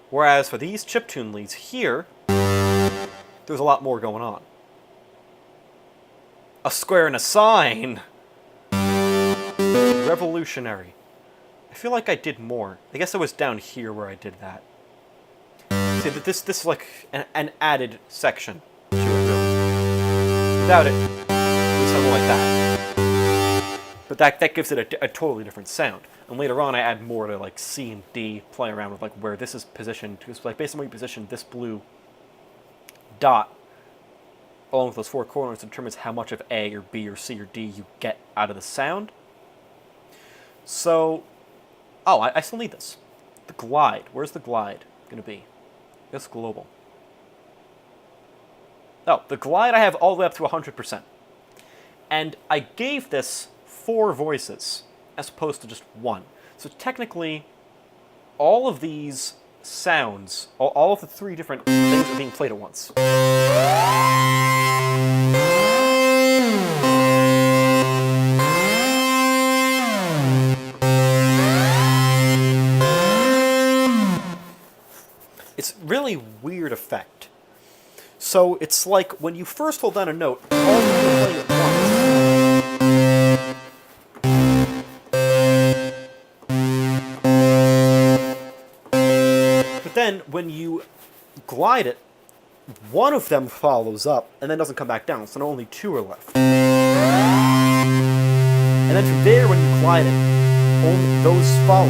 Whereas for these chiptune leads here, there's a lot more going on. A square and a sine! Revolutionary. I feel like I did more. I guess it was down here where I did that. See, this is like an added section to it, really. Without it, it's something like that. But that gives it a totally different sound. And later on, I add more to like C and D, play around with like where this is positioned. Because like based on where you position this blue dot along with those 4 corners determines how much of A or B or C or D you get out of the sound. So. Oh, I still need this. The glide. Where's the glide going to be? It's global. Oh, the glide I have all the way up to 100%. And I gave this 4 voices as opposed to just 1. So technically, all of these sounds, all of the 3 different things are being played at once. It's really weird effect. So it's like when you first hold down a note, all of them are playing at once. But then when you glide it, one of them follows up and then doesn't come back down, so only 2 are left. And then from there, when you glide it, only those follow.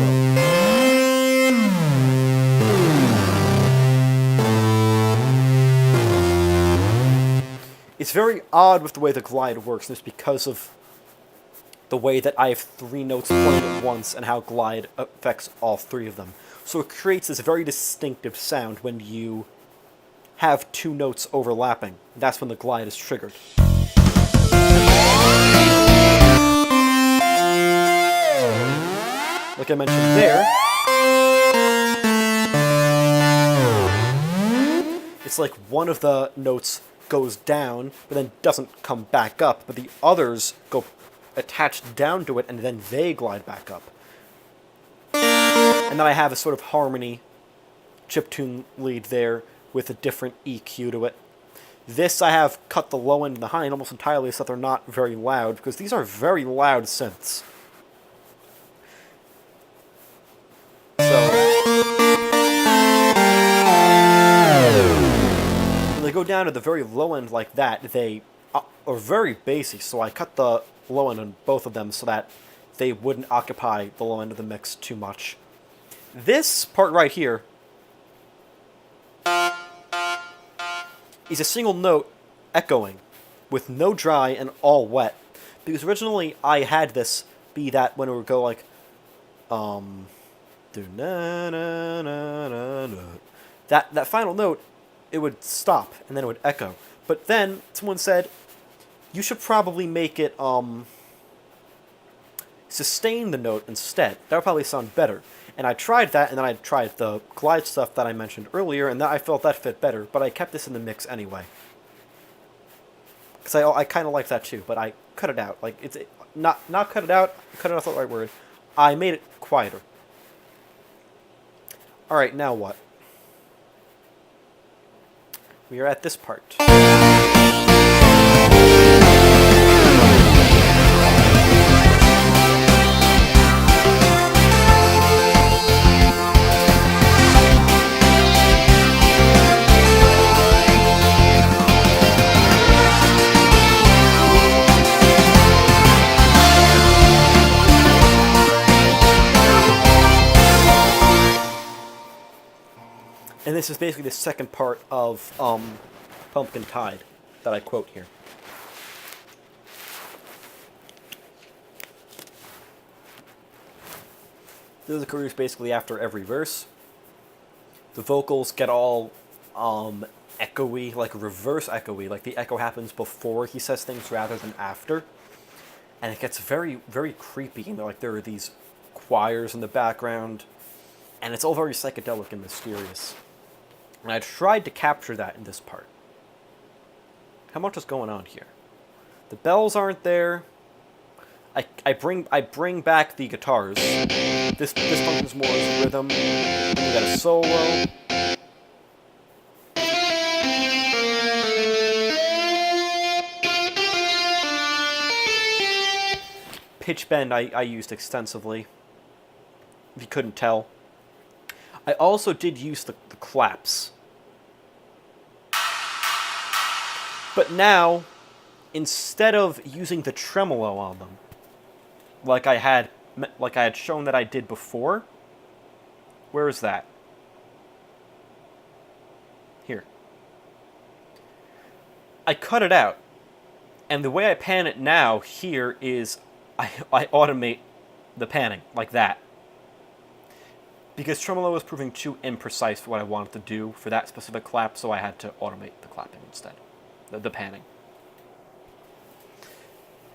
It's very odd with the way the glide works, and it's because of the way that I have 3 notes playing at once and how glide affects all 3 of them. So it creates this very distinctive sound when you have 2 notes overlapping. That's when the glide is triggered. Like I mentioned there, it's like one of the notes goes down, but then doesn't come back up, but the others go attached down to it, and then they glide back up. And then I have a sort of harmony chiptune lead there with a different EQ to it. This I have cut the low end and the high end almost entirely so that they're not very loud, because these are very loud synths. So when they go down to the very low end like that, they are very bassy, so I cut the low end on both of them so that they wouldn't occupy the low end of the mix too much. This part right here is a single note echoing with no dry and all wet, because originally I had this be that when it would go like do na na na na na, that final note, it would stop and then it would echo. But then someone said you should probably make it sustain the note instead. That would probably sound better. And I tried that, and then I tried the glide stuff that I mentioned earlier, and I felt that fit better, but I kept this in the mix anyway. Because I kind of like that too, but I cut it out. Like, it's not cut it out, cut it out's not the right word. I made it quieter. Alright, now what? We are at this part. And this is basically the second part of Pumpkin Tide that I quote here. This occurs basically after every verse. The vocals get all echoey, like reverse echoey, like the echo happens before he says things rather than after. And it gets very, very creepy. You know, like there are these choirs in the background, and it's all very psychedelic and mysterious. And I tried to capture that in this part. How much is going on here? The bells aren't there. I bring back the guitars. This functions more as rhythm. And we got a solo. Pitch bend I used extensively, if you couldn't tell. I also did use the claps. But now, instead of using the tremolo on them, like I had shown that I did before, where is that? Here. I cut it out, and the way I pan it now here is I automate the panning like that. Because tremolo was proving too imprecise for what I wanted to do for that specific clap, so I had to automate the clapping instead. The panning.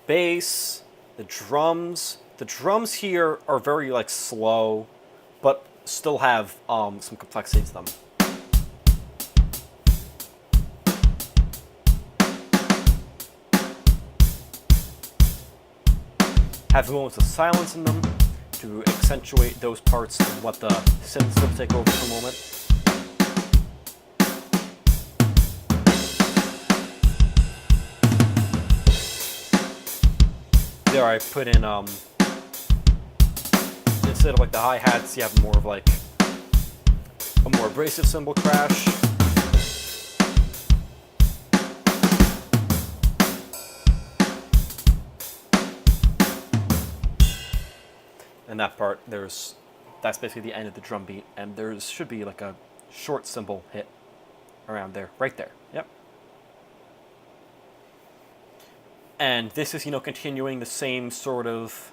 Bass, the drums. The drums here are very like slow, but still have some complexity to them. Have moments of silence in them to accentuate those parts and let the synths will take over for a moment. There I put in, instead of like the hi-hats, you have more of like a more abrasive cymbal crash. And that part, that's basically the end of the drum beat, and there should be like a short cymbal hit around there, right there, yep. And this is, continuing the same sort of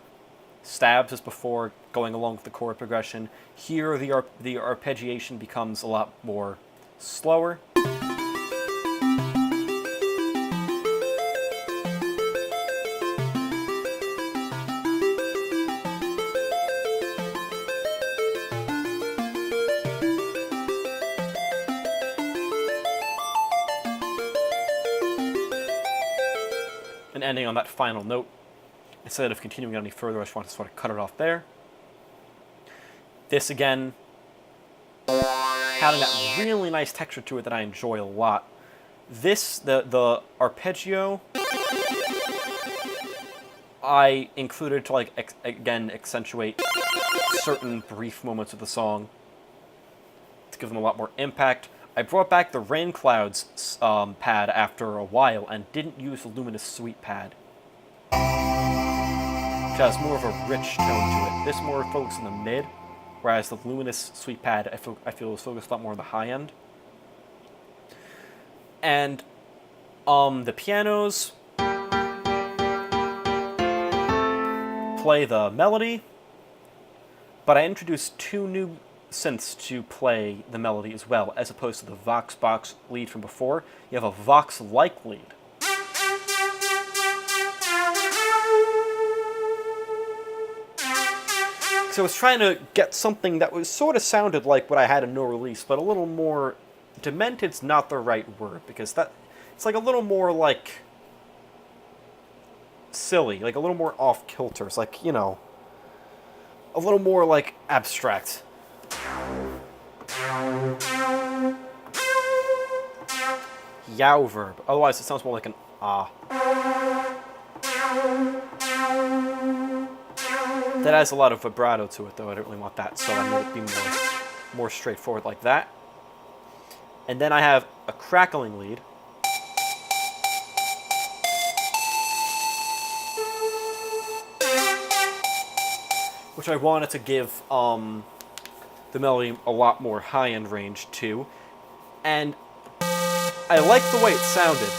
stabs as before, going along with the chord progression. Here, the arpeggiation becomes a lot more slower. And ending on that final note. Instead of continuing any further, I just want to sort of cut it off there. This, again, having that really nice texture to it that I enjoy a lot. This, the arpeggio, I included to, like, again, accentuate certain brief moments of the song, to give them a lot more impact. I brought back the Rain Clouds pad after a while and didn't use the Luminous Sweet pad, which has more of a rich tone to it. This more focused in the mid, whereas the Luminous Sweet pad I feel is focused a lot more on the high end. And the pianos play the melody, but I introduced two new synths to play the melody as well, as opposed to the Vox-Box lead from before. You have a Vox-like lead. So I was trying to get something that was sort of sounded like what I had in No Release, but a little more demented's not the right word, because it's like a little more like silly, like a little more off kilter. It's like, a little more like abstract. Yow verb. Otherwise, it sounds more like an ah. That has a lot of vibrato to it, though. I don't really want that, so I made it be more straightforward like that. And then I have a crackling lead. Which I wanted to give the melody a lot more high-end range, too. And I liked the way it sounded,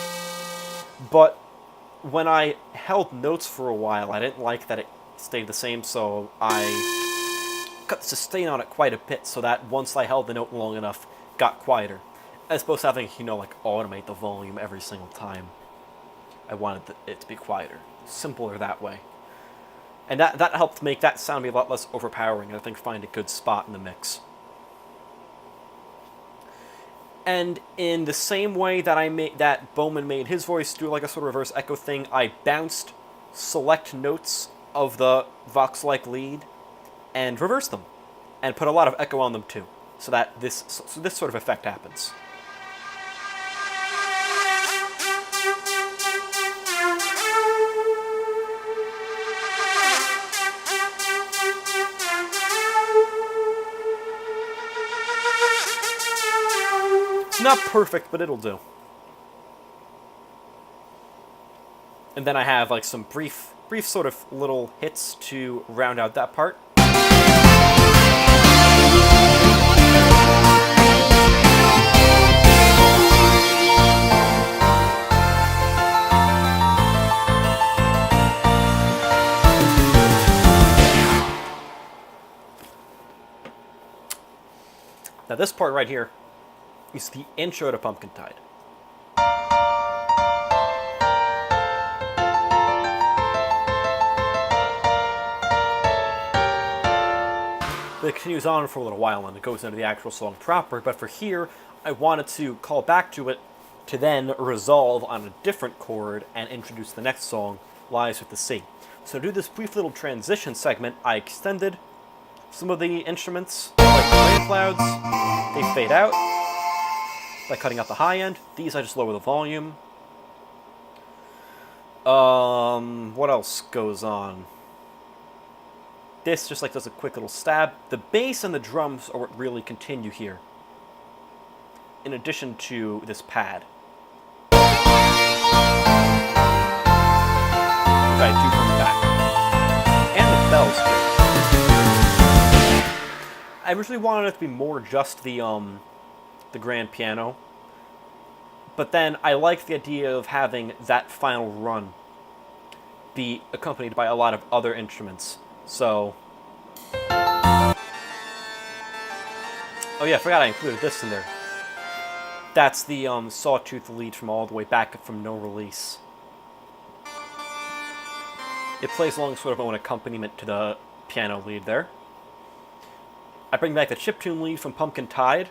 but when I held notes for a while, I didn't like that it stayed the same, so I cut the sustain on it quite a bit, so that once I held the note long enough, it got quieter. As opposed to having, like, automate the volume every single time. I wanted it to be quieter. Simpler that way. And that helped make that sound be a lot less overpowering, and I think find a good spot in the mix. And in the same way that Bowman made his voice do like a sort of reverse echo thing, I bounced select notes of the Vox-like lead and reversed them, and put a lot of echo on them too, so that this sort of effect happens. It's not perfect, but it'll do. And then I have like some brief sort of little hits to round out that part. Now this part right here is the intro to Pumpkin Tide. It continues on for a little while and it goes into the actual song proper, but for here, I wanted to call back to it to then resolve on a different chord and introduce the next song, Lies with the Sea. So to do this brief little transition segment, I extended some of the instruments, like the rain clouds. They fade out by cutting out the high end. These I just lower the volume. What else goes on? This just like does a quick little stab. The bass and the drums are what really continue here, in addition to this pad. Which I do bring back. And the bells too. I originally wanted it to be more just the grand piano, but then I liked the idea of having that final run be accompanied by a lot of other instruments. So, oh yeah, I forgot I included this in there. That's the Sawtooth lead from all the way back from No Release. It plays along sort of an accompaniment to the piano lead there. I bring back the chiptune lead from Pumpkin Tide.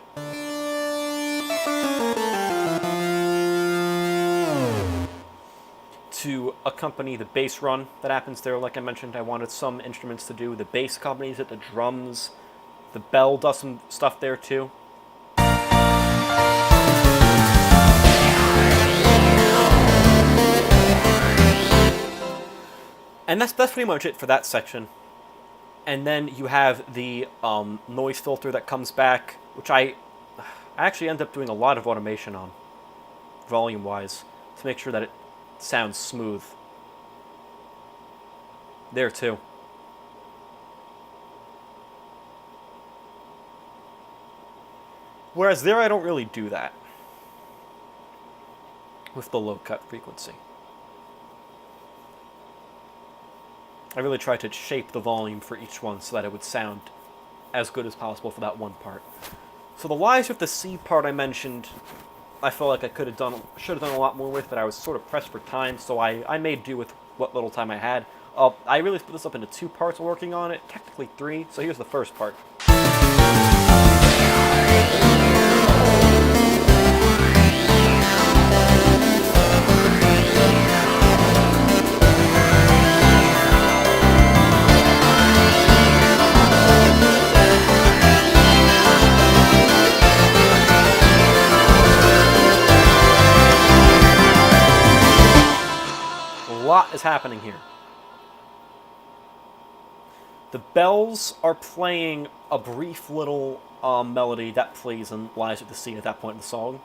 To accompany the bass run that happens there. Like I mentioned, I wanted some instruments to do. The bass accompanies it, the drums, the bell does some stuff there too. And that's pretty much it for that section. And then you have the noise filter that comes back, which I actually end up doing a lot of automation on, volume-wise, to make sure that it sounds smooth. There too. Whereas there I don't really do that with the low cut frequency. I really try to shape the volume for each one so that it would sound as good as possible for that one part. So the Lies with the C part I mentioned, I felt like I should have done a lot more with, but I was sort of pressed for time, so I made do with what little time I had. I really split this up into 2 parts working on it, technically 3, so here's the first part. A lot is happening here. The bells are playing a brief little melody that plays in Lies with the Sea at that point in the song.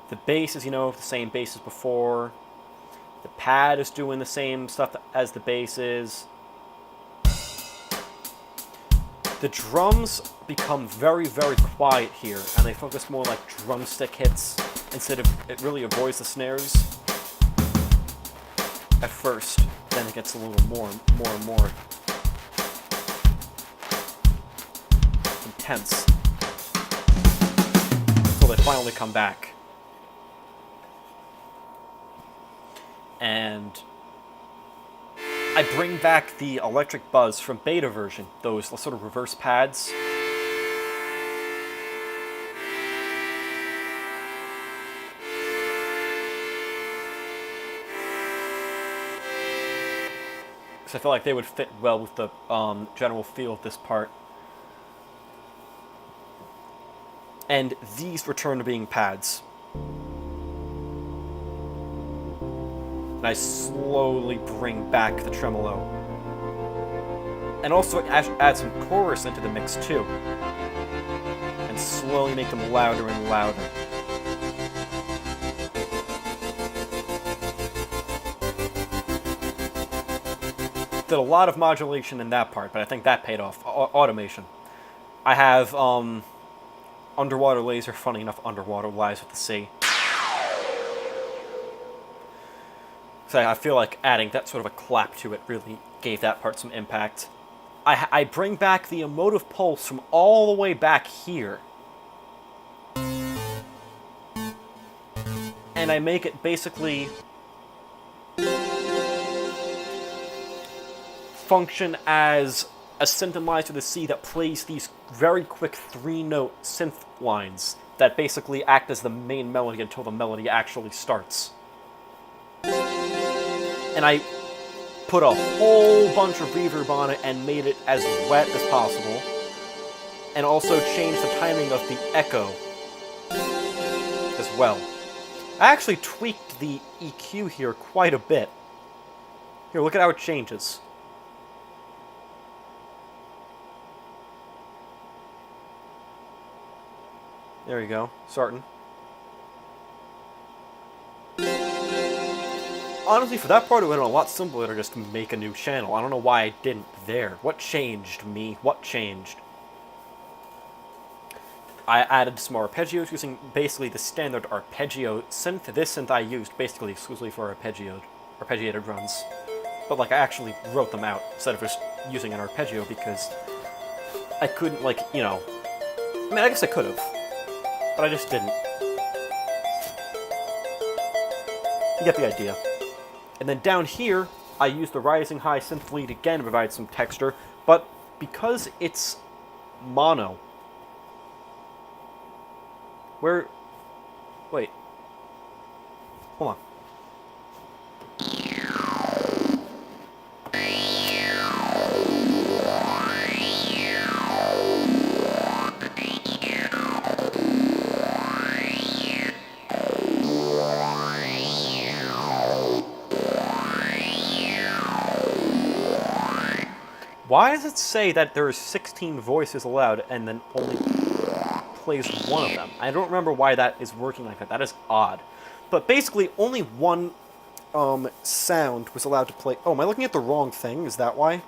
The bass is, the same bass as before. The pad is doing the same stuff as the bass is. The drums become very, very quiet here, and they focus more like drumstick hits instead of, it really avoids the snares at first. Then it gets a little more and more intense until they finally come back. And I bring back the electric buzz from beta version, those sort of reverse pads. Because I feel like they would fit well with the general feel of this part. And these return to being pads. And I slowly bring back the tremolo. And also add some chorus into the mix too. And slowly make them louder and louder. Did a lot of modulation in that part, but I think that paid off. Automation. I have Underwater Laser, funny enough, Underwater Lies with the Sea. So I feel like adding that sort of a clap to it really gave that part some impact. I bring back the emotive pulse from all the way back here. And I make it basically function as a synthesizer to the sea that plays these very quick 3-note synth lines that basically act as the main melody until the melody actually starts. And I put a whole bunch of reverb on it and made it as wet as possible. And also changed the timing of the echo as well. I actually tweaked the EQ here quite a bit. Here, look at how it changes. There you go, starting. Honestly, for that part, it would have been a lot simpler to just make a new channel. I don't know why I didn't there. What changed me? What changed? I added some arpeggios using basically the standard arpeggio synth. This synth I used basically exclusively for arpeggiated runs. But, like, I actually wrote them out instead of just using an arpeggio because I couldn't, like, you know... I mean, I guess I could have, but I just didn't. You get the idea. And then down here, I used the rising high synth lead again to provide some texture, but because it's mono... Wait. Hold on. Why does it say that there are 16 voices allowed and then only plays one of them? I don't remember why that is working like that. That is odd. But basically, only one sound was allowed to play... Oh, am I looking at the wrong thing? Is that why?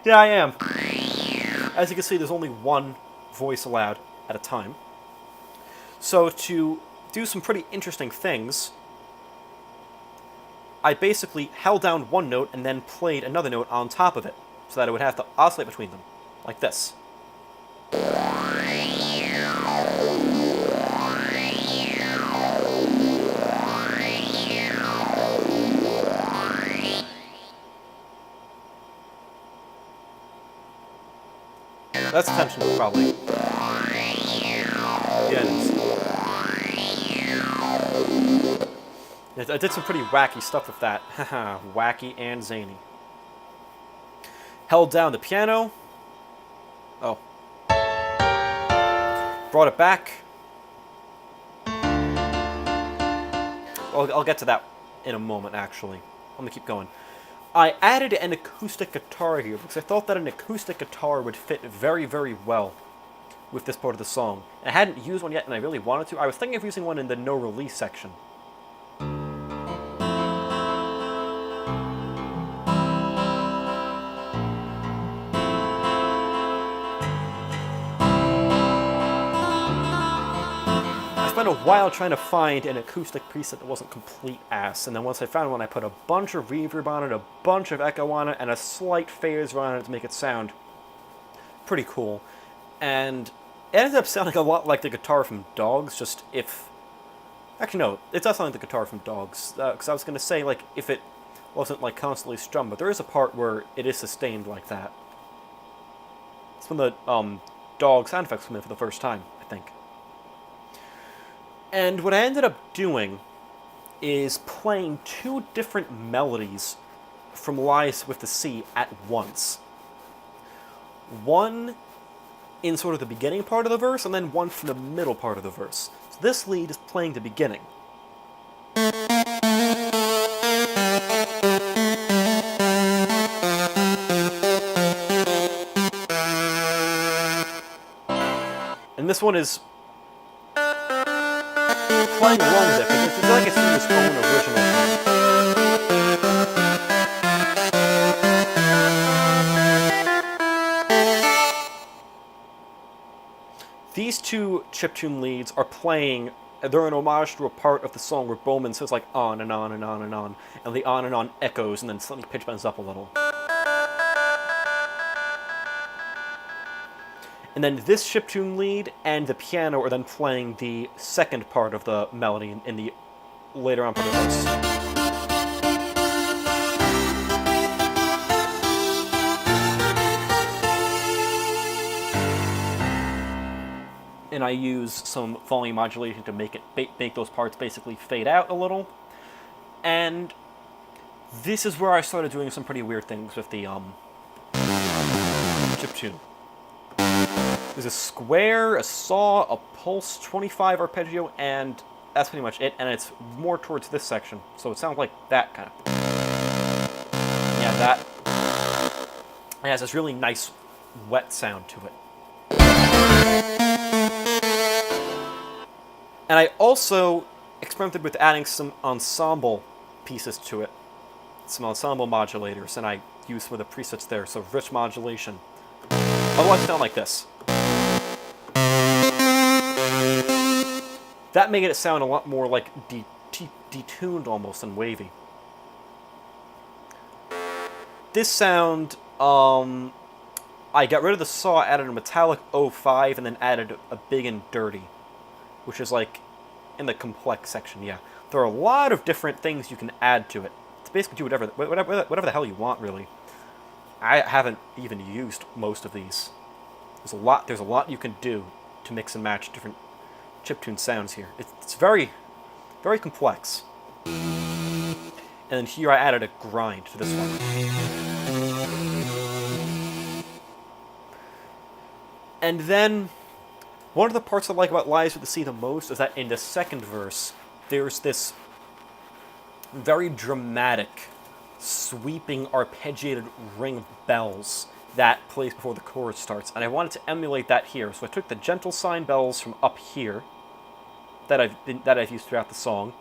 Yeah, I am. As you can see, there's only one voice allowed at a time. So to do some pretty interesting things... I basically held down one note and then played another note on top of it, so that it would have to oscillate between them, like this. That's intentional, probably. Yeah, it is. I did some pretty wacky stuff with that. Haha, wacky and zany. Held down the piano. Oh. Brought it back. I'll get to that in a moment, actually. Let me keep going. I added an acoustic guitar here because I thought that an acoustic guitar would fit very, very well with this part of the song. I hadn't used one yet, and I really wanted to. I was thinking of using one in the no-release section. I spent a while trying to find an acoustic preset that wasn't complete ass, and then once I found one, I put a bunch of reverb on it, a bunch of echo on it, and a slight phaser on it to make it sound pretty cool. And it ended up sounding a lot like the guitar from Dogs, just if... Actually, no, it does sound like the guitar from Dogs, because I was going to say, like, if it wasn't, like, constantly strummed, but there is a part where it is sustained like that. It's when the, Dog sound effects come in for the first time, I think. And what I ended up doing is playing two different melodies from Lies with the Sea at once. One in sort of the beginning part of the verse, and then one from the middle part of the verse. So this lead is playing the beginning. And this one is playing along with it, because it's like it's in its own original tone. These two chiptune leads are playing, they're an homage to a part of the song where Bowman says like on and on and on and on, and the on and on echoes and then suddenly pitch bends up a little. And then this chiptune lead and the piano are then playing the second part of the melody in the later on part of the verse. And I use some volume modulation to make those parts basically fade out a little. And this is where I started doing some pretty weird things with the chiptune. There's a square, a saw, a pulse 25 arpeggio, and that's pretty much it. And it's more towards this section, so it sounds like that kind of. Yeah, that. It has this really nice wet sound to it. And I also experimented with adding some ensemble pieces to it, some ensemble modulators, and I used some of the presets there, so rich modulation. Otherwise, it sounded like this. That made it sound a lot more like detuned almost and wavy. This sound, I got rid of the saw, added a metallic 05, and then added a big and dirty, which is like in the complex section, yeah. There are a lot of different things you can add to it. To basically do whatever the hell you want, really. I haven't even used most of these. There's a lot you can do to mix and match different chiptune sounds here. It's very, very complex. And then here I added a grind to this one. And then, one of the parts I like about Lies with the Sea the most is that in the second verse, there's this very dramatic, sweeping, arpeggiated ring of bells that plays before the chorus starts. And I wanted to emulate that here. So I took the gentle sine bells from up here, that I've used throughout the song,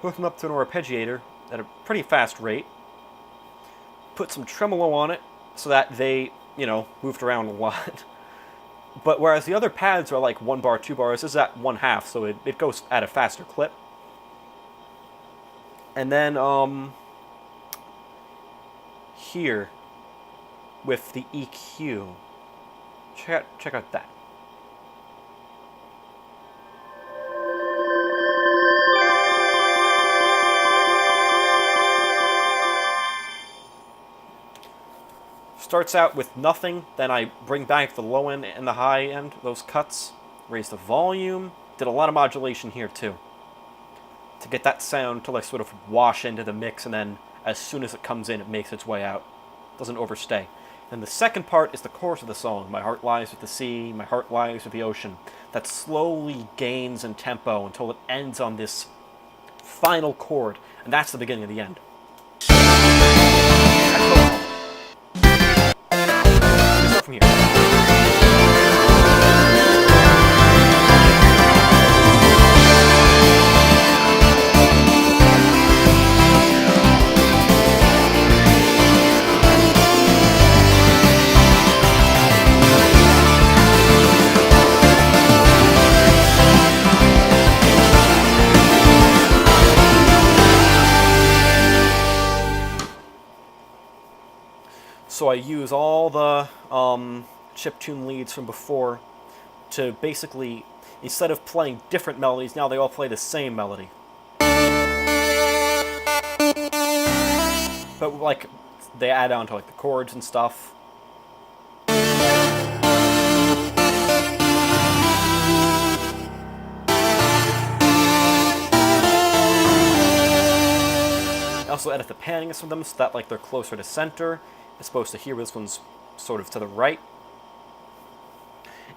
hooked them up to an arpeggiator at a pretty fast rate, put some tremolo on it so that they, moved around a lot. But whereas the other pads are like 1 bar, 2 bars, this is at 1/2, so it goes at a faster clip. And then, here, with the EQ, check out that. Starts out with nothing, then I bring back the low end and the high end, those cuts, raise the volume, did a lot of modulation here too, to get that sound to like sort of wash into the mix, and then as soon as it comes in, it makes its way out, doesn't overstay. And the second part is the chorus of the song, my heart lies with the sea, my heart lies with the ocean, that slowly gains in tempo until it ends on this final chord, and that's the beginning of the end. From here. So I use all the chiptune leads from before to basically, instead of playing different melodies, now they all play the same melody. But like, they add on to like the chords and stuff. I also edit the panning of some of them so that like they're closer to center, as opposed to here where this one's sort of to the right.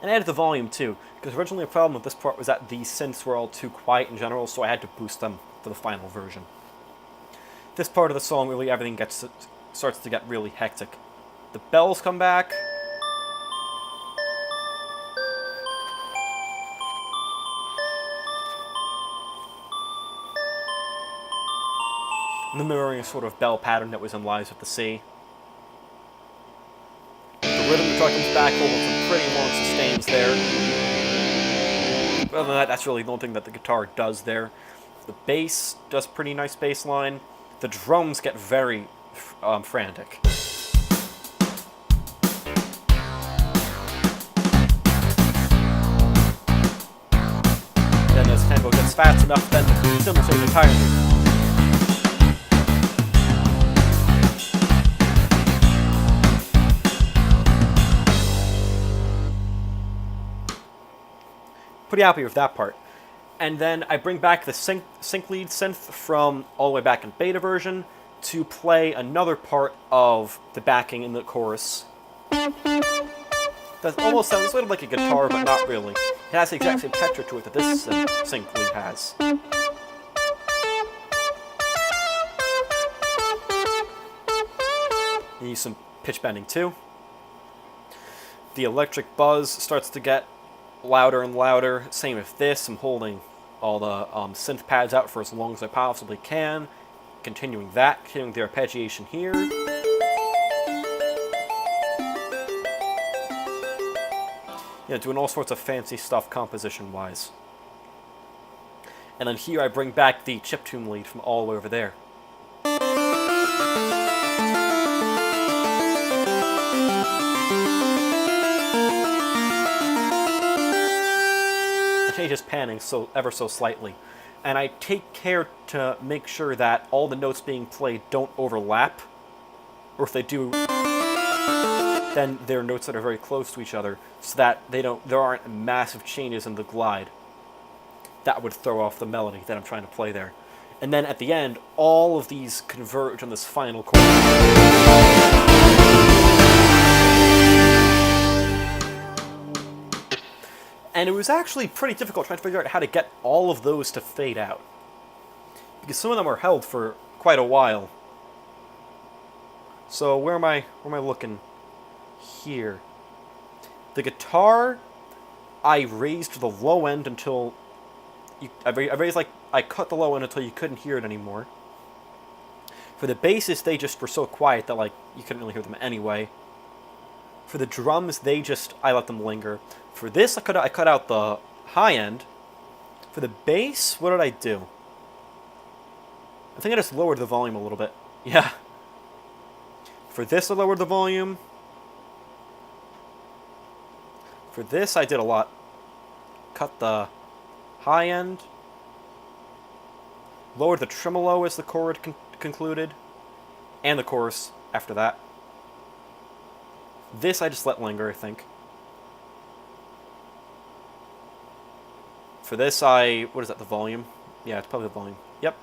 And I added the volume too, because originally the problem with this part was that the synths were all too quiet in general, so I had to boost them for the final version. This part of the song, really everything starts to get really hectic. The bells come back. And the mirroring a sort of bell pattern that was in Lies with the Sea. The rhythm guitar comes back over some pretty long sustains there. Other than that, that's really the only thing that the guitar does there. The bass does pretty nice bass line. The drums get very frantic. Then as tempo gets fast enough, then the cymbal stays entirely. Pretty happy with that part. And then I bring back the sync lead synth from all the way back in beta version to play another part of the backing in the chorus. That almost sounds sort of like a guitar, but not really. It has the exact same texture to it that this sync lead has. And use some pitch bending too. The electric buzz starts to get louder and louder. Same with this. I'm holding all the synth pads out for as long as I possibly can. Continuing that, continuing the arpeggiation here. doing all sorts of fancy stuff composition-wise. And then here I bring back the chiptune lead from all the way over there. I change his panning ever so slightly. And I take care to make sure that all the notes being played don't overlap. Or if they do, then they're notes that are very close to each other, so that there aren't massive changes in the glide that would throw off the melody that I'm trying to play there. And then at the end, all of these converge on this final chord. And it was actually pretty difficult trying to figure out how to get all of those to fade out, because some of them are held for quite a while. So where am I looking? Here. The guitar, I raised the low end until I cut the low end until you couldn't hear it anymore. For the basses, they just were so quiet that you couldn't really hear them anyway. For the drums, I let them linger. For this, I cut out the high end. For the bass, what did I do? I think I just lowered the volume a little bit. Yeah. For this, I lowered the volume. For this, I did a lot. Cut the high end. Lowered the tremolo as the chord concluded. And the chorus after that. This I just let linger, I think. For this, what is that, the volume? Yeah, it's probably the volume. Yep.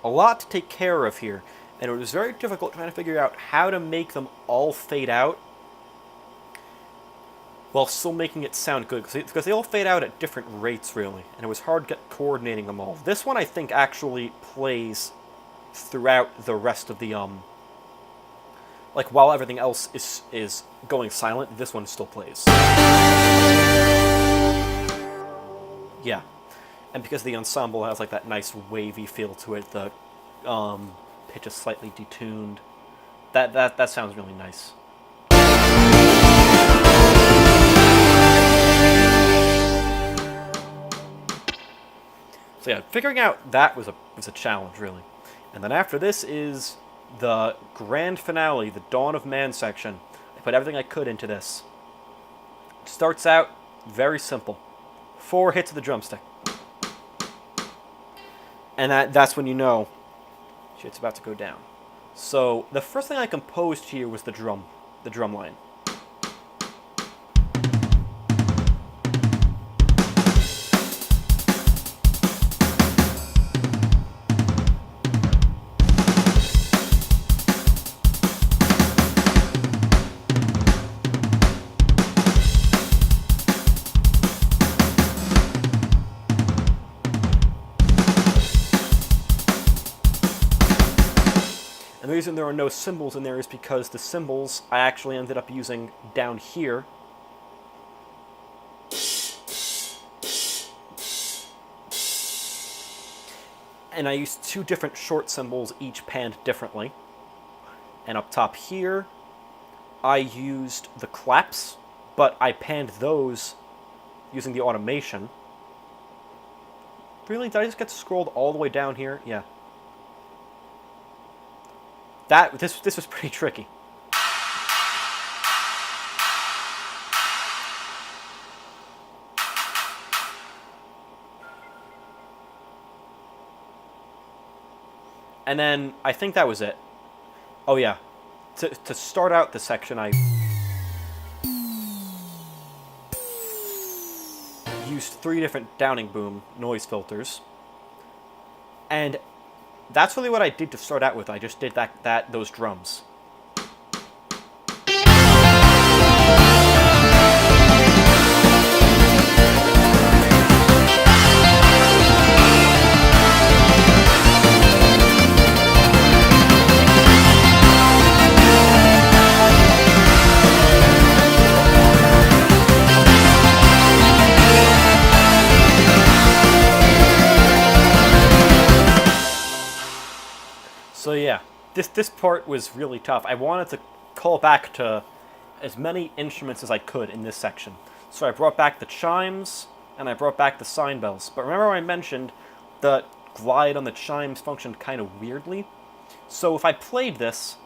A lot to take care of here. And it was very difficult trying to figure out how to make them all fade out while still making it sound good, because they all fade out at different rates, really, and it was hard coordinating them all. This one, I think, actually plays throughout the rest of the, while everything else is going silent, this one still plays. Yeah. And because the ensemble has, that nice wavy feel to it, the, pitch is slightly detuned, that sounds really nice. So yeah, figuring out that was a challenge, really. And then after this is the grand finale, the Dawn of Man section. I put everything I could into this. It starts out very simple. 4 hits of the drumstick. And that's when you know shit's about to go down. So the first thing I composed here was the drum line. And the reason there are no cymbals in there is because the cymbals I actually ended up using down here. And I used 2 different short cymbals, each panned differently. And up top here, I used the claps, but I panned those using the automation. Really? Did I just get scrolled all the way down here? Yeah. This was pretty tricky. And then I think that was it. Oh yeah, to start out the section, I used 3 different Downing boom noise filters, and that's really what I did to start out with. I just did those drums. So yeah, this part was really tough. I wanted to call back to as many instruments as I could in this section. So I brought back the chimes, and I brought back the sign bells. But remember I mentioned the glide on the chimes functioned kind of weirdly? So if I played this,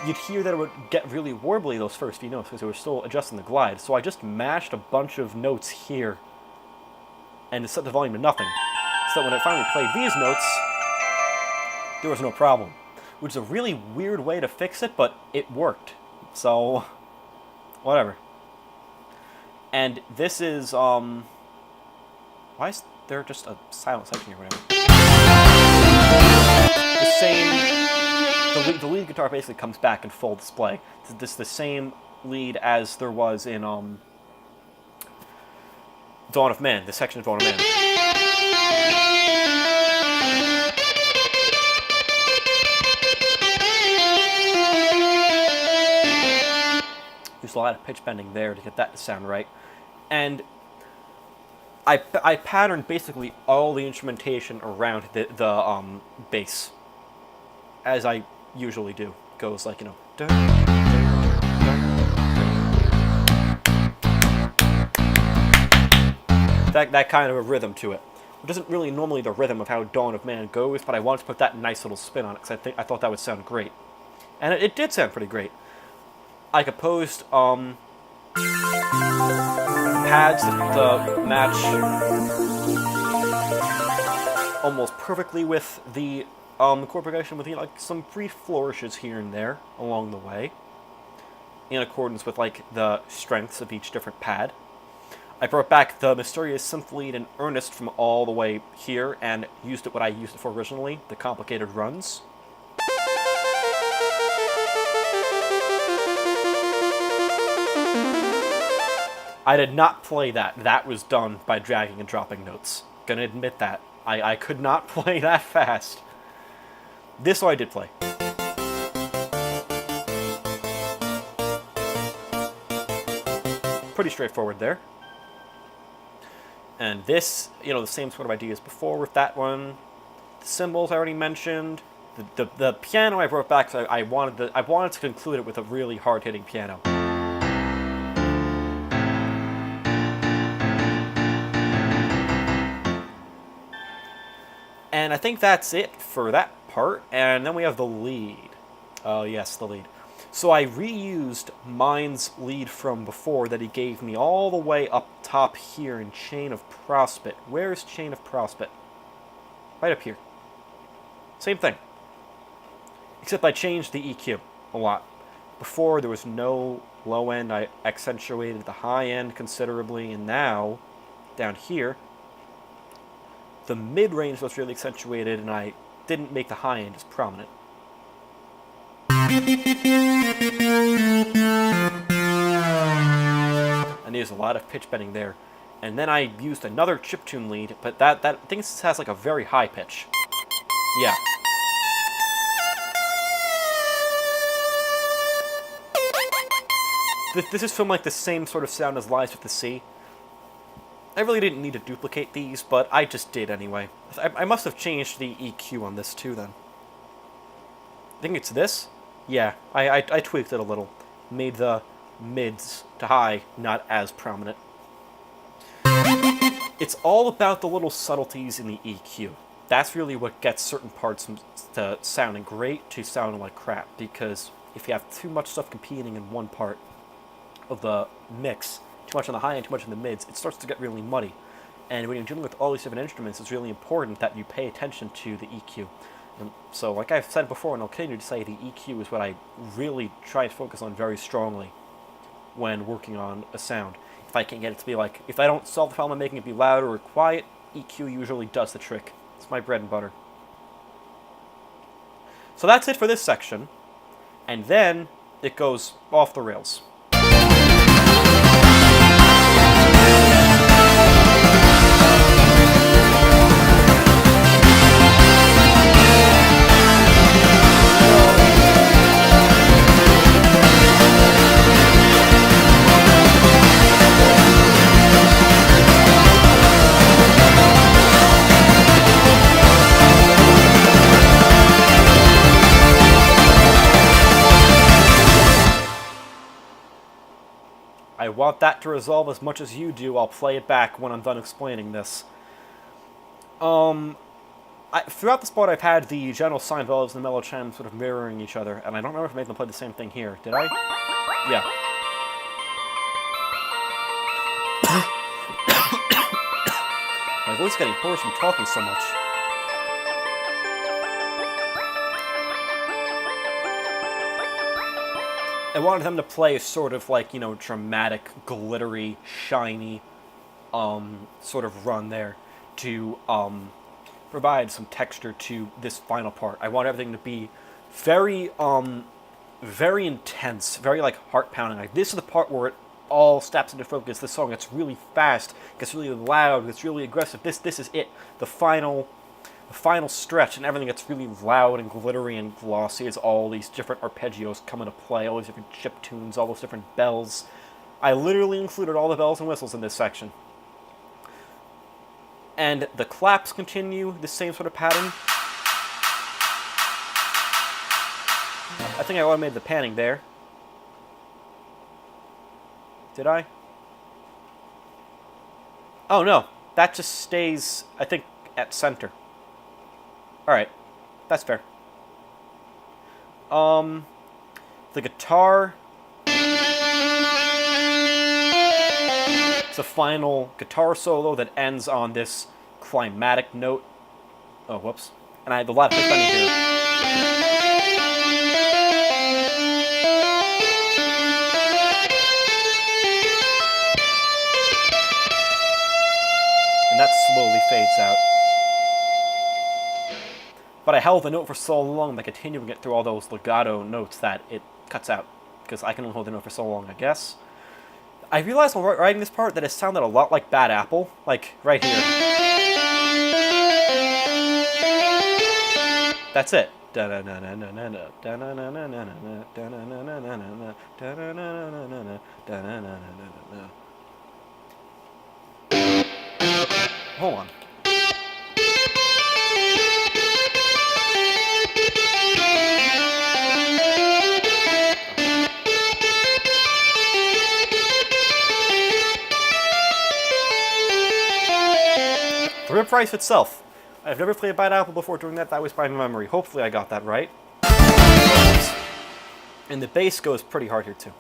you'd hear that it would get really warbly those first few notes because it was still adjusting the glide. So I just mashed a bunch of notes here and set the volume to nothing. So when I finally played these notes, there was no problem. Which is a really weird way to fix it, but it worked. So, whatever. And this is, why is there just a silent section here, whatever? The lead guitar basically comes back in full display. This is the same lead as there was in, Dawn of Man, the section of Dawn of Man. There's a lot of pitch bending there to get that to sound right. And I patterned basically all the instrumentation around the bass, as I usually do. It goes like, you know, dun, dun, dun. That kind of a rhythm to it, which isn't really normally the rhythm of how Dawn of Man goes, but I wanted to put that nice little spin on it because I thought that would sound great, and it did sound pretty great. I composed pads to match almost perfectly with the chord progression, with like some brief flourishes here and there along the way, in accordance with like the strengths of each different pad. I brought back the mysterious synth lead in earnest from all the way here and used it what I used it for originally, the complicated runs. I did not play that. That was done by dragging and dropping notes. Gonna admit that. I could not play that fast. This I did play. Pretty straightforward there. And this, you know, the same sort of idea as before with that one. The cymbals I already mentioned. The piano I brought back, so I wanted to conclude it with a really hard-hitting piano. And I think that's it for that part, and then we have the lead. Oh yes, the lead. So I reused Mind's lead from before that he gave me all the way up top here in Chain of Prospect. Where's Chain of Prospect? Right up here. Same thing. Except I changed the EQ a lot. Before there was no low end, I accentuated the high end considerably, and now, down here, the mid-range was really accentuated, and I didn't make the high end as prominent. And there's a lot of pitch bending there. And then I used another chiptune lead, but that I think this has like a very high pitch. Yeah. This is from like the same sort of sound as Lies with the Sea. I really didn't need to duplicate these, but I just did anyway. I must have changed the EQ on this too then. I think it's this? Yeah, I tweaked it a little. Made the mids to high not as prominent. It's all about the little subtleties in the EQ. That's really what gets certain parts to sounding great to sounding like crap, because if you have too much stuff competing in one part of the mix, too much on the high end, too much in the mids, it starts to get really muddy. And when you're dealing with all these different instruments, it's really important that you pay attention to the EQ. And so, like I've said before, and I'll continue to say, the EQ is what I really try to focus on very strongly when working on a sound. If I can't get it to be like, if I don't solve the problem of making it be louder or quiet, EQ usually does the trick. It's my bread and butter. So that's it for this section. And then it goes off the rails. I want that to resolve as much as you do. I'll play it back when I'm done explaining this. Throughout this part, I've had the general sine values and the mellow chimes sort of mirroring each other, and I don't remember if I made them play the same thing here. Did I? Yeah. My voice is getting hoarse from talking so much. I wanted them to play sort of like, you know, dramatic, glittery, shiny, sort of run there to, provide some texture to this final part. I want everything to be very, very intense, very, like, heart-pounding. Like, this is the part where it all steps into focus. The song gets really fast, gets really loud, gets really aggressive. This is it. The final stretch, and everything gets really loud and glittery and glossy as all these different arpeggios come into play, all these different chip tunes, all those different bells. I literally included all the bells and whistles in this section. And the claps continue the same sort of pattern. I think I automated the panning there. Did I? Oh no, that just stays, I think, at center. Alright, that's fair. The guitar. It's a final guitar solo that ends on this climatic note. Oh, whoops. And I have the left pick bending here. And that slowly fades out. But I held the note for so long by continuing it through all those legato notes that it cuts out. Because I can only hold the note for so long, I guess. I realized while writing this part that it sounded a lot like Bad Apple. Like, right here. That's it. Hold on. The Rip Rice itself. I've never played Bad Apple before doing that. That was by memory. Hopefully I got that right. And the bass goes pretty hard here too.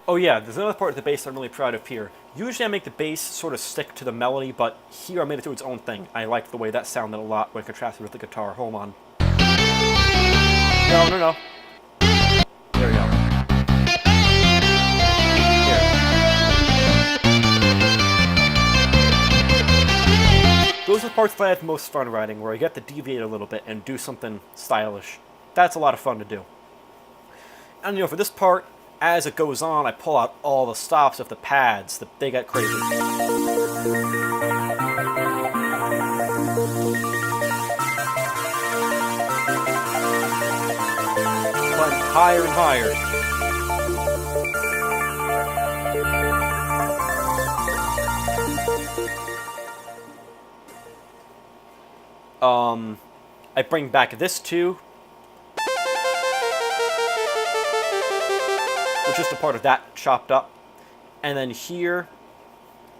Oh yeah, there's another part of the bass I'm really proud of here. Usually I make the bass sort of stick to the melody, but here I made it do its own thing. I liked the way that sounded a lot when contrasted with the guitar. Hold on. No. There we go. Here. Those are the parts that I have the most fun writing, where I get to deviate a little bit and do something stylish. That's a lot of fun to do. And you know, for this part, as it goes on, I pull out all the stops of the pads. They get crazy. Climb higher and higher. I bring back this too. Just a part of that chopped up. And then here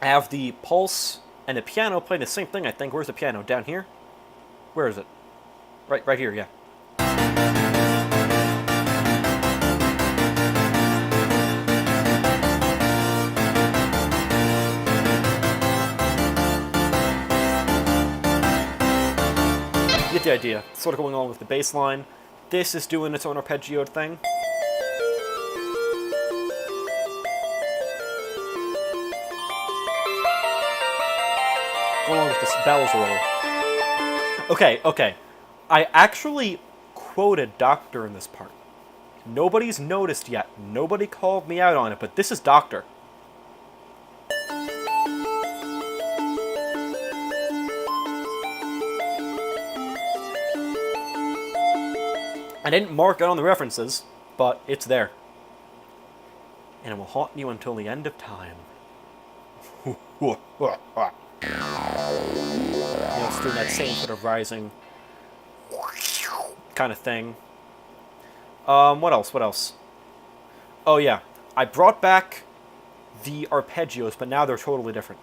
I have the pulse and the piano playing the same thing, I think. Where's the piano? Down here? Where is it? Right here, yeah. You get the idea. Sort of going on with the bass line. This is doing its own arpeggioed thing. Along with this bells roll. Okay. I actually quoted Doctor in this part. Nobody's noticed yet. Nobody called me out on it, but this is Doctor. I didn't mark it on the references, but it's there. and it will haunt you until the end of time. It's doing that same sort of rising kind of thing. What else? Oh yeah, I brought back the arpeggios, but now they're totally different.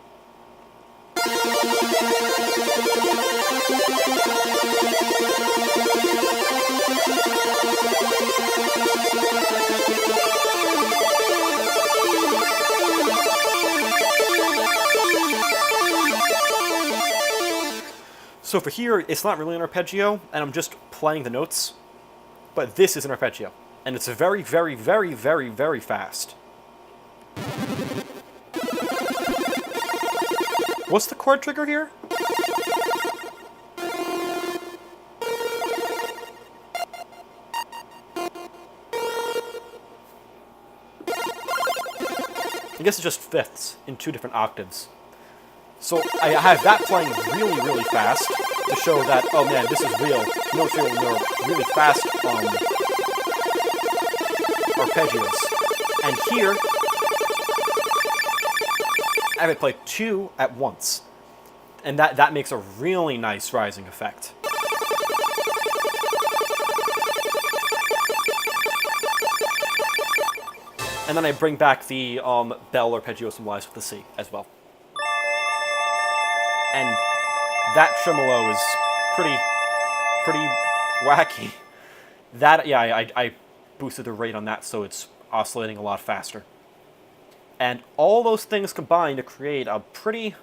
So for here, it's not really an arpeggio, and I'm just playing the notes, but this is an arpeggio, and it's very, very, very, very, very fast. What's the chord trigger here? I guess it's just fifths in 2 different octaves. So I have that playing really, really fast to show that, oh man, this is real. Notes really fast arpeggios. And here, I have it play 2 at once. And that makes a really nice rising effect. And then I bring back the bell arpeggio symbolized with the C as well. And that tremolo is pretty wacky. That, yeah, I boosted the rate on that so it's oscillating a lot faster. And all those things combine to create a pretty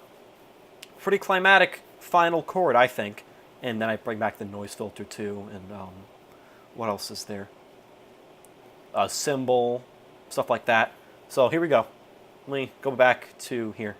climatic final chord, I think. And then I bring back the noise filter too, and what else is there? A cymbal, stuff like that. So here we go. Let me go back to here.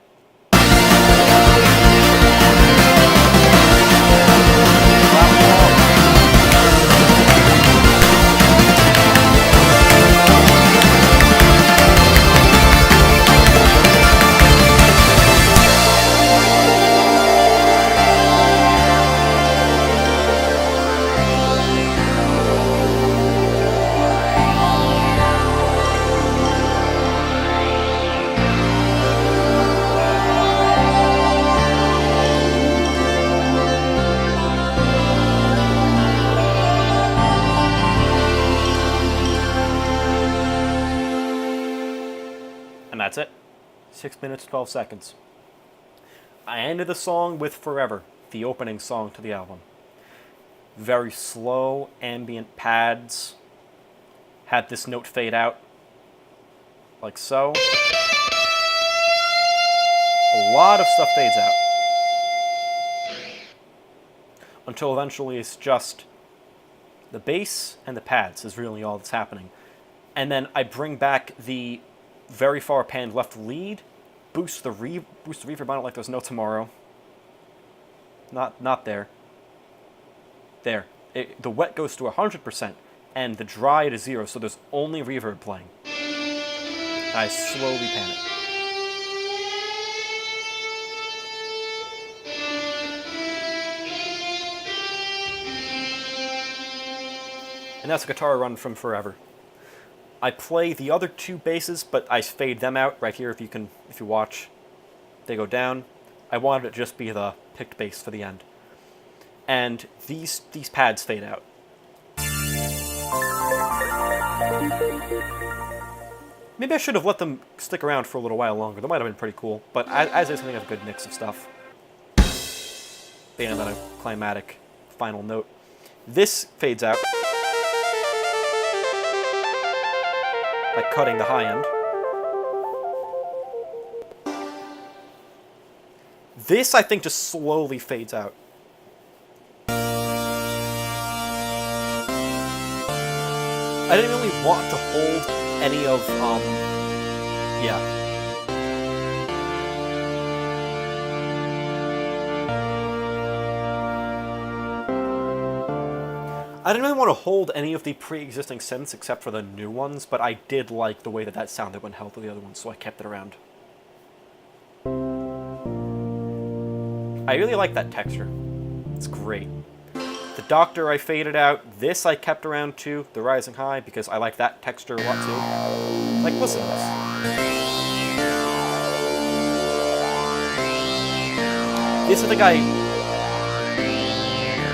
And that's it. 6 minutes, 12 seconds. I ended the song with Forever, the opening song to the album. Very slow, ambient pads. Had this note fade out, like so. A lot of stuff fades out. Until eventually it's just the bass and the pads is really all that's happening. And then I bring back the very far panned left lead, boost the reverb on it like there's no tomorrow. Not there. There. The wet goes to 100%, and the dry to 0, so there's only reverb playing. I slowly pan it. And that's a guitar run from Forever. I play the other 2 basses, but I fade them out right here. If you watch, they go down. I wanted it to just be the picked bass for the end, and these pads fade out. Maybe I should have let them stick around for a little while longer. That might have been pretty cool. But as is, I think I have a good mix of stuff. And then a climatic final note. This fades out by cutting the high end. This, I think, just slowly fades out. I didn't really want to hold any of, yeah. I didn't really want to hold any of the pre-existing synths except for the new ones, but I did like the way that sounded when held with the other ones, so I kept it around. I really like that texture. It's great. The Doctor I faded out. This I kept around too, the Rising High, because I like that texture a lot too. Like, listen to this. This is the guy...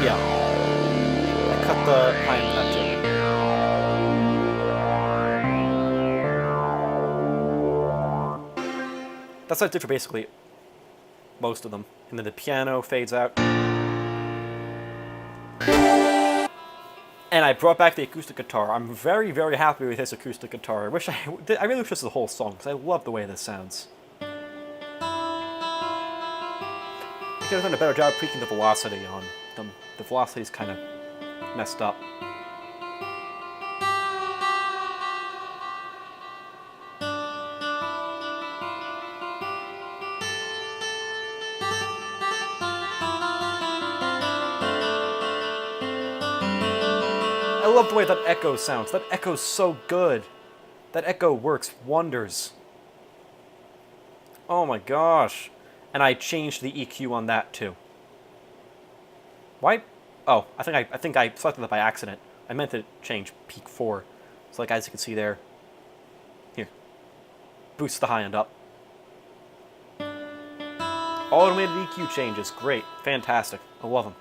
Yeah. I cut the high end that too. That's what I did for basically most of them. And then the piano fades out. And I brought back the acoustic guitar. I'm very, very happy with this acoustic guitar. I really wish this was the whole song, because I love the way this sounds. I could have done a better job tweaking the velocity on them. The velocity's kind of messed up. I love the way that echo sounds. That echo's so good. That echo works wonders. Oh my gosh. And I changed the EQ on that too. Why? Oh, I think I selected that by accident. I meant to change peak 4. So like as you can see there. Here. Boosts the high end up. Automated EQ changes. Great. Fantastic. I love them.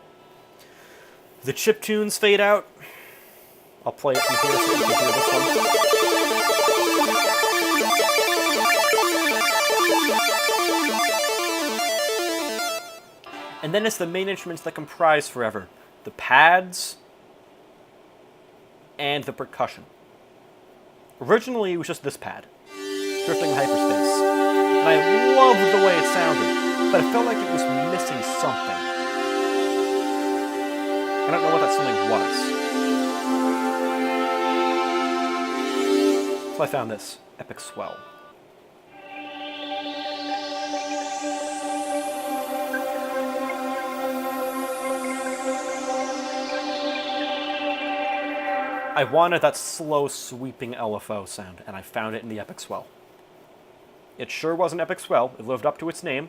The chip tunes fade out. I'll play it from here so you can hear this one. And then it's the main instruments that comprise Forever. The pads and the percussion. Originally, it was just this pad. Drifting in hyperspace. And I loved the way it sounded, but it felt like it was missing something. I don't know what that something was. So I found this epic swell. I wanted that slow, sweeping LFO sound, and I found it in the epic swell. It sure was an epic swell. It lived up to its name,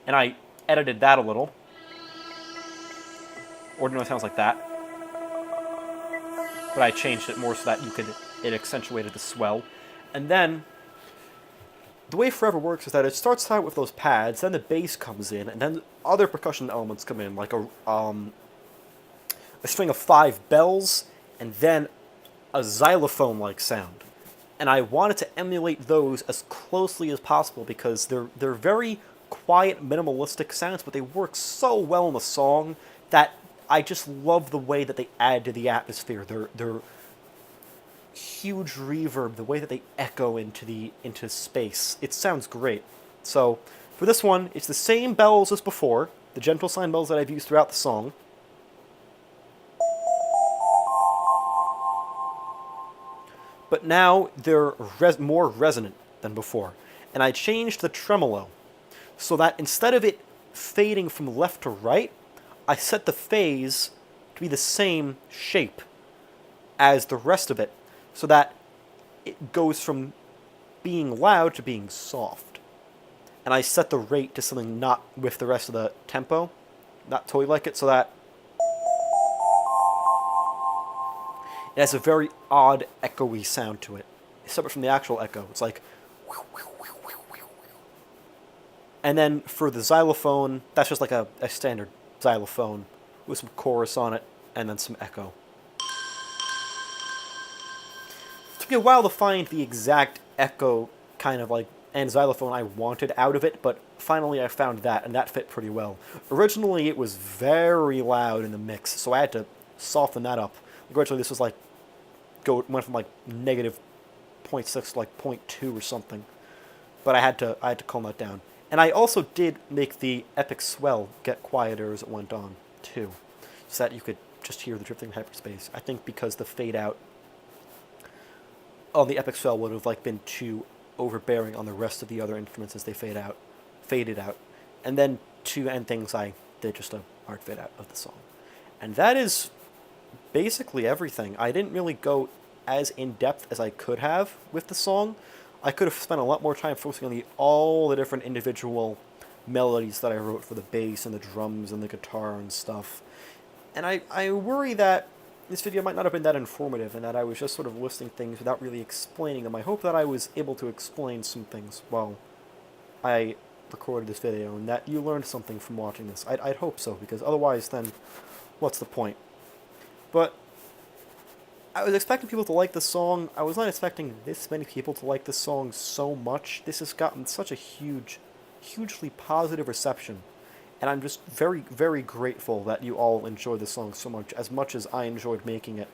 and I edited that a little. Ordinarily sounds like that. But I changed it more so that it accentuated the swell. And then, the way Forever works is that it starts out with those pads, then the bass comes in, and then other percussion elements come in, like a string of 5 bells, and then a xylophone-like sound. And I wanted to emulate those as closely as possible because they're very quiet, minimalistic sounds, but they work so well in the song that I just love the way that they add to the atmosphere. They're huge reverb, the way that they echo into space. It sounds great. So for this one, it's the same bells as before, the gentle sine bells that I've used throughout the song. But now they're more resonant than before. And I changed the tremolo so that instead of it fading from left to right, I set the phase to be the same shape as the rest of it, so that it goes from being loud to being soft. And I set the rate to something not with the rest of the tempo, not totally like it, so that it has a very odd, echoey sound to it, separate from the actual echo. It's like... And then for the xylophone, that's just like a standard xylophone with some chorus on it, and then some echo. It took me a while to find the exact echo kind of like, and xylophone I wanted out of it, but finally I found that, and that fit pretty well. Originally it was very loud in the mix, so I had to soften that up. Originally this was like, went from like negative 0.6 to like 0.2 or something. But I had to calm that down. And I also did make the epic swell get quieter as it went on, too. So that you could just hear the drifting hyperspace. I think because the fade out on the epic swell would have like been too overbearing on the rest of the other instruments as they faded out. And then to end things, I did just a hard fade out of the song. And that is basically everything. I didn't really go as in-depth as I could have with the song. I could have spent a lot more time focusing on all the different individual melodies that I wrote for the bass and the drums and the guitar and stuff. And I worry that this video might not have been that informative and that I was just sort of listing things without really explaining them. I hope that I was able to explain some things well. I recorded this video and that you learned something from watching this. I'd hope so, because otherwise then what's the point? But I was expecting people to like this song. I was not expecting this many people to like this song so much. This has gotten such a hugely positive reception. And I'm just very, very grateful that you all enjoy this song so much as I enjoyed making it,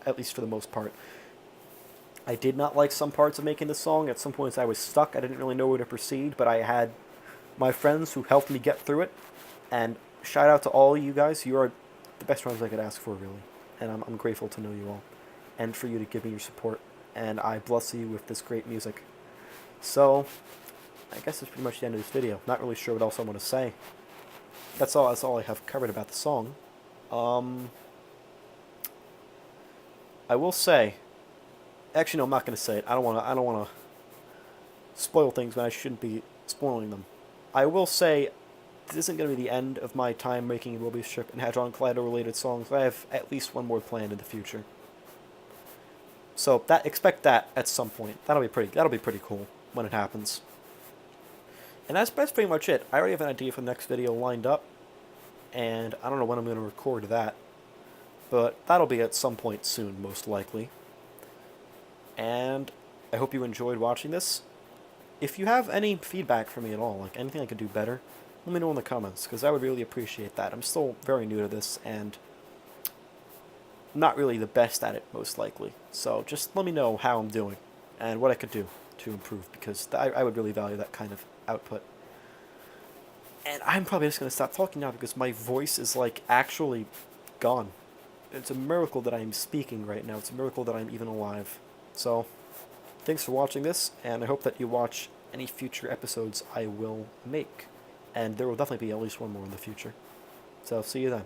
at least for the most part. I did not like some parts of making this song. At some points I was stuck. I didn't really know where to proceed, but I had my friends who helped me get through it. And shout out to all you guys. You are the best friends I could ask for, really. And I'm grateful to know you all, and for you to give me your support, and I bless you with this great music. So, I guess that's pretty much the end of this video. Not really sure what else I want to say. That's all I have covered about the song. I will say, actually no, I'm not going to say it. I don't want to spoil things when I shouldn't be spoiling them. I will say, this isn't going to be the end of my time making a Mobius Strip and Hadron Kaleido related songs. I have at least one more planned in the future. So expect that at some point. That'll be pretty cool when it happens. And that's pretty much it. I already have an idea for the next video lined up, and I don't know when I'm going to record that, but that'll be at some point soon, most likely. And I hope you enjoyed watching this. If you have any feedback for me at all, like anything I could do better, let me know in the comments, because I would really appreciate that. I'm still very new to this, and not really the best at it, most likely. So just let me know how I'm doing, and what I could do to improve, because I would really value that kind of output. And I'm probably just going to stop talking now, because my voice is, like, actually gone. It's a miracle that I'm speaking right now. It's a miracle that I'm even alive. So, thanks for watching this, and I hope that you watch any future episodes I will make. And there will definitely be at least one more in the future. So, see you then.